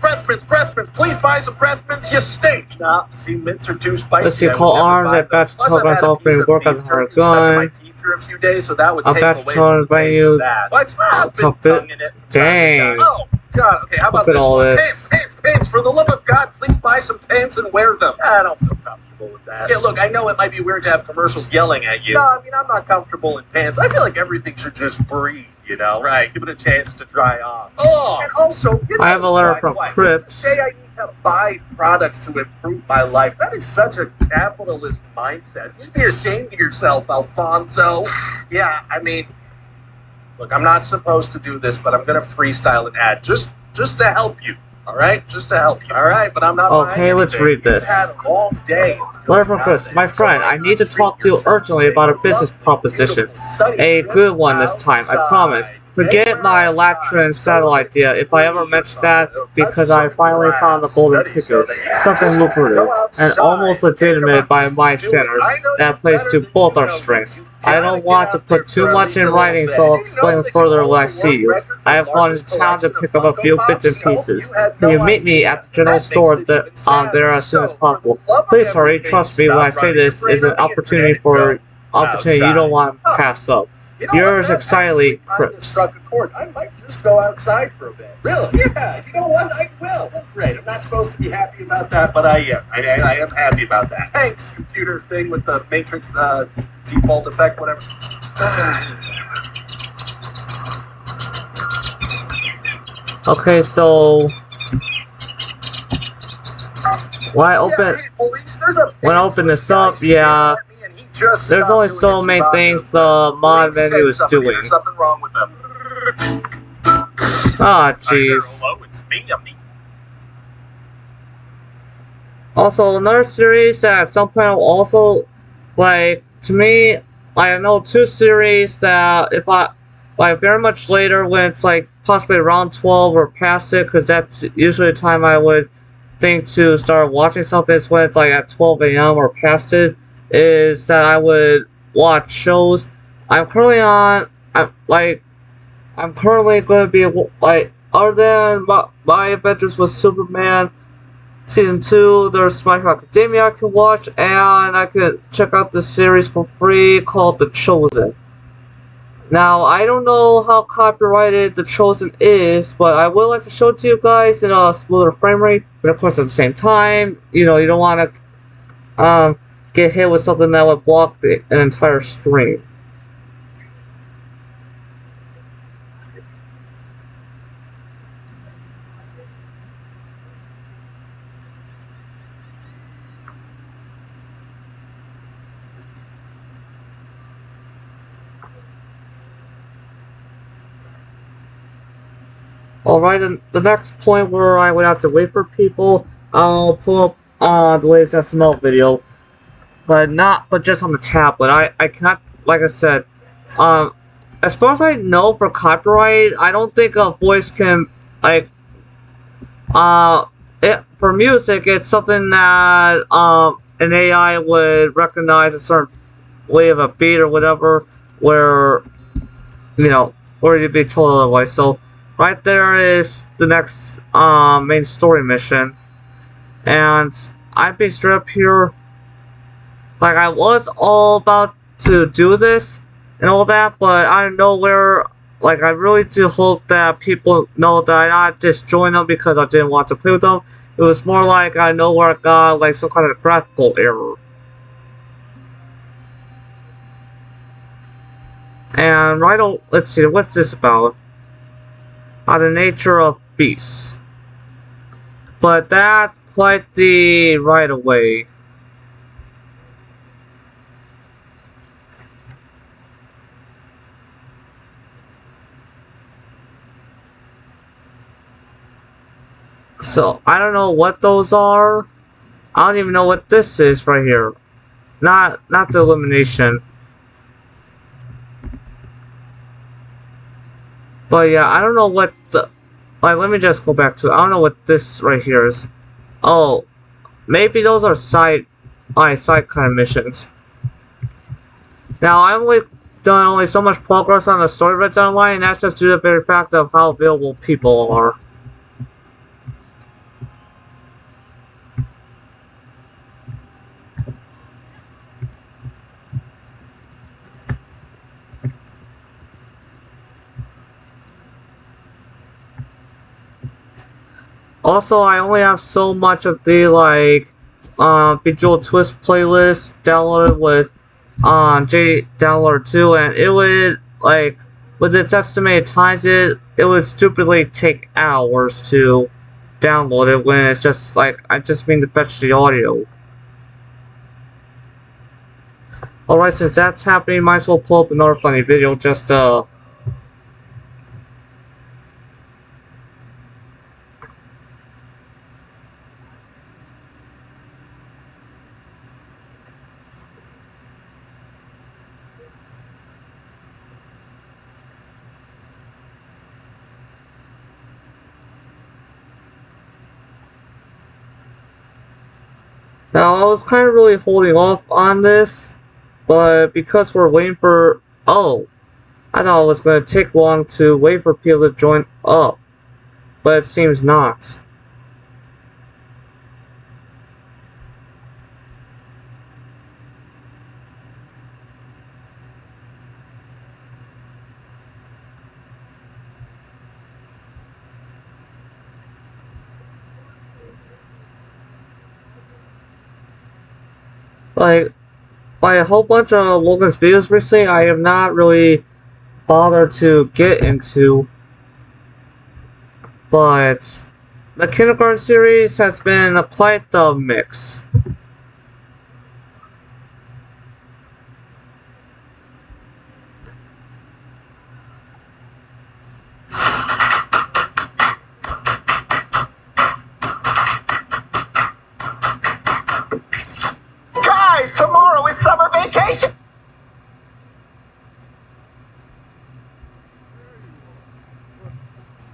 Please buy some breath mints. You stink. Nah, see, mints are too spicy. Let's see, call arms at batch to talk myself and work as a hard gun. For a few days, so that would take away from that. What's happening? Dang. Oh, God. Okay, how about this? All this. Pants. For the love of God, please buy some pants and wear them. I don't feel comfortable with that. Yeah, look, I know it might be weird to have commercials yelling at you. No, I mean, I'm not comfortable in pants. I feel like everything should just breathe, Right, give it a chance to dry off. Oh, and also, I have a letter from Crips. Say I need to buy products to improve my life. That is such a capitalist mindset. You should be ashamed of yourself, Alfonso. Yeah, I mean, look, I'm not supposed to do this, but I'm going to freestyle an ad just to help you. All right, just to help you. All right, but I'm not. Okay, let's read this. Had a long day. Letter from Chris. My friend, I need to talk to you urgently about a business proposition. A good one this time, I promise. Forget my Latran satellite idea if I ever mention that, because I finally found the golden ticket, something lucrative, and almost legitimate by my standards, that plays to both our strengths. I don't want to put too much in writing, so I'll explain further when I see you. I have gone to town to pick up a few bits and pieces. Can you meet me at the general store there as soon as possible? Please hurry, trust me when I say this is an opportunity you don't want to pass up. Yours excitedly, Crips. I might just go outside for a bit. Really? Yeah, you know what? I will. Great. I'm not supposed to be happy about that, but I am. I am happy about that. Thanks, computer thing with the Matrix default effect, whatever. Okay, so when I open this up, yeah. There's only so many things the mod menu is doing. There's something wrong with them. Ah, jeez. Also, another series that at some point also, to me, I know 2 series that if I, very much later when it's possibly around 12 or past it, because that's usually the time I would think to start watching something, is when it's at 12 a.m. or past it. Is that I would watch shows. I'm currently going to be other than my adventures with Superman Season 2, there's My Hero Academia I can watch, and I could check out the series for free called The Chosen. Now, I don't know how copyrighted The Chosen is, but I would like to show it to you guys in a smoother frame rate. But of course, at the same time, you know, you don't want to get hit with something that would block an entire stream. Alright, and the next point where I would have to wait for people, I'll pull up the latest SML video, but just on the tablet. I cannot, like I said, um, as far as I know for copyright, I don't think a voice can, like, for music, it's something that, an AI would recognize a certain way of a beat or whatever, where, you know, or you'd be told otherwise. So, right there is the next, main story mission. And I've been straight up here, like, I was all about to do this and all that, but out of nowhere, like, I really do hope that people know that I not just joined them because I didn't want to play with them. It was more like out of nowhere I got, like, some kind of graphical error. And right on, let's see, what's this about? On the nature of beasts. But that's quite the right away. So, I don't know what those are. I don't even know what this is right here. Not the elimination. But yeah, I don't know what the... Like, let me just go back to it. I don't know what this right here is. Oh, maybe those are side kind of missions. Now, I've only done so much progress on the story red online, and that's just due to the very fact of how available people are. Also, I only have so much of the, like, Visual Twist playlist downloaded with, J Downloader 2, and it would, like, with its estimated times, it would stupidly take hours to download it when it's just, like, I just mean to fetch the audio. Alright, since that's happening, might as well pull up another funny video just, Now, I was kind of really holding off on this, but because we're waiting for... Oh, I thought it was going to take long to wait for people to join up, but it seems not. Like a whole bunch of Logan's videos recently, I have not really bothered to get into, but the kindergarten series has been quite the mix. Guys, tomorrow is summer vacation. There you are. Look,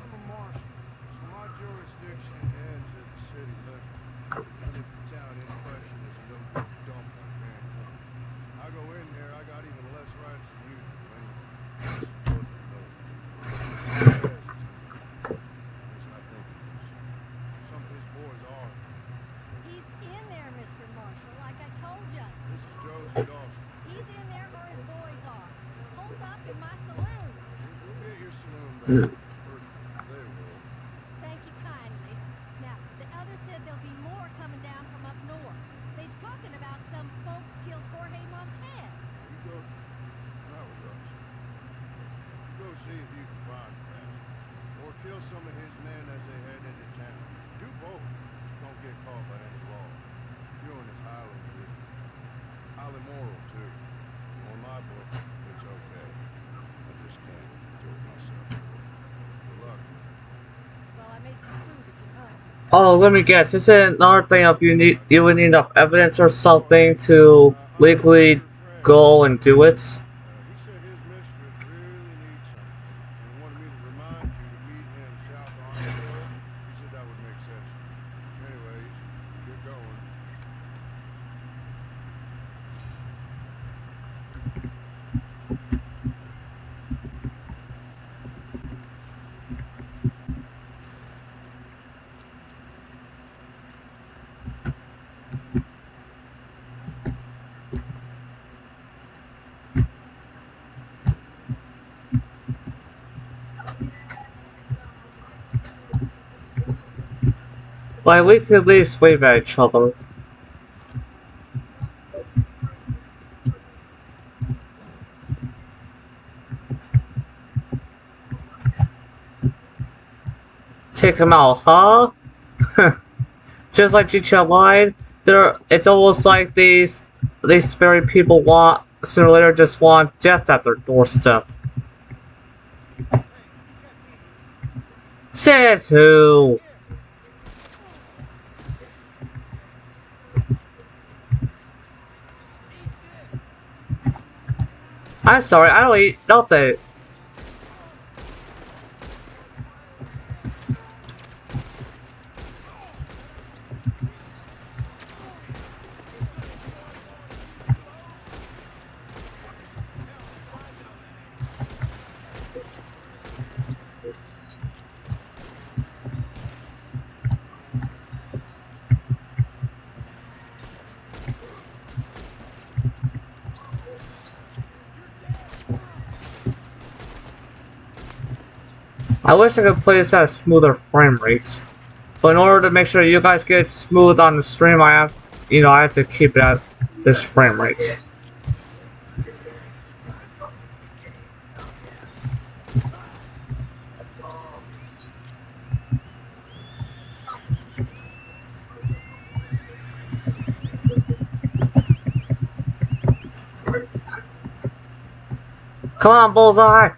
I'm a marshal, so my jurisdiction ends at the city limits, even if the town in question is a no-good dump like Van Horn. I go in there, I got even less rights than you do, and Mr. Portland knows that. Montez is in there. At least I think he is. Some of his boys are. He's in there, Mr. Marshall, like I told ya. This is Josie Dawson. He's back. Or they will. Thank you kindly. Now, the others said there'll be more coming down from up north. They's talking about some folks killed Jorge Montez. You go. That was us. You go see if you can find the bastard. Or kill some of his men as they head into town. Do both. Just don't get caught by any law. What you're doing is highly illegal. Highly moral, too. On my book, it's okay. I just can't do it myself. Good luck. Well, I made some food if you're hungry. Oh, let me guess. Is it another thing of you would need enough evidence or something to legally go and do it? He said his mistress really needs something and wanted me to remind you to meet him south of Armadillo. He said that would make sense to you. Anyways, get going. Like, we could at least wave at each other. Take him out, huh? Just like GTA Online, it's almost like these very people want, sooner or later, just want death at their doorstep. Says who? I'm sorry, I don't eat nothing. I wish I could play this at a smoother frame rate. But in order to make sure you guys get smooth on the stream, I have to keep it at this frame rate. Come on, Bullseye!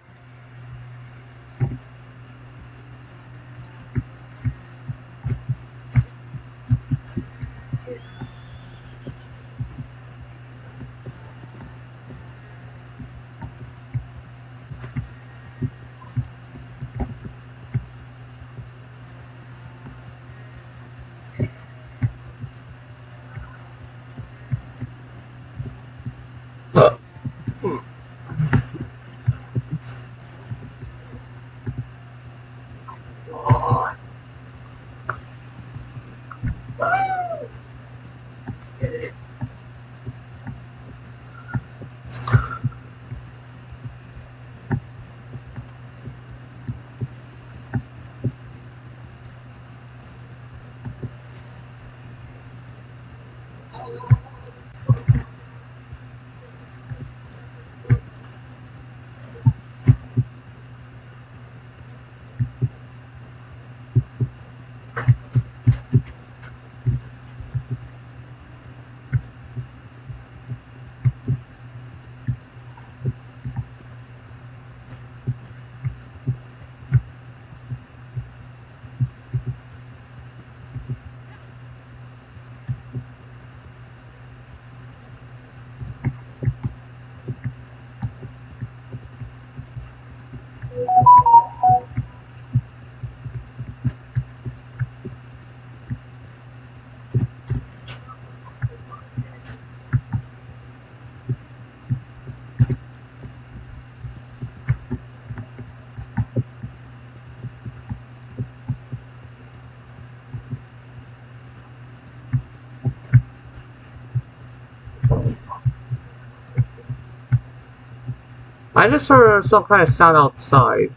I just heard some kind of sound outside.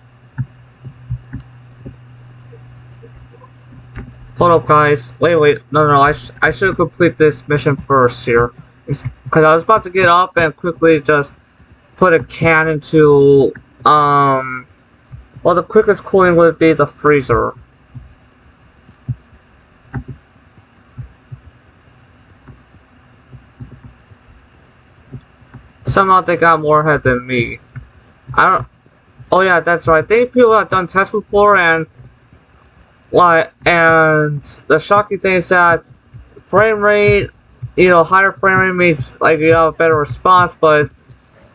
Hold up, guys. Wait. No. I should complete this mission first here. Because I was about to get up and quickly just put a can into, well, the quickest cooling would be the freezer. Somehow they got more head than me. I don't. Oh yeah, that's right. They people have done tests before, and the shocking thing is that frame rate, higher frame rate means like you have a better response. But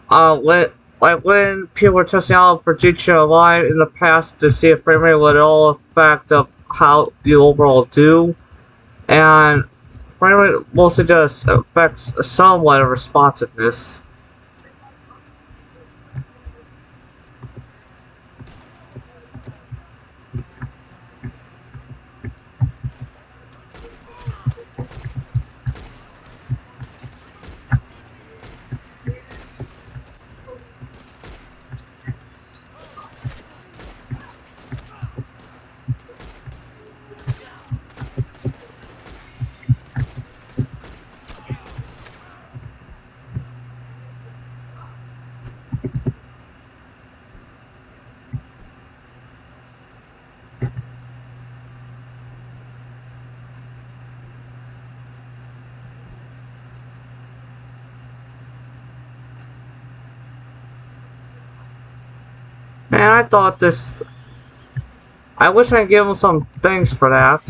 when people were testing out for GTA Live in the past to see if frame rate would all affect of how you overall do, and frame rate mostly just affects somewhat of responsiveness. Man, I thought this. I wish I could give him some things for that.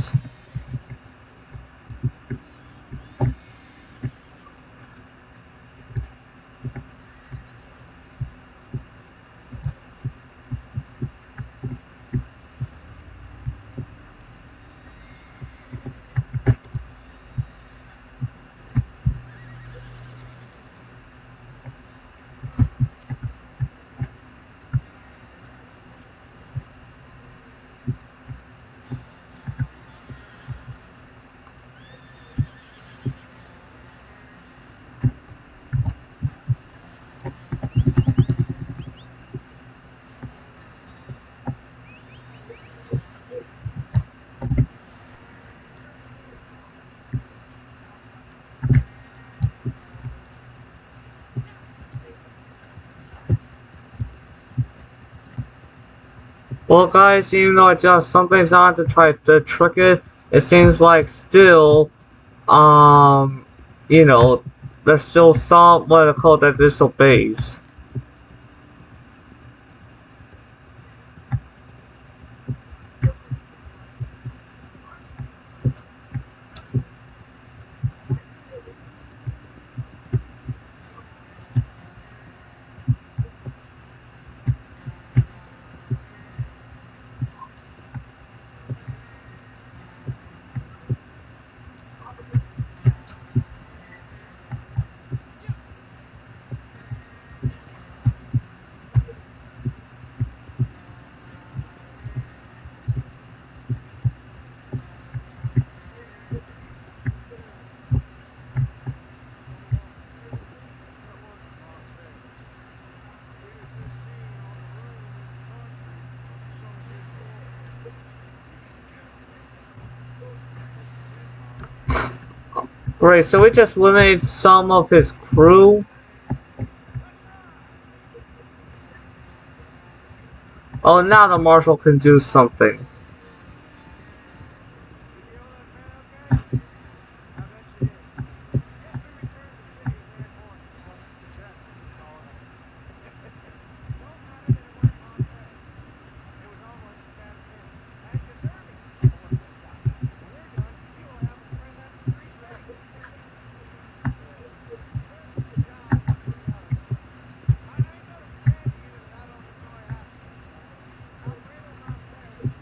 Well, guys, even though I just something's on to try to trick it, it seems like still, um, you know, there's still some what I call that disobeys. That wasn't Montez. He was just seen on the run in the country with some of his boys. You be careful. This is it, Montez. Great, so we just eliminated some of his crew. Oh, now the marshal can do something. Did you kill that man okay? I bet you did. Guess we returned to city and head north towards the Jack, as they call it up here. Don't matter that it weren't Montez. It was almost as bad as him. And deserving of what they've got. When we're done, he will have a friend under 3 states. This is a job like any other, man. I ain't gonna pretend to you that I don't enjoy aspects of it. Alfredo Montez is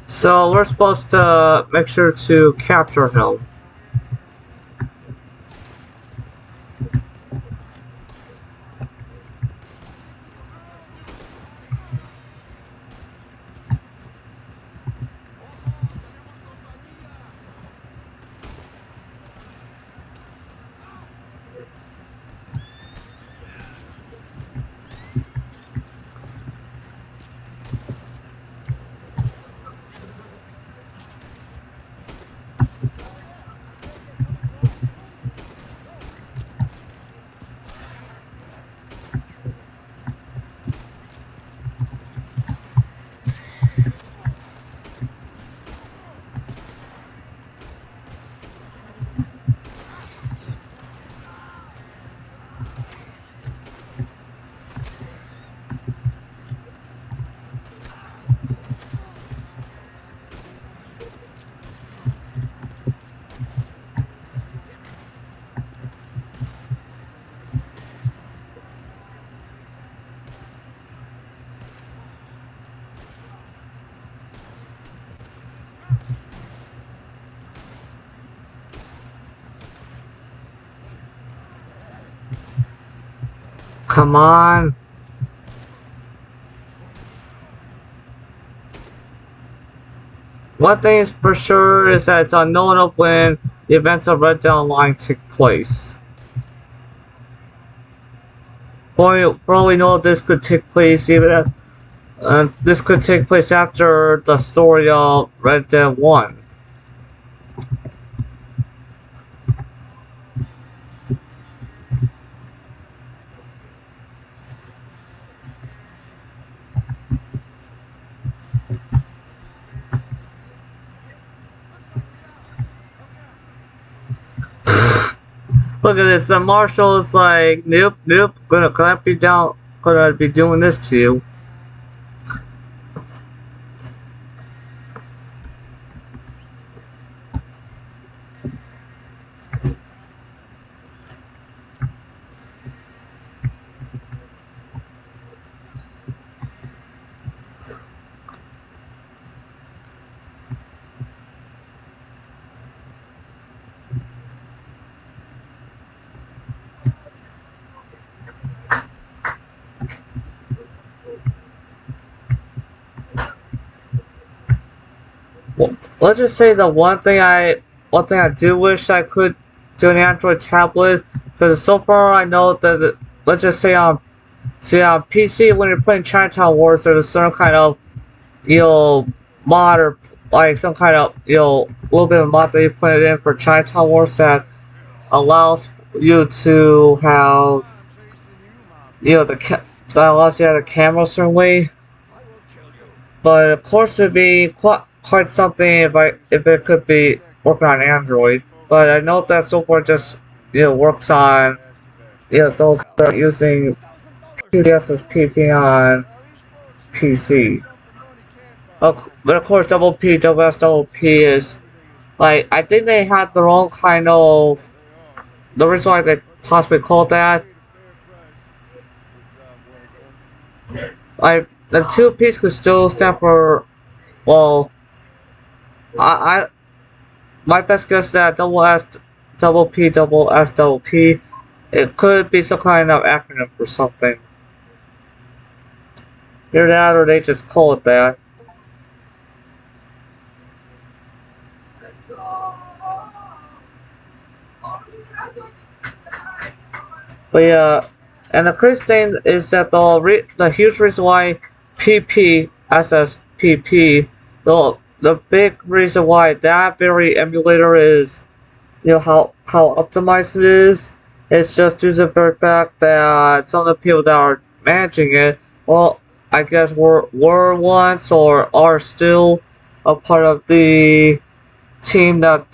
So we're supposed to make sure to capture him. Come on. One thing is for sure is that it's unknown of when the events of Red Dead Online take place. For all we know, this could take place this could take place after the story of Red Dead 1. Look at this, the marshal's like, nope, gonna be doing this to you. Well, let's just say the one thing I do wish I could do an Android tablet, because so far I know that let's just say on PC when you're playing Chinatown Wars, there's a certain kind of mod or like some kind of little bit of mod that you put it in for Chinatown Wars that allows you to have that allows you to have the camera a certain way. But of course, it'd be quite something if it could be working on Android. But I know that so far just works on those that are using PDSSPP on PC. But of course, double P, double S, double P is like I think they had their own kind of the reason why they possibly called that. Like the 2Ps could still stand for well. My best guess is that double S, double P, double S, double P. It could be some kind of acronym for something. Either that, or they just call it that. But yeah, and the crazy thing is that the huge reason why PPSSPP, the big reason why that very emulator is, how optimized it is. It's just due to the very fact that some of the people that are managing it, well, I guess were once or are still a part of the team that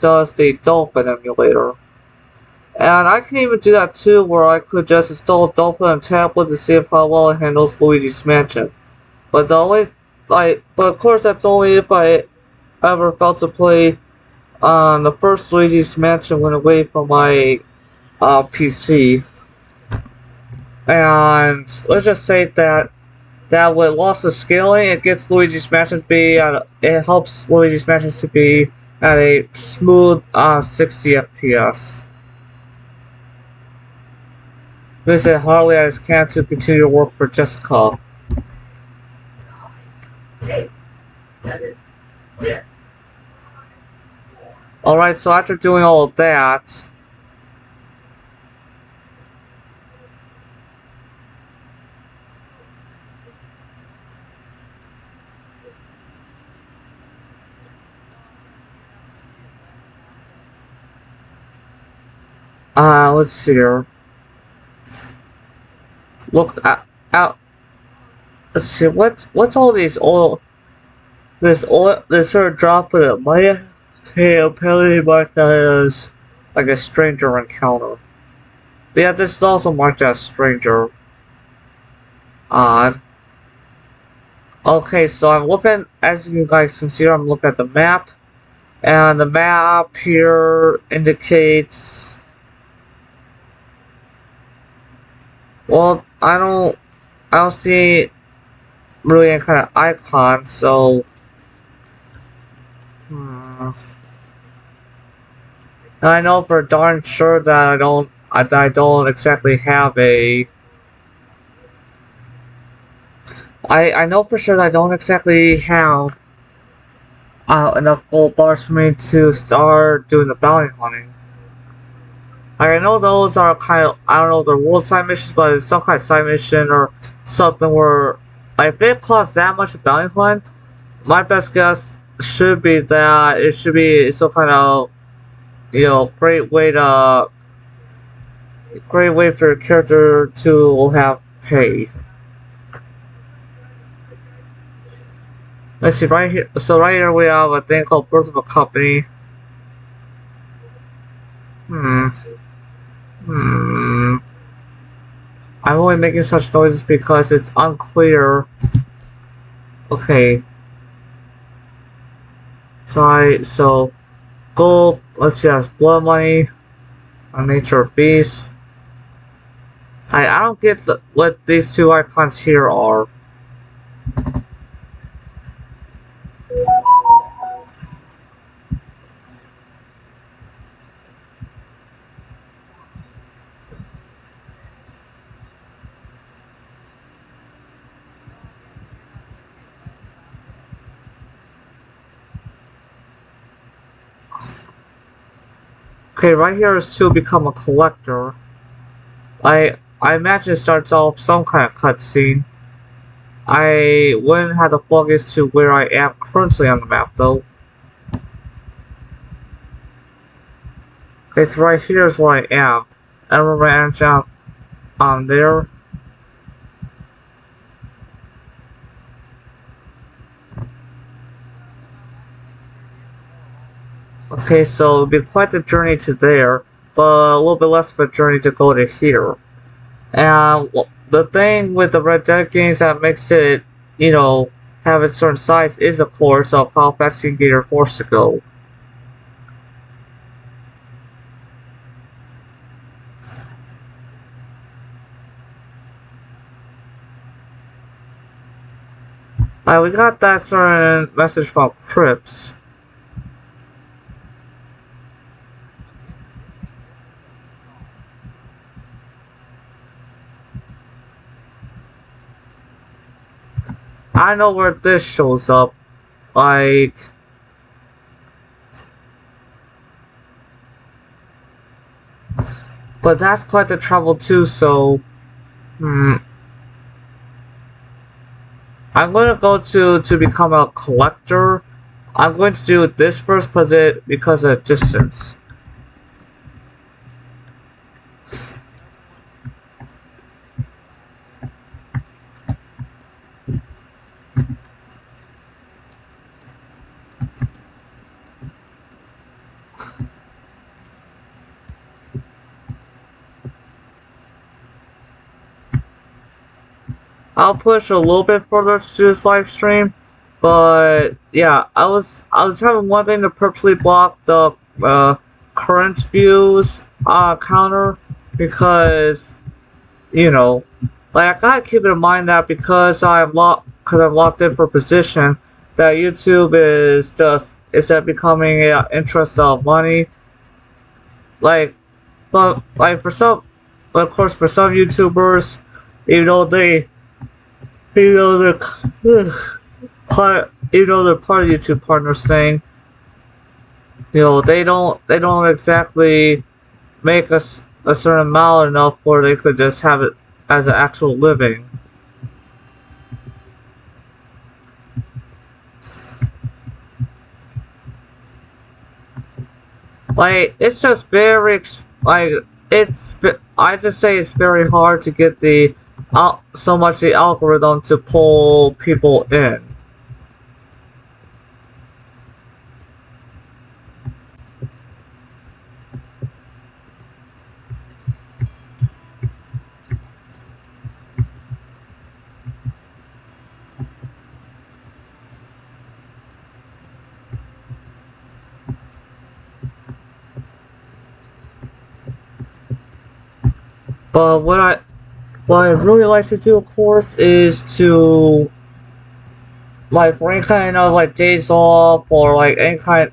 does the Dolphin emulator. And I can even do that too, where I could just install Dolphin on a tablet to see how well it handles Luigi's Mansion. But but of course that's only if I ever felt to play the first Luigi's Mansion went away from my PC. And let's just say that that with loss of scaling, it gets Luigi's matches be at it helps Luigi's matches to be at a smooth 60 FPS. Visit Harley as can to continue to work for Jessica. Alright, so after doing all of that, let's see here. Look out. Let's see, what's all these oil, this sort of drop of it might apparently marked as like a stranger encounter. But yeah, this is also marked as stranger. Odd. Okay, so I'm looking, as you guys can see, I'm looking at the map, and the map here indicates, well, I don't see really any kind of icon, so I know for darn sure that I don't exactly have a. I know for sure that I don't exactly have enough gold bars for me to start doing the bounty hunting. Like, I know those are kind of, I don't know, they're world side missions, but it's some kind of side mission or something where, like, if it costs that much to bounty hunt, my best guess should be that it should be some kind of, you know, great way for your character to have paid. Let's see, right here, so right here we have a thing called Birth of a Company. I'm only making such noises because it's unclear. Okay. So gold, let's see, that's blood money, a nature of beast. I don't get what these two icons here are. Okay, right here is to become a collector. I imagine it starts off some kind of cutscene. I wouldn't have the focus to where I am currently on the map though. Okay, so right here is where I am. I remember I jump on there. Okay, so it'll be quite the journey to there, but a little bit less of a journey to go to here. And the thing with the Red Dead games that makes it, you know, have a certain size is, of course, of how fast you can get your horse to go. We got that certain message from Crips. I know where this shows up. Like, but that's quite the trouble too, so I'm gonna go to become a collector. I'm going to do this first because of distance. I'll push a little bit further to do this live stream, but yeah, I was having one thing to purposely block the current views counter because, you know, like I gotta keep in mind that because I'm locked in for position, that YouTube is that becoming an interest of money. Like, but like for some, but of course for some YouTubers, even though they, even though they're even though they're part of YouTube partners thing, they don't exactly make us a certain amount enough where they could just have it as an actual living. Like it's just very like I just say it's very hard to get the so much the algorithm to pull people in. But what I really like to do, of course, is to like for any kind of like days off or like any kind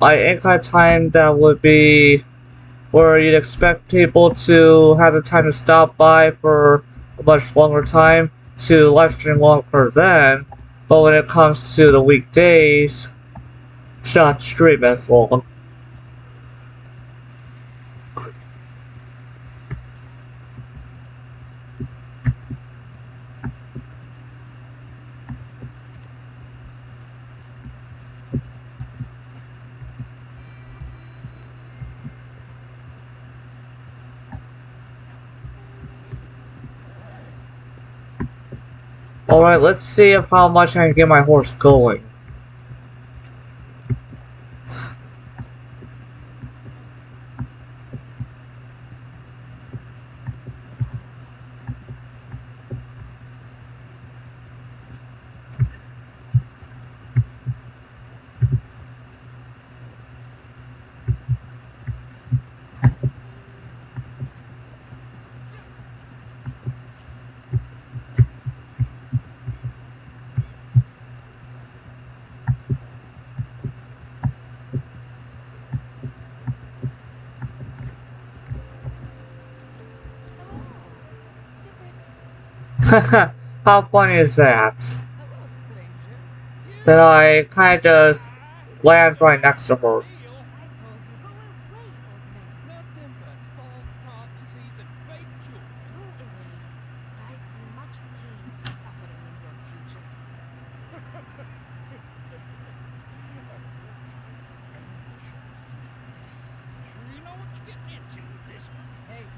of time that would be where you'd expect people to have the time to stop by for a much longer time to live stream longer then. But when it comes to the weekdays, not stream as long. Alright, let's see if how much I can get my horse going. How funny is that? Hello, stranger. That I kind of just land right next to her. Deal? I told you, go away, old man. Nothing but false prophecies and fake joy. Go away, or I see much pain and suffering in your future. Sure you know what you're getting into with this one. Hey,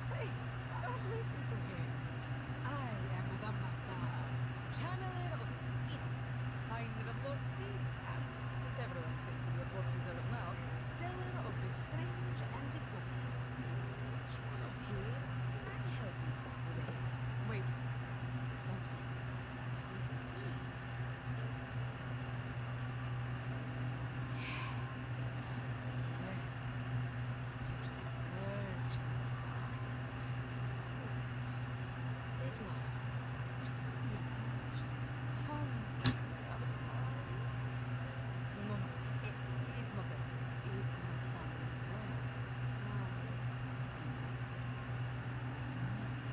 please, don't listen to him. I am Madame Nassar, channeler of spirits, finder of lost things, and since everyone seems to be a fortune teller now, seller of the strange and exotic. Which one of these can I help you with today? Wait, don't speak. Let me see. You're searching for something. Dead lover, your spirit you wish to contact the other side. No, it's not that. It's not something you lost, it's something you're missing.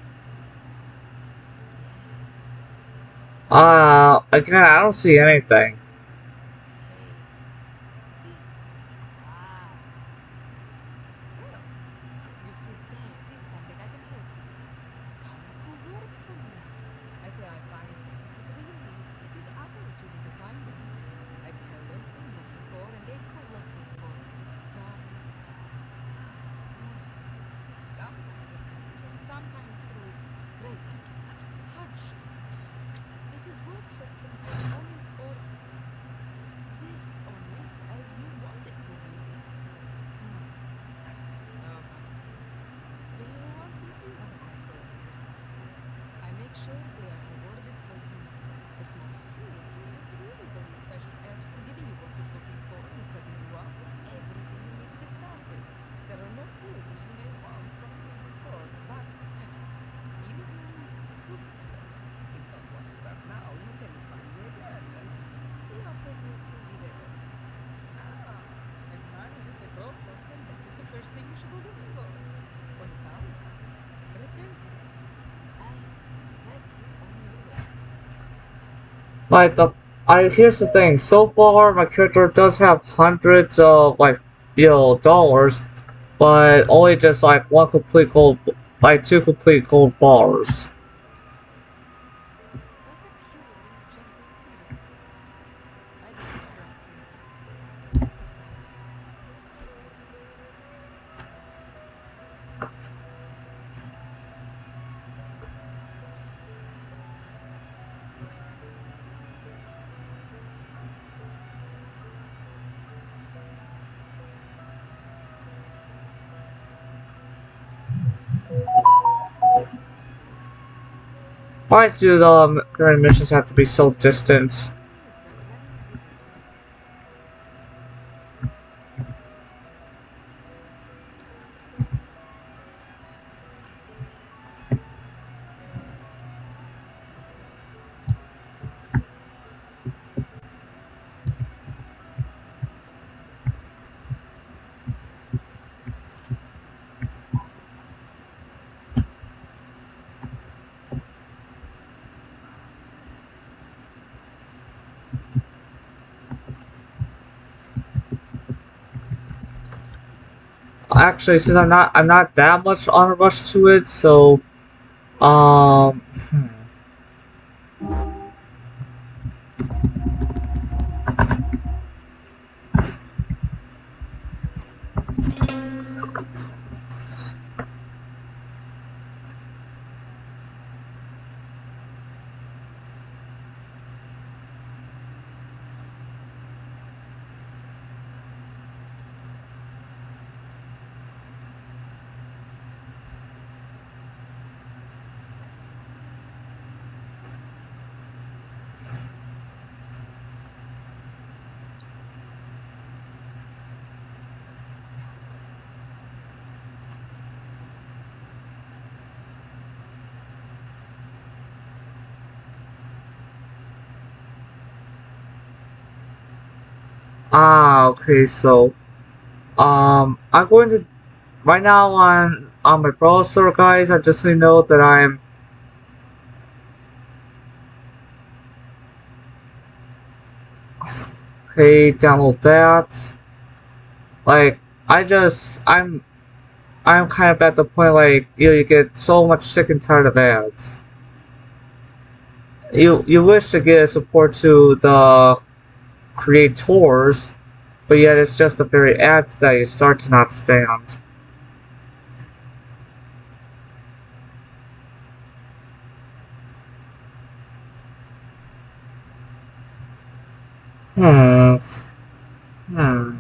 Again, I don't see anything. Well, you see, that is something I can help you with. Come to work for me. I say I find things, but really, it is others who do the finding. I tell them what I'm looking for, and they collect it for me from sometimes it is, and sometimes through great hardship. It is work that can cause honest or first thing you should go looking for. When you found some, return to me, and I'll set you on your way. Like here's the thing. So far, my character does have hundreds of dollars, but only just like one complete gold, like two complete gold bars. What a pure and gentle spirit. I do not trust you. Why do the current missions have to be so distant? Who is that running rivers? Actually, since I'm not that much on a rush to it, so um. hmm. Okay, so I'm going to right now on my browser, guys. I just need to know that I'm okay. Download that. Like I'm kind of at the point like you get so much sick and tired of ads. You wish to get support to the creators, but yet it's just the very ads that you start to not stand. Hmm. Hmm.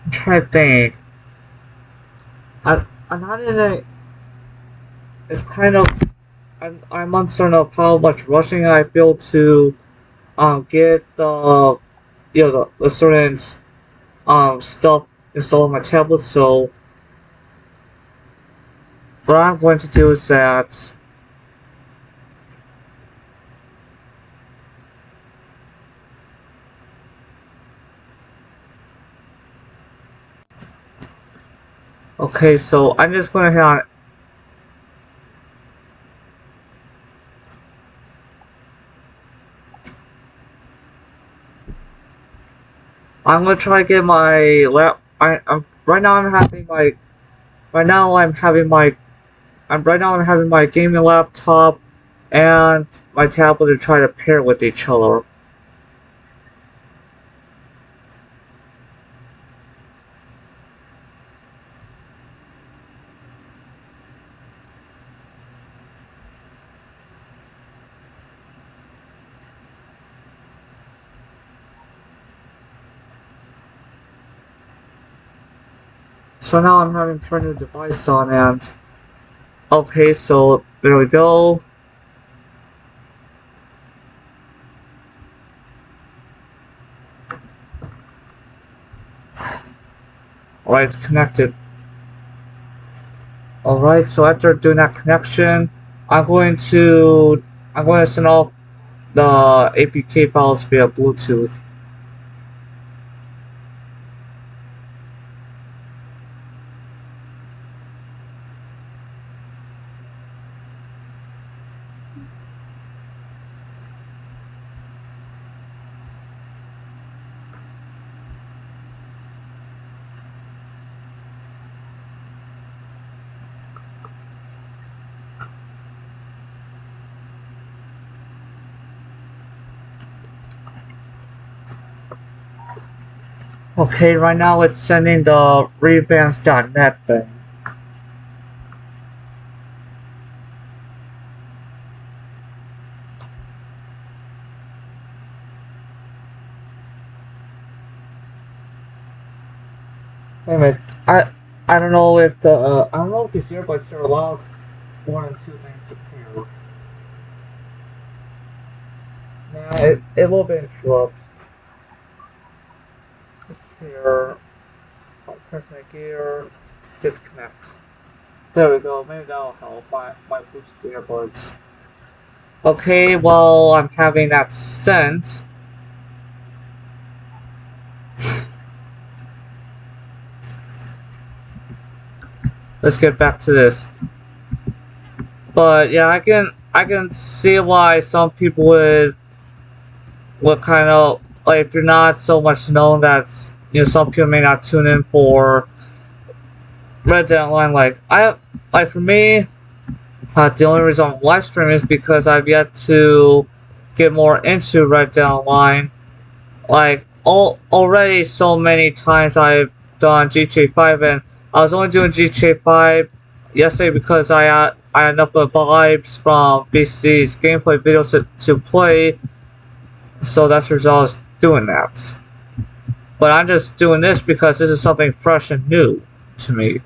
I'm trying to think. I'm not in a. It's kind of. I'm uncertain of how much rushing I feel to get the the certain stuff installed on my tablet. So what I'm going to do is that okay. So I'm just going to hit on. I'm gonna try to get my lap. I'm right now. I'm having my right now. I'm having my. I'm right now. I'm having my gaming laptop and my tablet to try to pair with each other. So now I'm having to turn the device on and okay, so there we go. Alright, it's connected. Alright, so after doing that connection, I'm going to send off the APK files via Bluetooth. Okay, right now it's sending the rebands.net thing. Wait a minute. I don't know if the I don't know if these earbuds are allowed more than two things to pair. Nah, it will be interrupts. Let's hear. Pressing the gear. Disconnect. There we go. Maybe that'll help. My Bluetooth earbuds. Okay, well I'm having that sent. Let's get back to this. But yeah, I can see why some people would kind of like, if you're not so much known, that's, some people may not tune in for Red Dead Online. Like for me, the only reason I'm live streaming is because I've yet to get more into Red Dead Online. Like already so many times I've done GTA 5, and I was only doing GTA 5 yesterday because I had enough of vibes from BC's gameplay videos to play, so that's the reason I was doing that. But I'm just doing this because this is something fresh and new to me.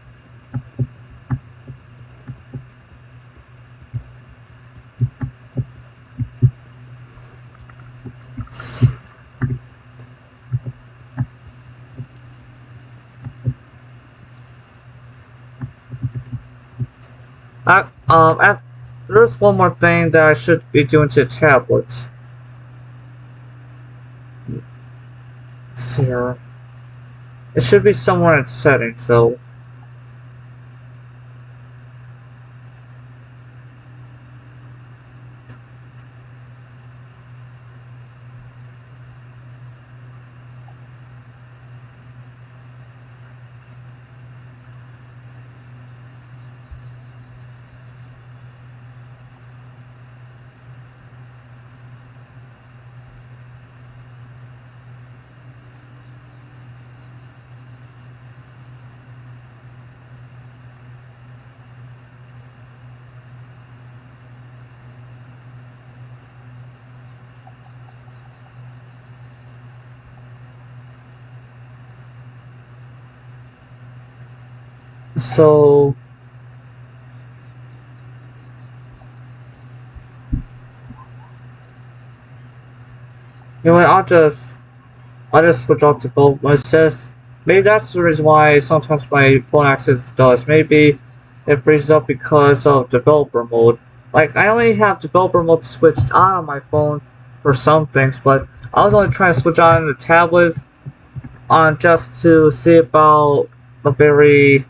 There's one more thing that I should be doing to the tablet. Let's see here. It should be somewhere in settings, so. So. You know what, I'll just switch off to both. It says, maybe that's the reason why sometimes my phone access does. Maybe it freezes up because of developer mode. Like, I only have developer mode switched on my phone for some things, but I was only trying to switch on the tablet on just to see about the very.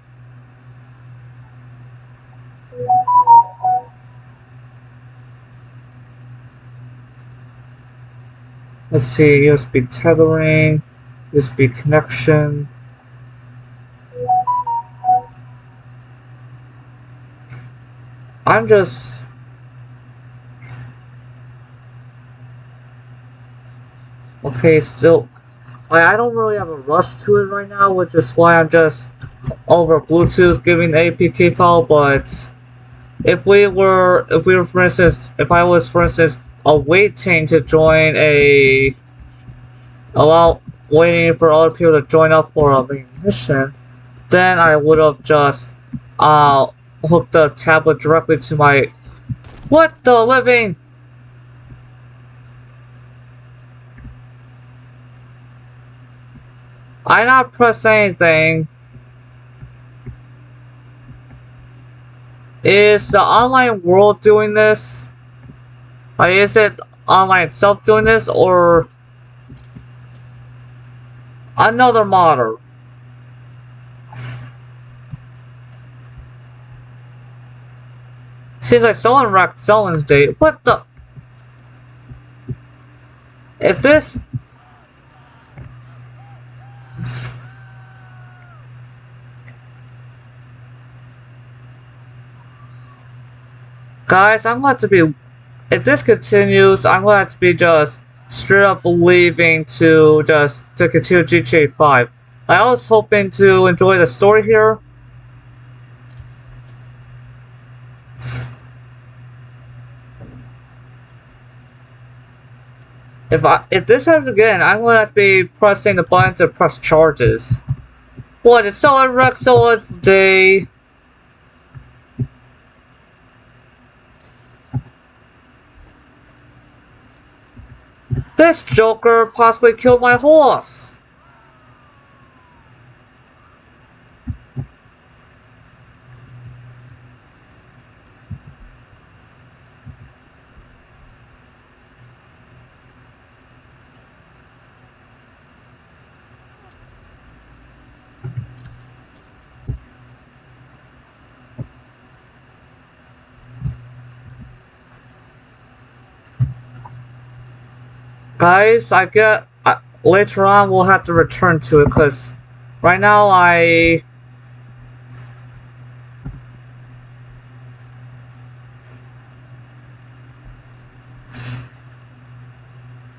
Let's see, USB tethering, USB connection. I'm just. Okay, still. I don't really have a rush to it right now, which is why I'm just over Bluetooth giving the APK file. But if we were, for instance, if I was, for instance, waiting to join waiting for other people to join up for a main mission, then I would have just uh hooked the tablet directly to my. What the living? I not press anything. Is the online world doing this? Like, is it online itself doing this, or another modder? Seems like someone wrecked someone's date. What the? If this. Guys, I'm going to be. If this continues, I'm going to be just straight up leaving to continue GTA 5. I was hoping to enjoy the story here. If this happens again, I'm gonna have to be pressing the button to press charges. What? It's so Rex, so it's day. This Joker possibly killed my horse. Guys, later on we'll have to return to it because right now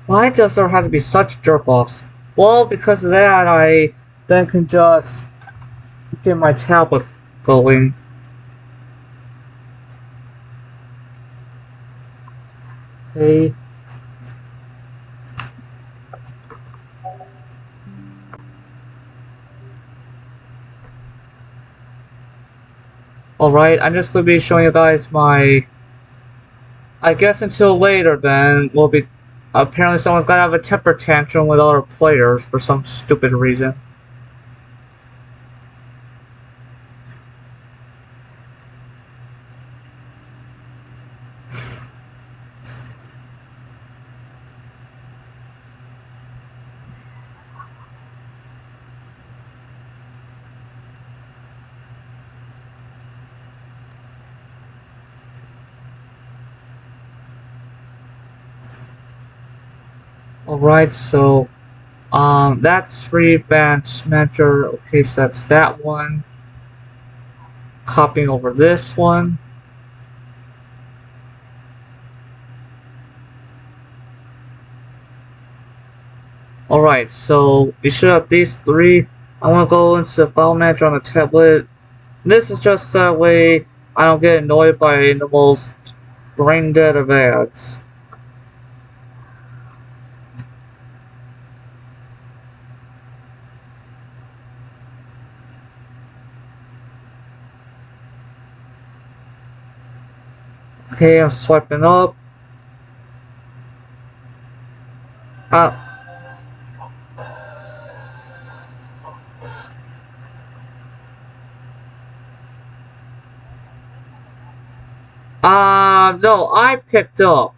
why does there have to be such jerk-offs? Well, because of that, I then can just get my tablet going. Okay. Alright, I'm just going to be showing you guys my... I guess until later then, we'll be... Apparently someone's got to have a temper tantrum with other players for some stupid reason. Alright, so... that's free bench manager. Okay, so that's that one. Copying over this one. Alright, so we should have these three. I want to go into the file manager on the tablet. This is just that way I don't get annoyed by the most brain dead of ads. Okay, I'm swiping up. Uh, no, I picked up.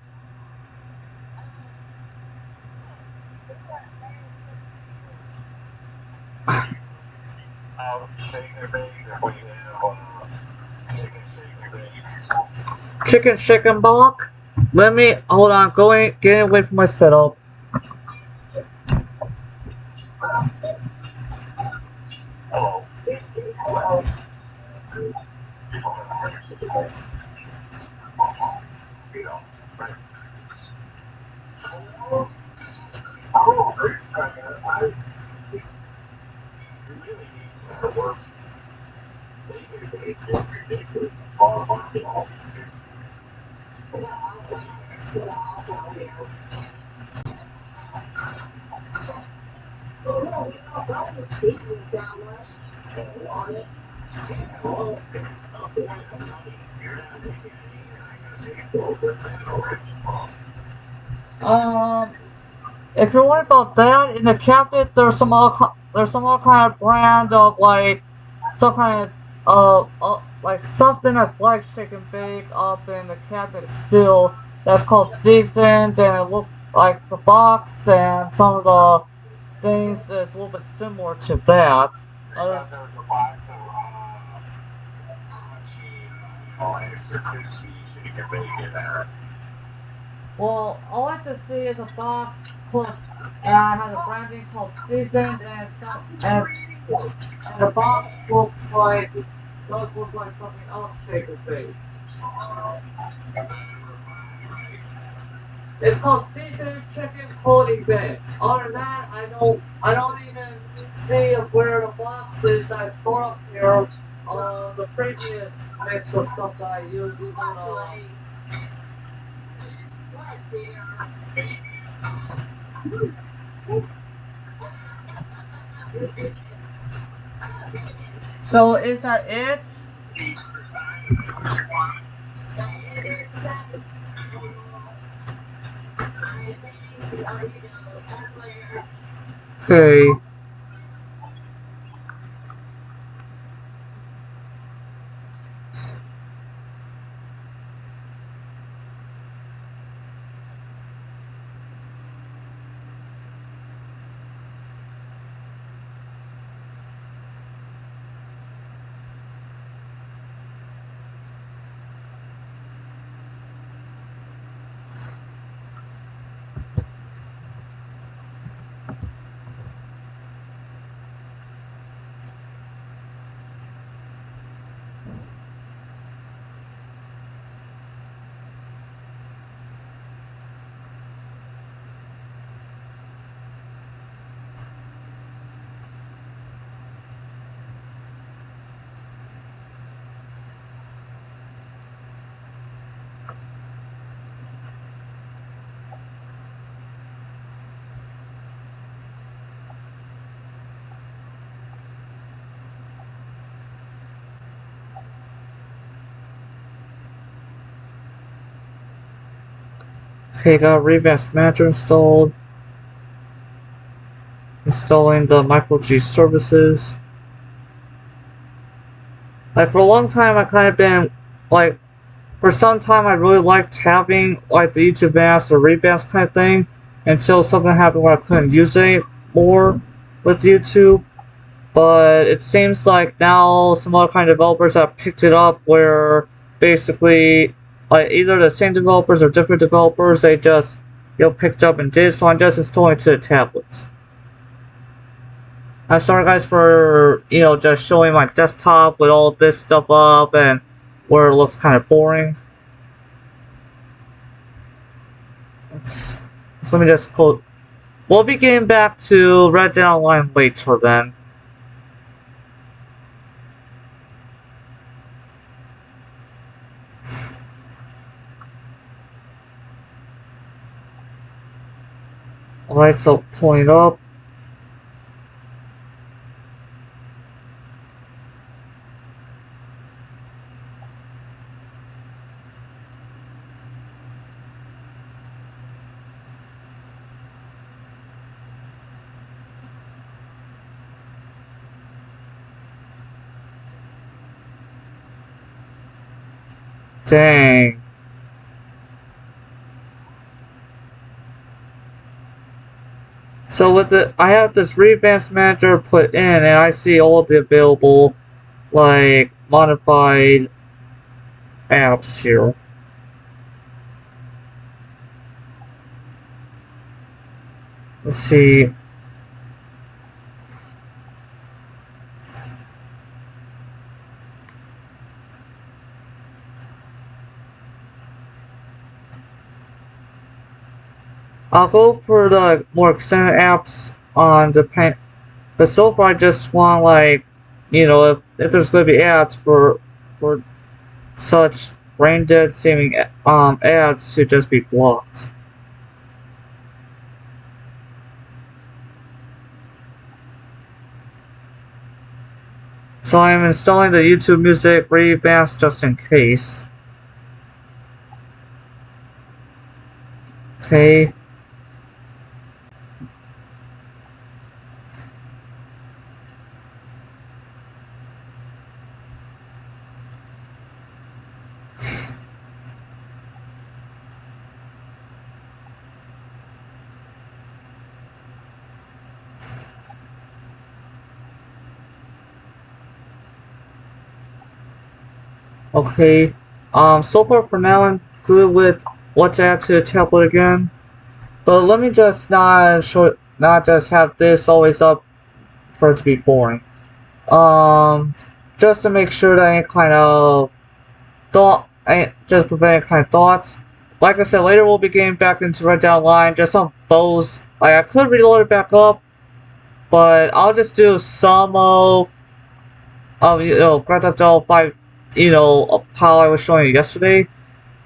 Chicken bok. Let me hold on. Getting away from my setup. Um, if you're worried about that, in the cabinet there's some other kind of brand of like some kind of like something that's like chicken bake up in the cabinet still that's called seasoned, and it look like the box and some of the things that's a little bit similar to that. Others, extra crispy chicken bacon there. well, all I have to see is a box called and has a branding called seasoned and the box does look like something else shaken baked. It's called seasoned chicken clothing bags. Other than that, I don't even see where the box is I store up here on the previous mix of stuff that I used for So is that it? Okay. Okay, got Revamped Manager installed. Installing the micro G services. Like for a long time I kind of been like for some time I really liked having like the YouTube Advanced or Revamped kind of thing until something happened where I couldn't use it more with YouTube. But it seems like now some other kind of developers have picked it up where basically like either the same developers or different developers they just picked up and did, so I'm just installing it to the tablets. I'm sorry guys for just showing my desktop with all this stuff up and where it looks kind of boring. So let me just close. We'll be getting back to Red Dead Online later then. Alright, so pulling it up. Dang. So with I have this Revamped Manager put in, and I see all the available, like, modified apps here. Let's see. I'll go for the more extended apps on the pen, but so far I just want like, if there's going to be ads for such brain dead seeming ads to just be blocked. So I'm installing the YouTube Music Revamped just in case. Okay. Okay. So far for now I'm good with what to add to the tablet again. But let me just not just have this always up for it to be boring. Just to make sure that any kind of just prevent any kind of thoughts. like I said, later we'll be getting back into Red Dead Online, just on those. Like, I could reload it back up, but I'll just do some of Grand Theft Auto 5, how I was showing you yesterday.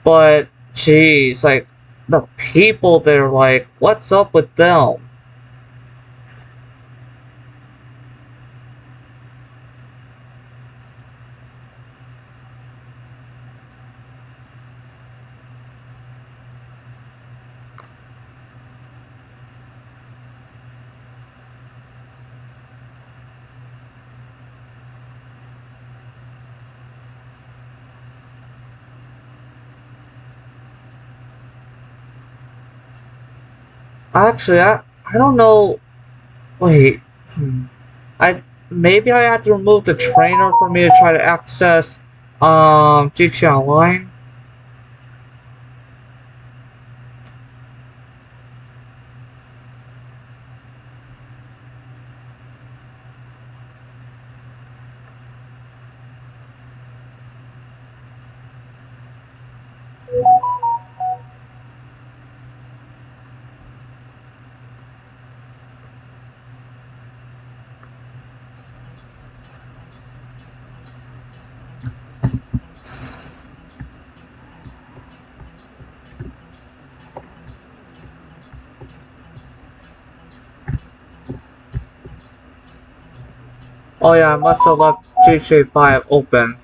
But, jeez, like, the people there, like, what's up with them? Actually, I don't know. Wait, I maybe I had to remove the trainer for me to try to access GTA Online. Oh yeah, I must have left GTA 5 open.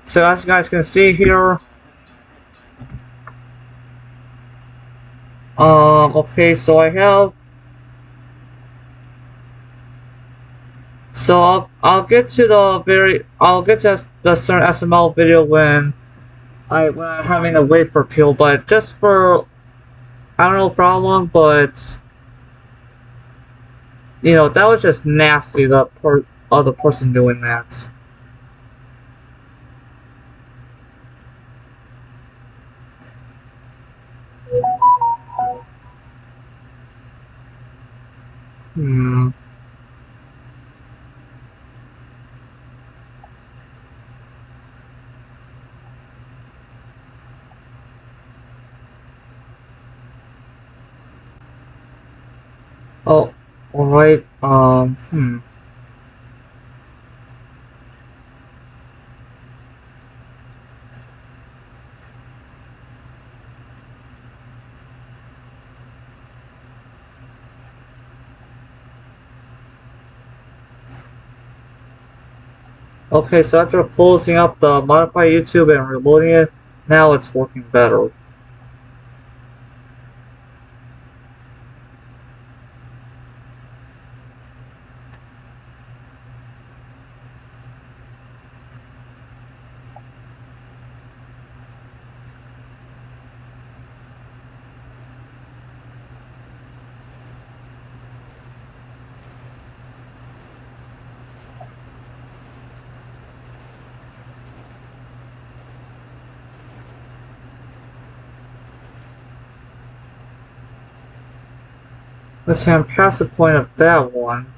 So as you guys can see here, okay, so I have, so I'll get to I'll get to the certain SML video when I'm having to wait for Peel, but just for, I don't know for how long, but, that was just nasty, the other person doing that. Hmm. Oh, alright, Okay, so after closing up the modify YouTube and reloading it, now it's working better. Let's see, I'm past the point of that one.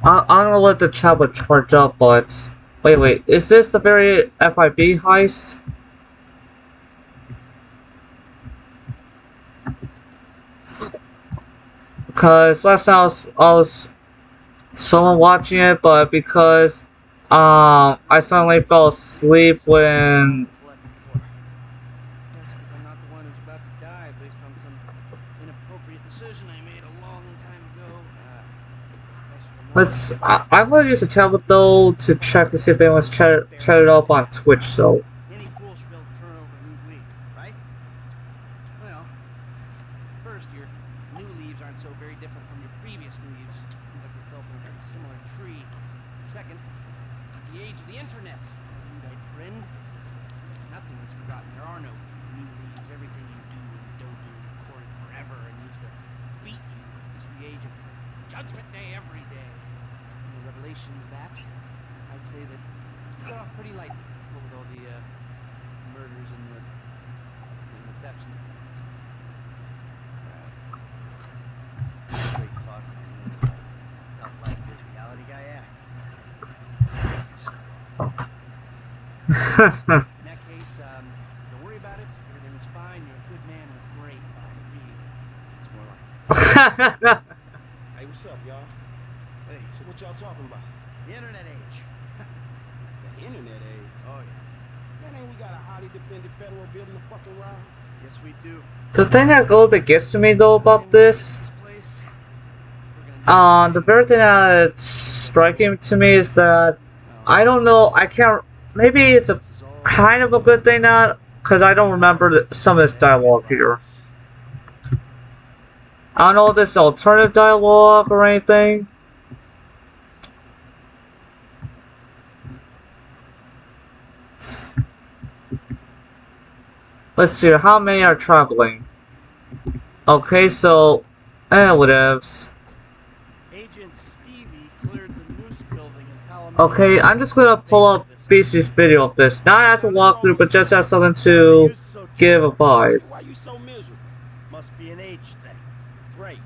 I'm gonna let the tablet charge up, but wait, is this the very FIB heist? Because last time I was someone watching it, but because I suddenly fell asleep when. Guess because I'm not the one who's about to die based on some inappropriate decision I made a long time ago. I'm gonna use the tablet though to check to see if anyone's chatted up on Twitch. So. Any fool should be able to turn over a new leaf, right? Well, first, your new leaves aren't so very different from your previous leaves. It seems like they fell from a very similar tree. Second, the age of the internet, my friend. Nothing is forgotten. There are no new leaves. Everything you do and don't do is recorded forever and used to beat you. It's the age of Judgment Day every day. In the revelation of that, I'd say that you got off pretty lightly with all the murders and the thefts. Straight talking to you, don't like this reality guy act. In that case, don't worry about it. Everything is fine. You're a good man and a great father. Really. It's more like. Hey, what's up, y'all? Hey, so what y'all talking about? The internet age. The internet age? Oh, yeah. Man, ain't we got a highly defended federal building to fucking rob? Yes, we do. The thing that a little bit gets to me though about this, the very thing that's striking to me is that I don't know, I can't. Maybe it's a kind of a good thing that, because I don't remember some of this dialogue here. I don't know if this is alternative dialogue or anything. Let's see, how many are traveling? Okay, so, whatevs. Agent Stevie cleared the Moose building in Palomino. Okay, I'm just gonna pull up BC's video of this, not as a walkthrough, but just as something to give a vibe. Why you so miserable? Must be an age thing. Great.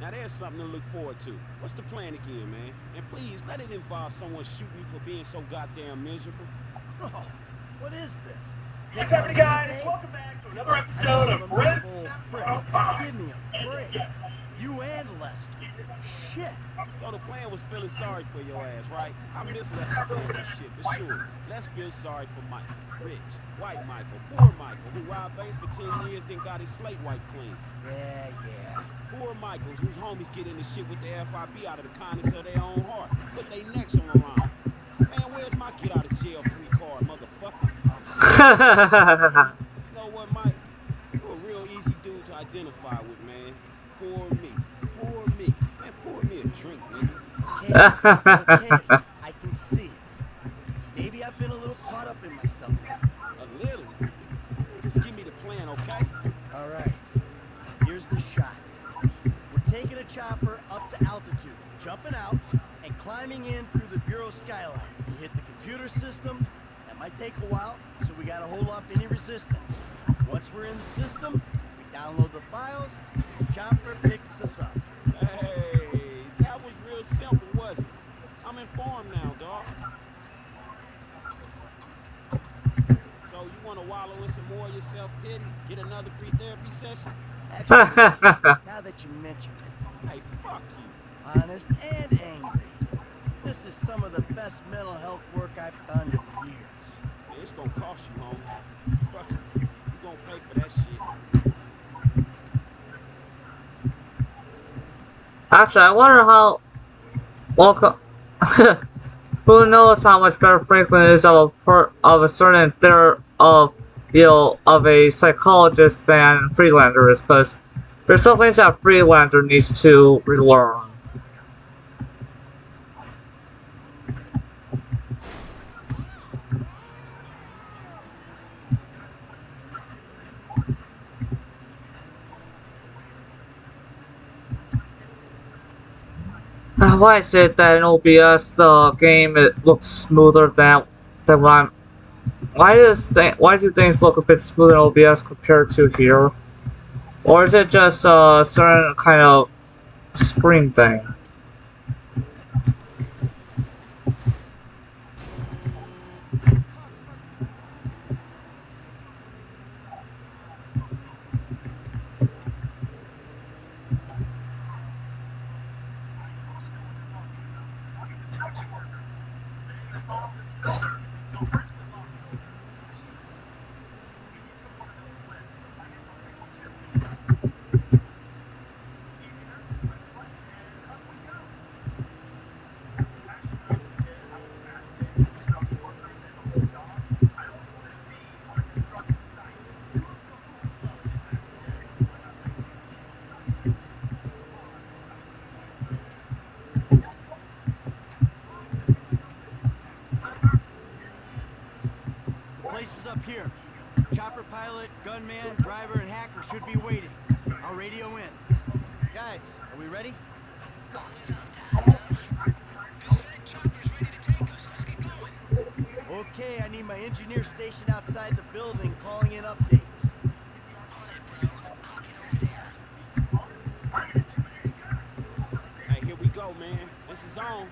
Now there's something to look forward to. What's the plan again, man? And please, let it involve someone shooting you for being so goddamn miserable. Oh, what is this? What's happening, guys? Welcome back to another episode of Red. Give me a break. You and Lester. Shit. So the plan was feeling sorry for your ass, right? I miss Lester saying that shit, but sure. Let's feel sorry for Michael. Rich, white Michael, poor Michael, who robbed banks for 10 years, then got his slate wiped clean. Yeah. Poor Michaels, whose homies get in the shit with the FIB out of the kindness of their own heart. Put their necks on the line. Man, where's my get out of jail free card, motherfucker? You know what, Mike? You're a real easy dude to identify with, man. Pour me. Man, pour me a drink, nigga. Okay. I can see it. Maybe I've been a little caught up in myself. A little? Just give me the plan, okay? All right. Here's the shot. We're taking a chopper up to altitude, jumping out, and climbing in through the bureau skyline. We hit the computer system. That might take a while, so we gotta hold off any resistance. Once we're in the system, we download the files, and the chopper picks us up. Hey, that was real simple, wasn't it? I'm informed now, dog. So you want to wallow in some more of your self-pity? Get another free therapy session? Actually, now that you mention it. Hey, fuck you. Honest and angry. This is some of the best mental health work I've done in years. Yeah, it's gonna cost you, homie. Trust me. You gonna pay for that shit. Actually, I wonder how. Welcome. Who knows how much better Franklin is of a certain of a psychologist than Freelander is, because there's some things that Freelander needs to relearn. Why is it that in OBS the game it looks smoother than when I'm? Why do things look a bit smoother in OBS compared to here? Or is it just a certain kind of screen thing? Place is up here. Chopper pilot, gunman, driver, and hacker should be waiting. I'll radio in. Guys, are we ready? Okay, I need my engineer stationed outside the building calling in updates. Hey, here we go, man. This is on.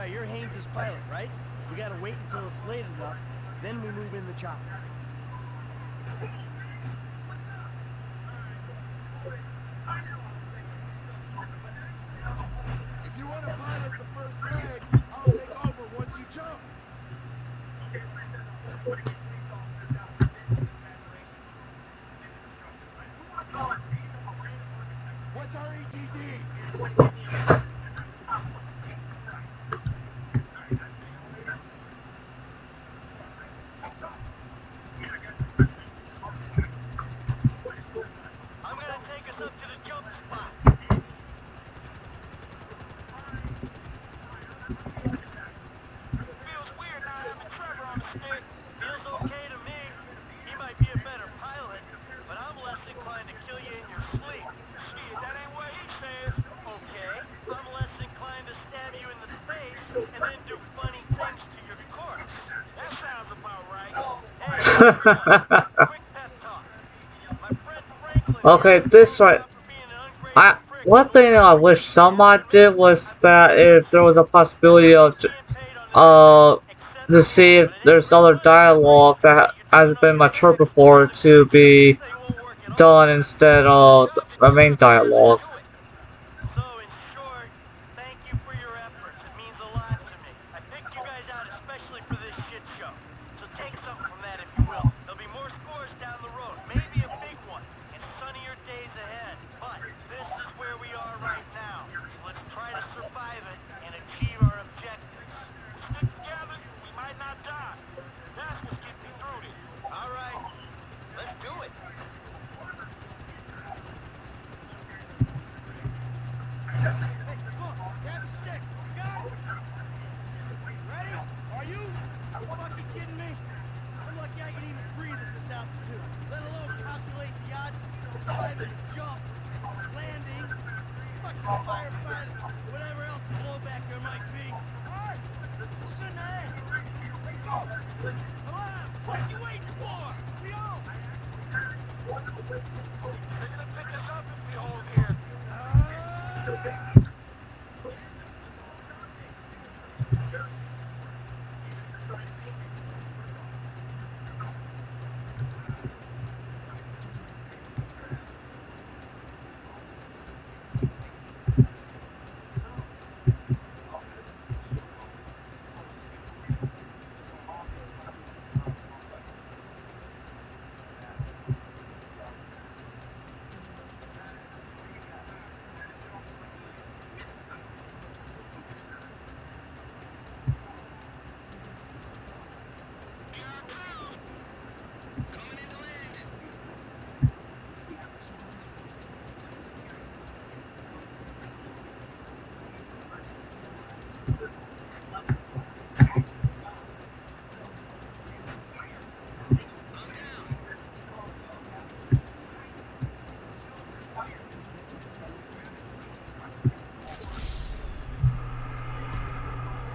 you're Haynes' pilot, right? We gotta wait until it's late enough, then we move in the chopper. If you want to pilot the first leg, I'll take over once you jump. Okay, when I said the 148 police officers down for exaggeration in the construction site. You want to call it beating up a random architect? What's our ETD? He's going to give me a lesson. Jesus Christ. I'm gonna take us up to the jump spot. Feels weird not having Trevor on the stick. Feels okay to me. He might be a better pilot, but I'm less inclined to kill you in your sleep. Shit, that ain't what he says. Okay, I'm less inclined to stab you in the face and then do funny things to your corpse. That sounds about right. Hey, quick pep talk. My friend Franklin. Okay, this right. One thing I wish someone did was that if there was a possibility of to see if there's other dialogue that has been matured before to be done instead of the main dialogue. So, in short, thank you for your efforts. It means a lot to me. I picked you guys out especially for this shit show. So take something from that if you will. There'll be more scores down the road. Maybe a big one. And sunnier days ahead. But this is where we are right now. So let's try to survive it and achieve our objectives. Stick together, we might not die. That's what's getting me through this. Alright, let's do it. Hey, look, grab the stick. You got it? Ready? Are you? Are you fucking kidding me? I'm lucky I can even breathe at this altitude, let alone calculate the odds of driving, jump, landing, fucking firefighter, whatever else the blowback there might be. Alright, listen ahead. Let's go. Come on, what you waiting for? We on. They're gonna pick us up if we hold here.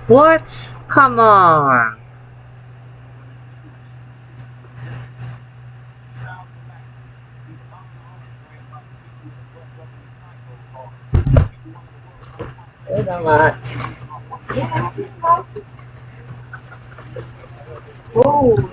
What? Come on. There's a lot. Oh.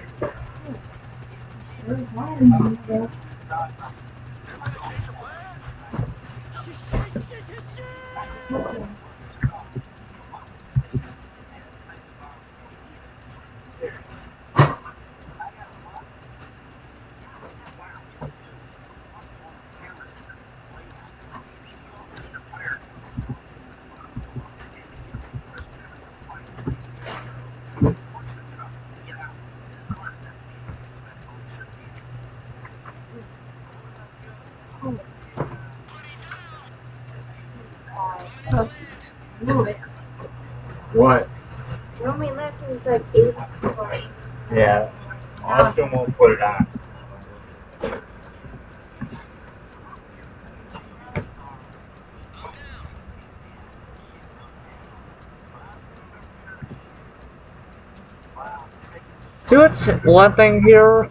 What? Roaming lessons like 8 hours. Yeah. Austin won't put it on. Dude, one thing here.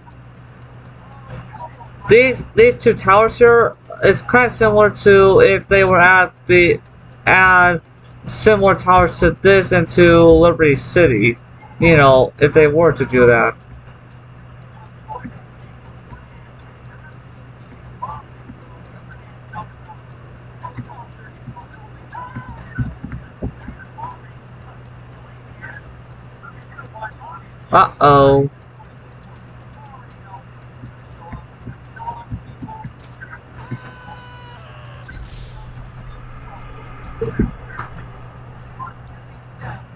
These two towers here is kind of similar to if they were at similar towers to this into Liberty City. You know, if they were to do that. Uh-oh.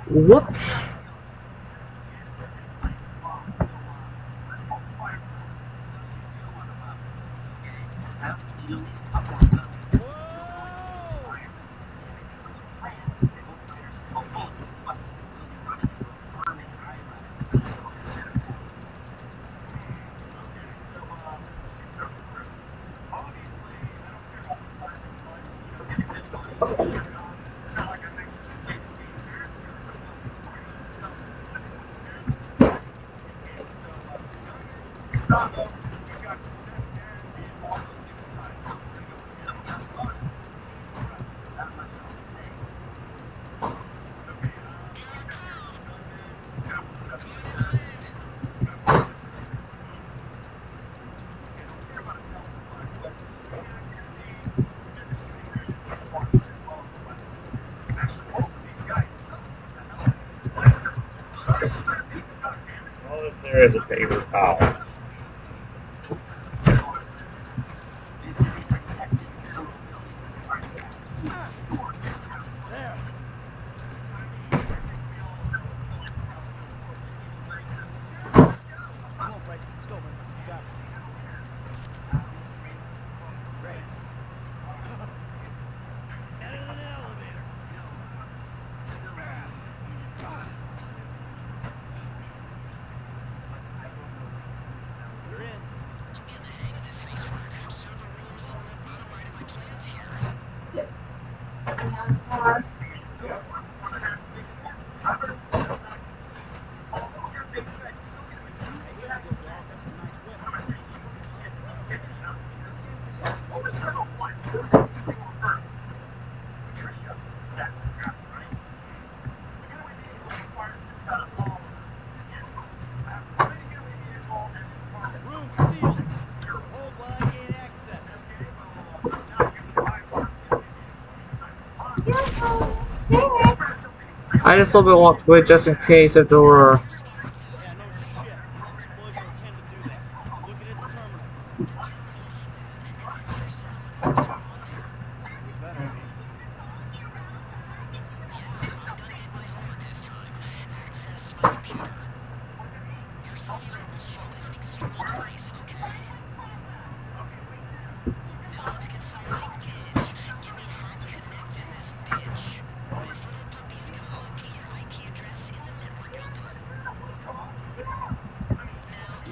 Whoops. Notice there is a paper towel. There. Come on, Fred. Let's go, man. You got it. Great. Better than an elevator. You're in. I'm getting the hang of this nice work. Several rooms on the bottom right of my plans here. Hey, here you go, dog. That's a nice weapon. Room sealed. Hold while I gain access. I just a little bit walked away just in case if there were. Yeah, no shit. Explosion will tend to do that. Looking at the terminal. They better be. Access my computer. Your cellular will show as an external device, okay? Now let's get some linkage. Give me hot connect in this bitch. This little puppy's gonna locate your IP address in the network output. Now,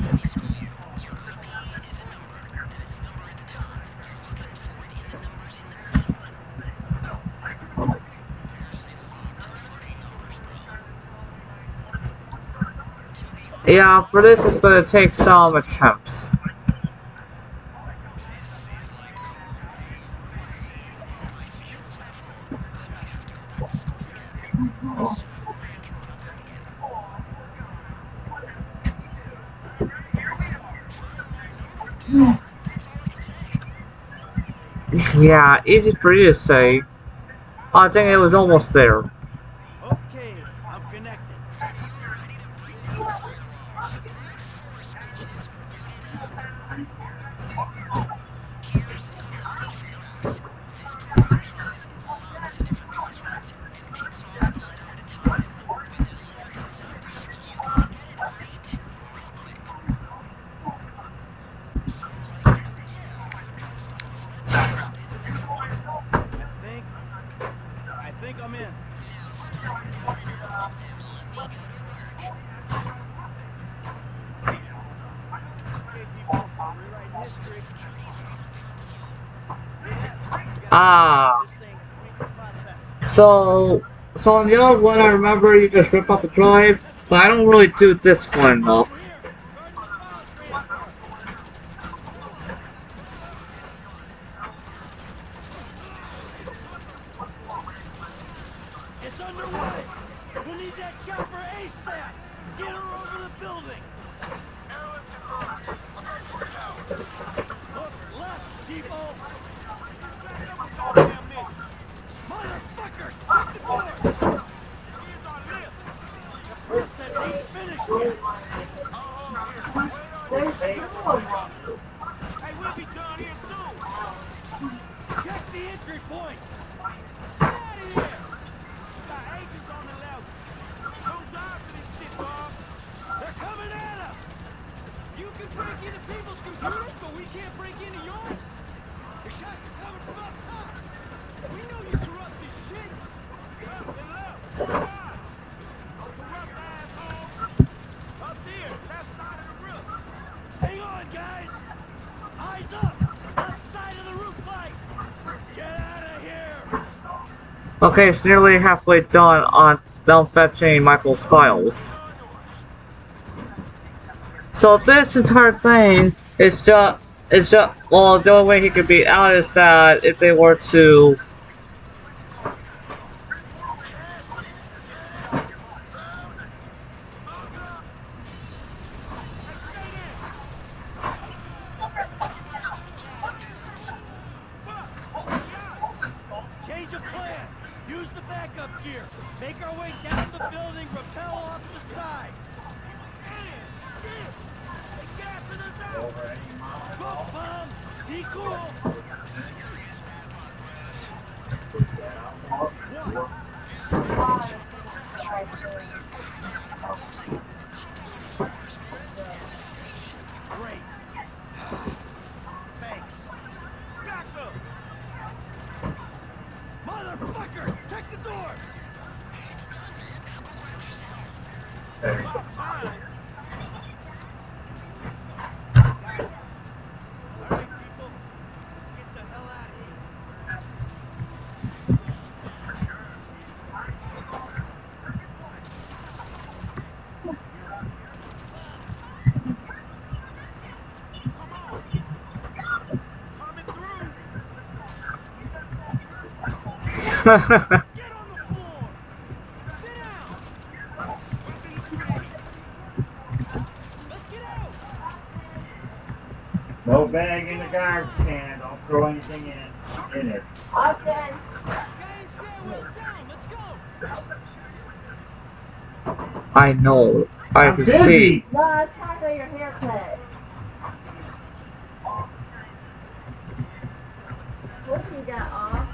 let me school you. Your IP is a number. That number at the top. You're looking for it in the numbers in the middle. There's a lot of fucking numbers, bro. Yeah, for this it's gonna take some attempts. This is like way above my skills level. I might have to go back to school again. So I can talk hard again. Fine, number two. That's all I can say. Yeah, easy for you to say. I think it was almost there. Okay, I'm connected. You are ready to break through the firewall. Brute force, bitches. Boot it up. Here's some homework for your ass. This program tries lots of different passwords and picks off a letter at a time. When the link comes up, you gotta get it right real quick. So, yeah, trust all those rebels. I think I'm in. Now stop turning around and let me go to work. Okay, people, I'm rewriting history. Ah. This thing reads its process. So on the other one I remember you just rip off the drive, but I don't really do this one though. got it. We need that chopper ASAP. Get her over the building. Look left, Depot. Back up a goddamn minute. Motherfuckers, check the doors. Here's our lift. The process ain't finished yet. Hey, we'll be done here soon. Check the entry points. Get out of here. We got agents on the level. Don't die for this shit, dog. They're coming at us. You can break into people's computers, but we can't break into yours? Your shots are coming from up top. We know you corrupt as shit. Up and left. God. Corrupt asshole. Up there, left side of the roof. Hang on, guys. Eyes up. Left side of the roof light. Get out of here. Okay, it's nearly halfway done on them fetching Michael's files. So this entire thing is just, well, the only way he could be out is that if they were to Change of plan. Use the backup gear. Make our way down the building, rappel off the side. They gassing us out. Smoke bomb. Be cool. Serious bad progress. Great. Thanks. Back up. Motherfuckers, check the doors. About time. All right, people. Let's get the hell out of here. Come on. Coming through. Get on the floor. Sit down. Weapons ready. Let's get out. No bag in the garbage can. Don't throw anything in it. Gang, stairwell down. Let's go. I know, I I'm can busy. see. No, it's time for your haircut. What you got off?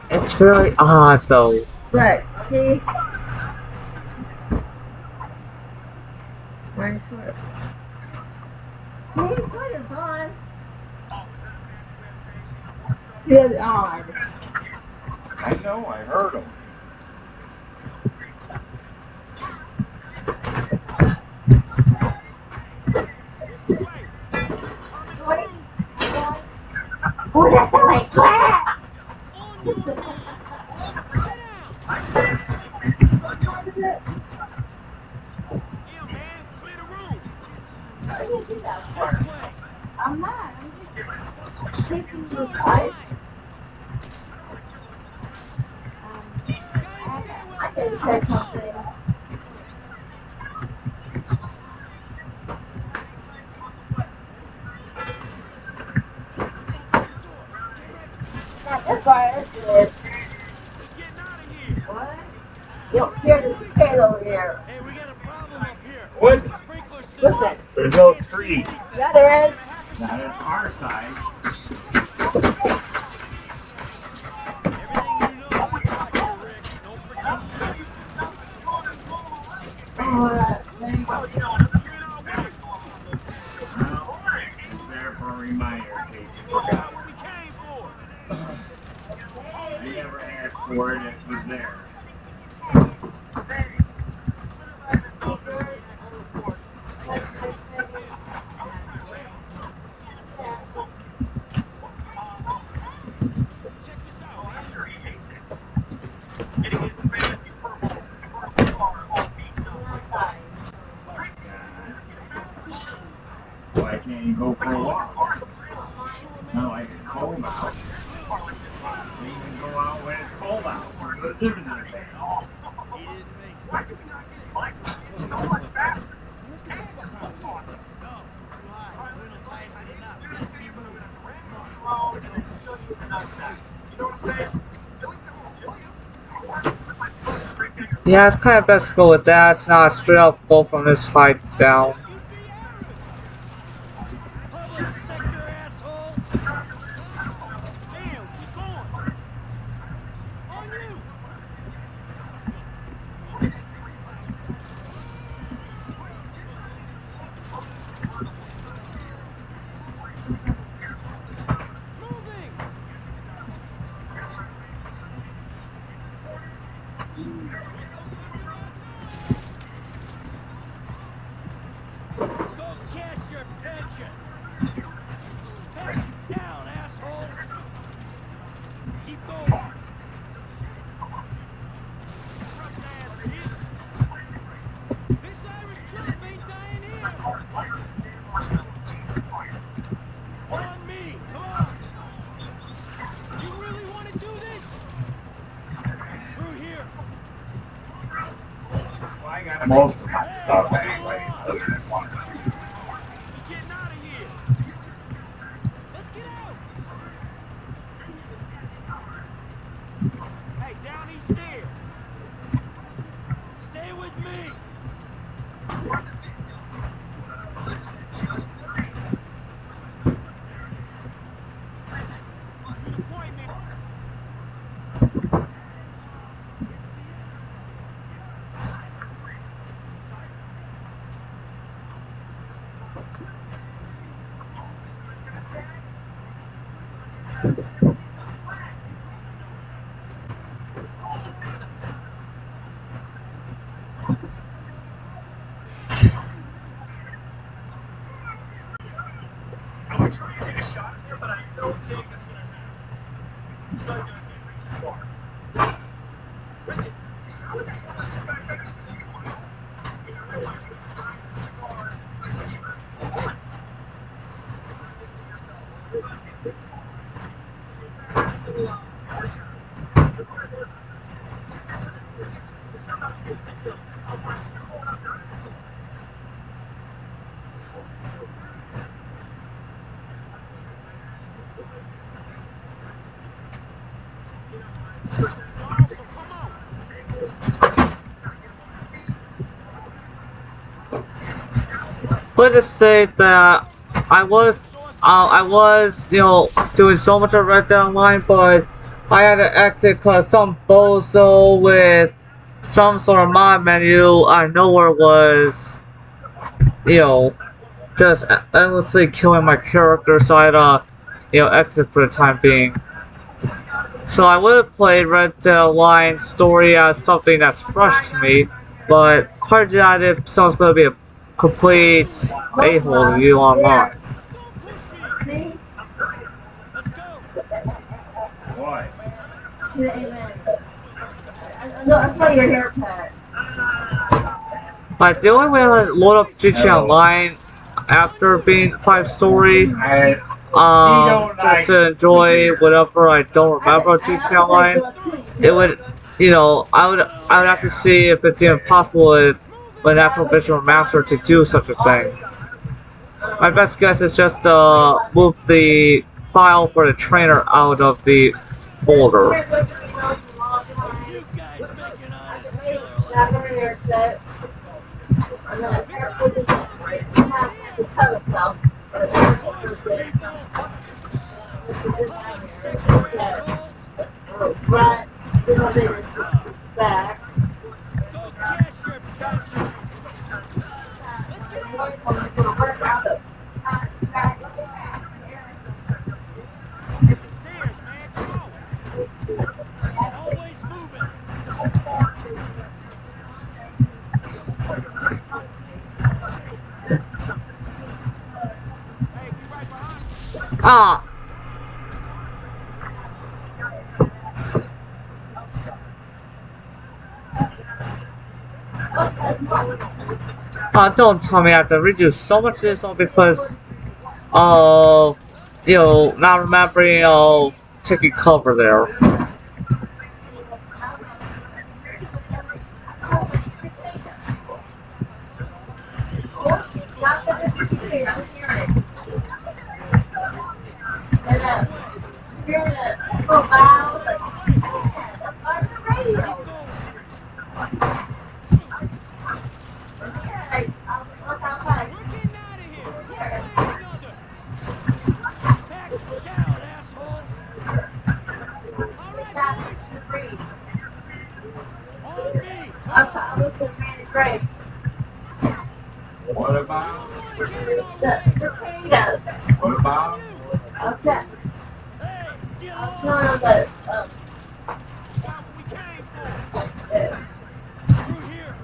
It's very odd though. Look, see? Wearing shorts. See, put it on. It's odd. I know, I heard him. It's the way. Coming through. Oh, that's like glass! On your knees. Sit down. Yeah, man. Clear the room. This way. I'm not. I'm just taking the Door's side. wide. I can check something. Not this far, that's good. We're getting out of here. What? You don't hear the potato over here. Hey, we got a problem up here. What? The sprinkler system. What's that? There's no tree. Yeah, there is. Not on our side. Everything you know, I taught you, Rick. Don't forget that. Oh, there you go. You're in our way. It's there for a reminder, Casey. Got what we came for. I never asked for it, it was there. Check this out, man. Why can't you go for a walk? Not like it's cold out. You can go out when it's cold out. What's the difference in that? No, he didn't make it. Okay, look. Let's get the fuck out of here. No, too high. Wind will tie us in a knot. We gotta keep moving. Come on, let's go. Hey, Yeah, it's kind of best to go with that, not straight up go from this fight down. You'd be Arabs! Public sector assholes! Damn, keep going. On you! Moving! Go cash your pension! Head down, assholes! Keep going! This Irish Trump ain't dying here! On me! Come on! You really want to do this? Through here! Well, I got most of my stuff anyway, other than one. We're getting out of here. Let's get out! Hey, down these stairs. Stay with me! You the point man. I'm trying to take a shot here, but I don't think it's gonna happen. It's not gonna reach as far. Listen, what the hell is this guy finished with you on? I mean, I realize you can find the cigars, I see, but what? You're gifting yourself. You're about to get victim all right. In fact, a little, harsher. So what I did, because you're about to get victim of my shit going up your asshole. Also, come on. Let's just say that I was, doing so much of Red Dead Online, but I had to exit because some bozo with some sort of mod menu out of nowhere was, just endlessly killing my character, so I had to, exit for the time being. So I would have played Red Dead Online story as something that's fresh to me, but hard to add if someone's going to be a complete a-hole to you online. Don't push me! Let's go! What? No, I saw your haircut. But the only way I load up GTA Online after being 5 story, just to enjoy whatever I don't remember GTA Online, it would, I would have to see if it's even possible with an actual visual master to do such a thing. My best guess is just move the file for the trainer out of the folder. You guys make an honest killer look easy. This Irish Trump ain't dying here! Push, people! Public sector assholes! Back. Go cash your pension! Let's get out! Stairs, man, come on. Always moving! Hey, we right behind you. Ah! Don't tell me I have to redo so much of this all because of, not remembering, taking cover there. This way. Hey, so loud. stay on the way. Yeah, on the radio. Keep going. Look outside. We're getting out of here, one way or another. Pack down, assholes. All right, boys. On me. Come on. I was the man great. What about? We're the ones heading our The way. potatoes. What about? Okay. Hey, get I'm lost. trying to We got what we came for. Through here.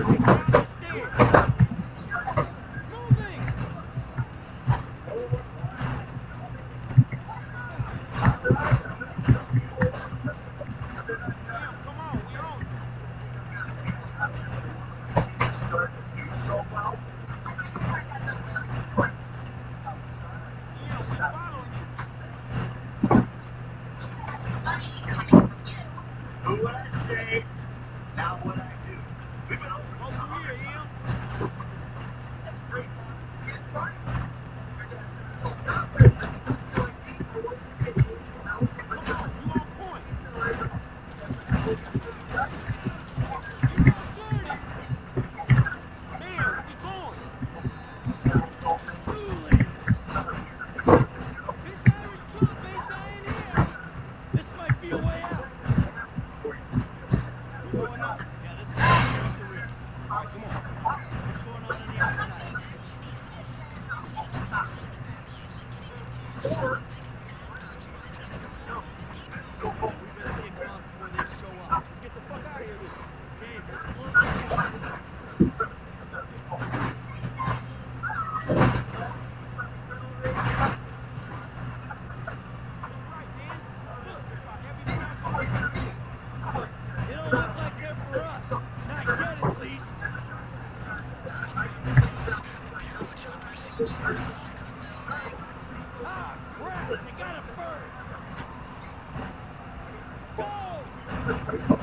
Hey, down these stairs. Moving. Damn, come on, we on. Yeah, we following you. Do what I say, not what I do. We've been over Go through here, Em. That's great, Mom. Good advice. Come on, you on point. You're all dirty. Man, where we going? Schoolies. This Irish trump ain't dying here. This might be a way out. We're going up. Yeah, this will get straight to Rick's. All right, come on. What's going on the outside? We better get gone before they show up. Let's get the fuck out of here, then. Okay, let's close this door. To the right, man. Look, about every passing we can see. They don't look like they're for us. Not yet, at least. Ah, crap! They got a bird! Go! Go! Go!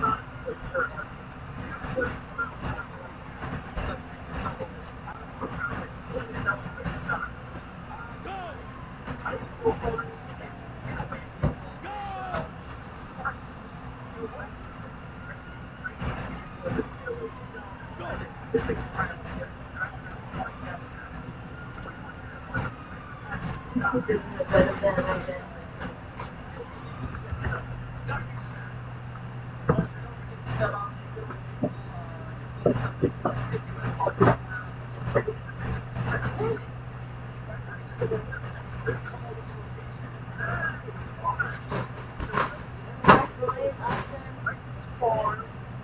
Go!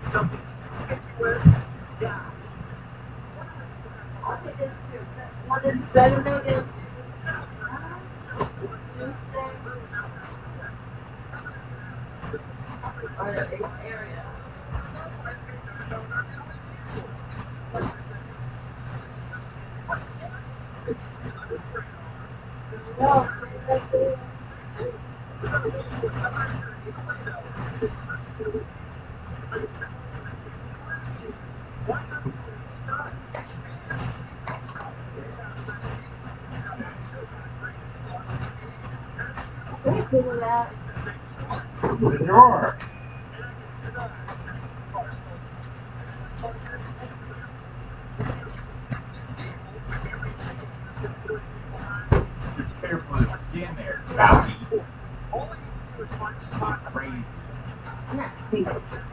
Something conspicuous. Yeah. Better make it. Area. The drawer. Be careful of the skin there, Bobby. All you need to do is find a spot Crazy. He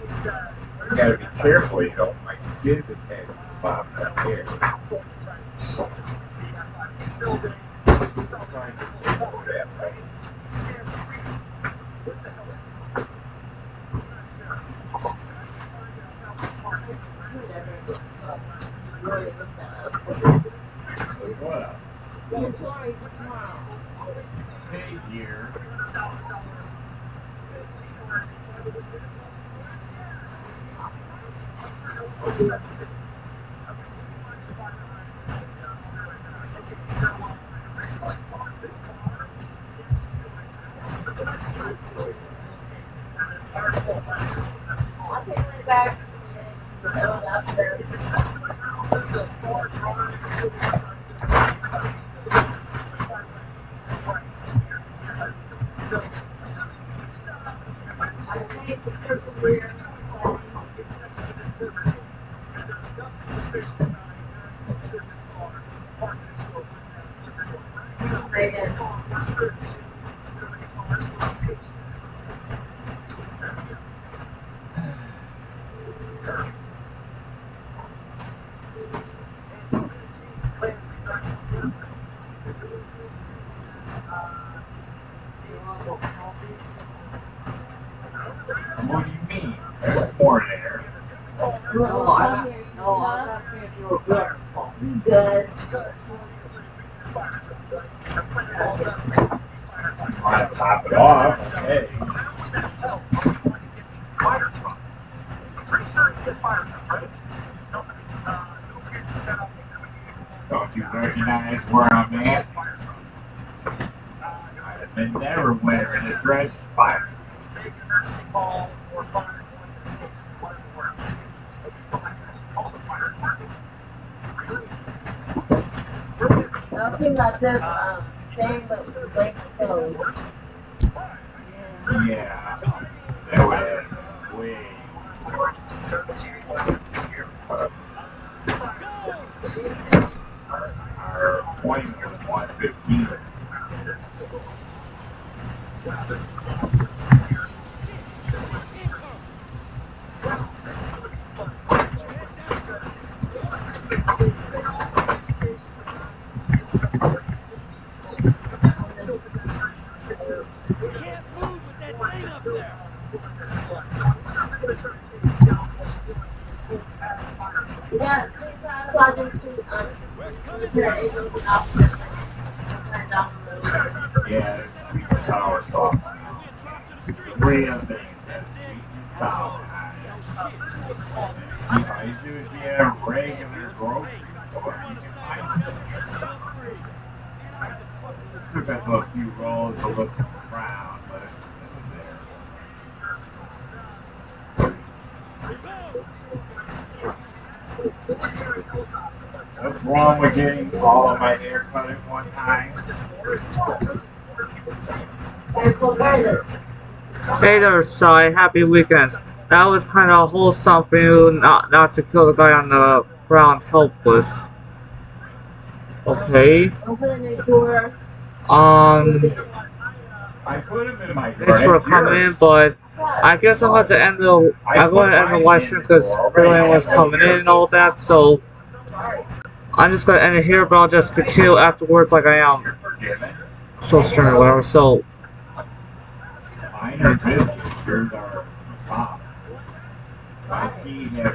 said, You gotta be careful, you know, my skin's attached to the bottom of that hair. building. Trying to get over that way. Stands to reason. Where the hell is it? I'm not sure. And I can find it on Melvin's Park somewhere. What up? You're sorry tomorrow. Hey, here. Whatever this is, Rolls-Royce, yeah. I'm sure no one was expecting it. Okay, let me find a spot behind this and I'll be right back. Okay, so I originally parked this car next to my house, but then I decided to change the location. And an article last year. I'll take it back. What do you mean? There's more there. No, I'm asking if you were good. You good? Want to top it off? Okay. Fire truck. I'm pretty sure he said fire truck, right? Don't forget to set up Don't you recognize where I'm at? I've been never wearing a dress fire. Make an emergency call or fire one to the station, whatever works. Okay, so I can actually call the fire department. Really? I was thinking about this thing that was like clothes. Yeah. That was way. Our appointment was 1:15. You can't move with that thing up there. Yeah, I just Yeah, we power talk. Three of them that we found. If I do it via regular grocery store, you can find them. Took us a few rolls to look around, but it was there. What's wrong with getting all of my hair cut at one time? Hey there, Sai. Happy weekend. That was kind of wholesome for you not to kill the guy on the ground helpless. Okay. I put him in my Thanks for coming in, but I guess I'm going to end the live stream because everyone was coming in and all that. So I'm just going to end it here, but I'll just continue afterwards like I am. So stern or whatever. So. Minor business, yours are top. My team had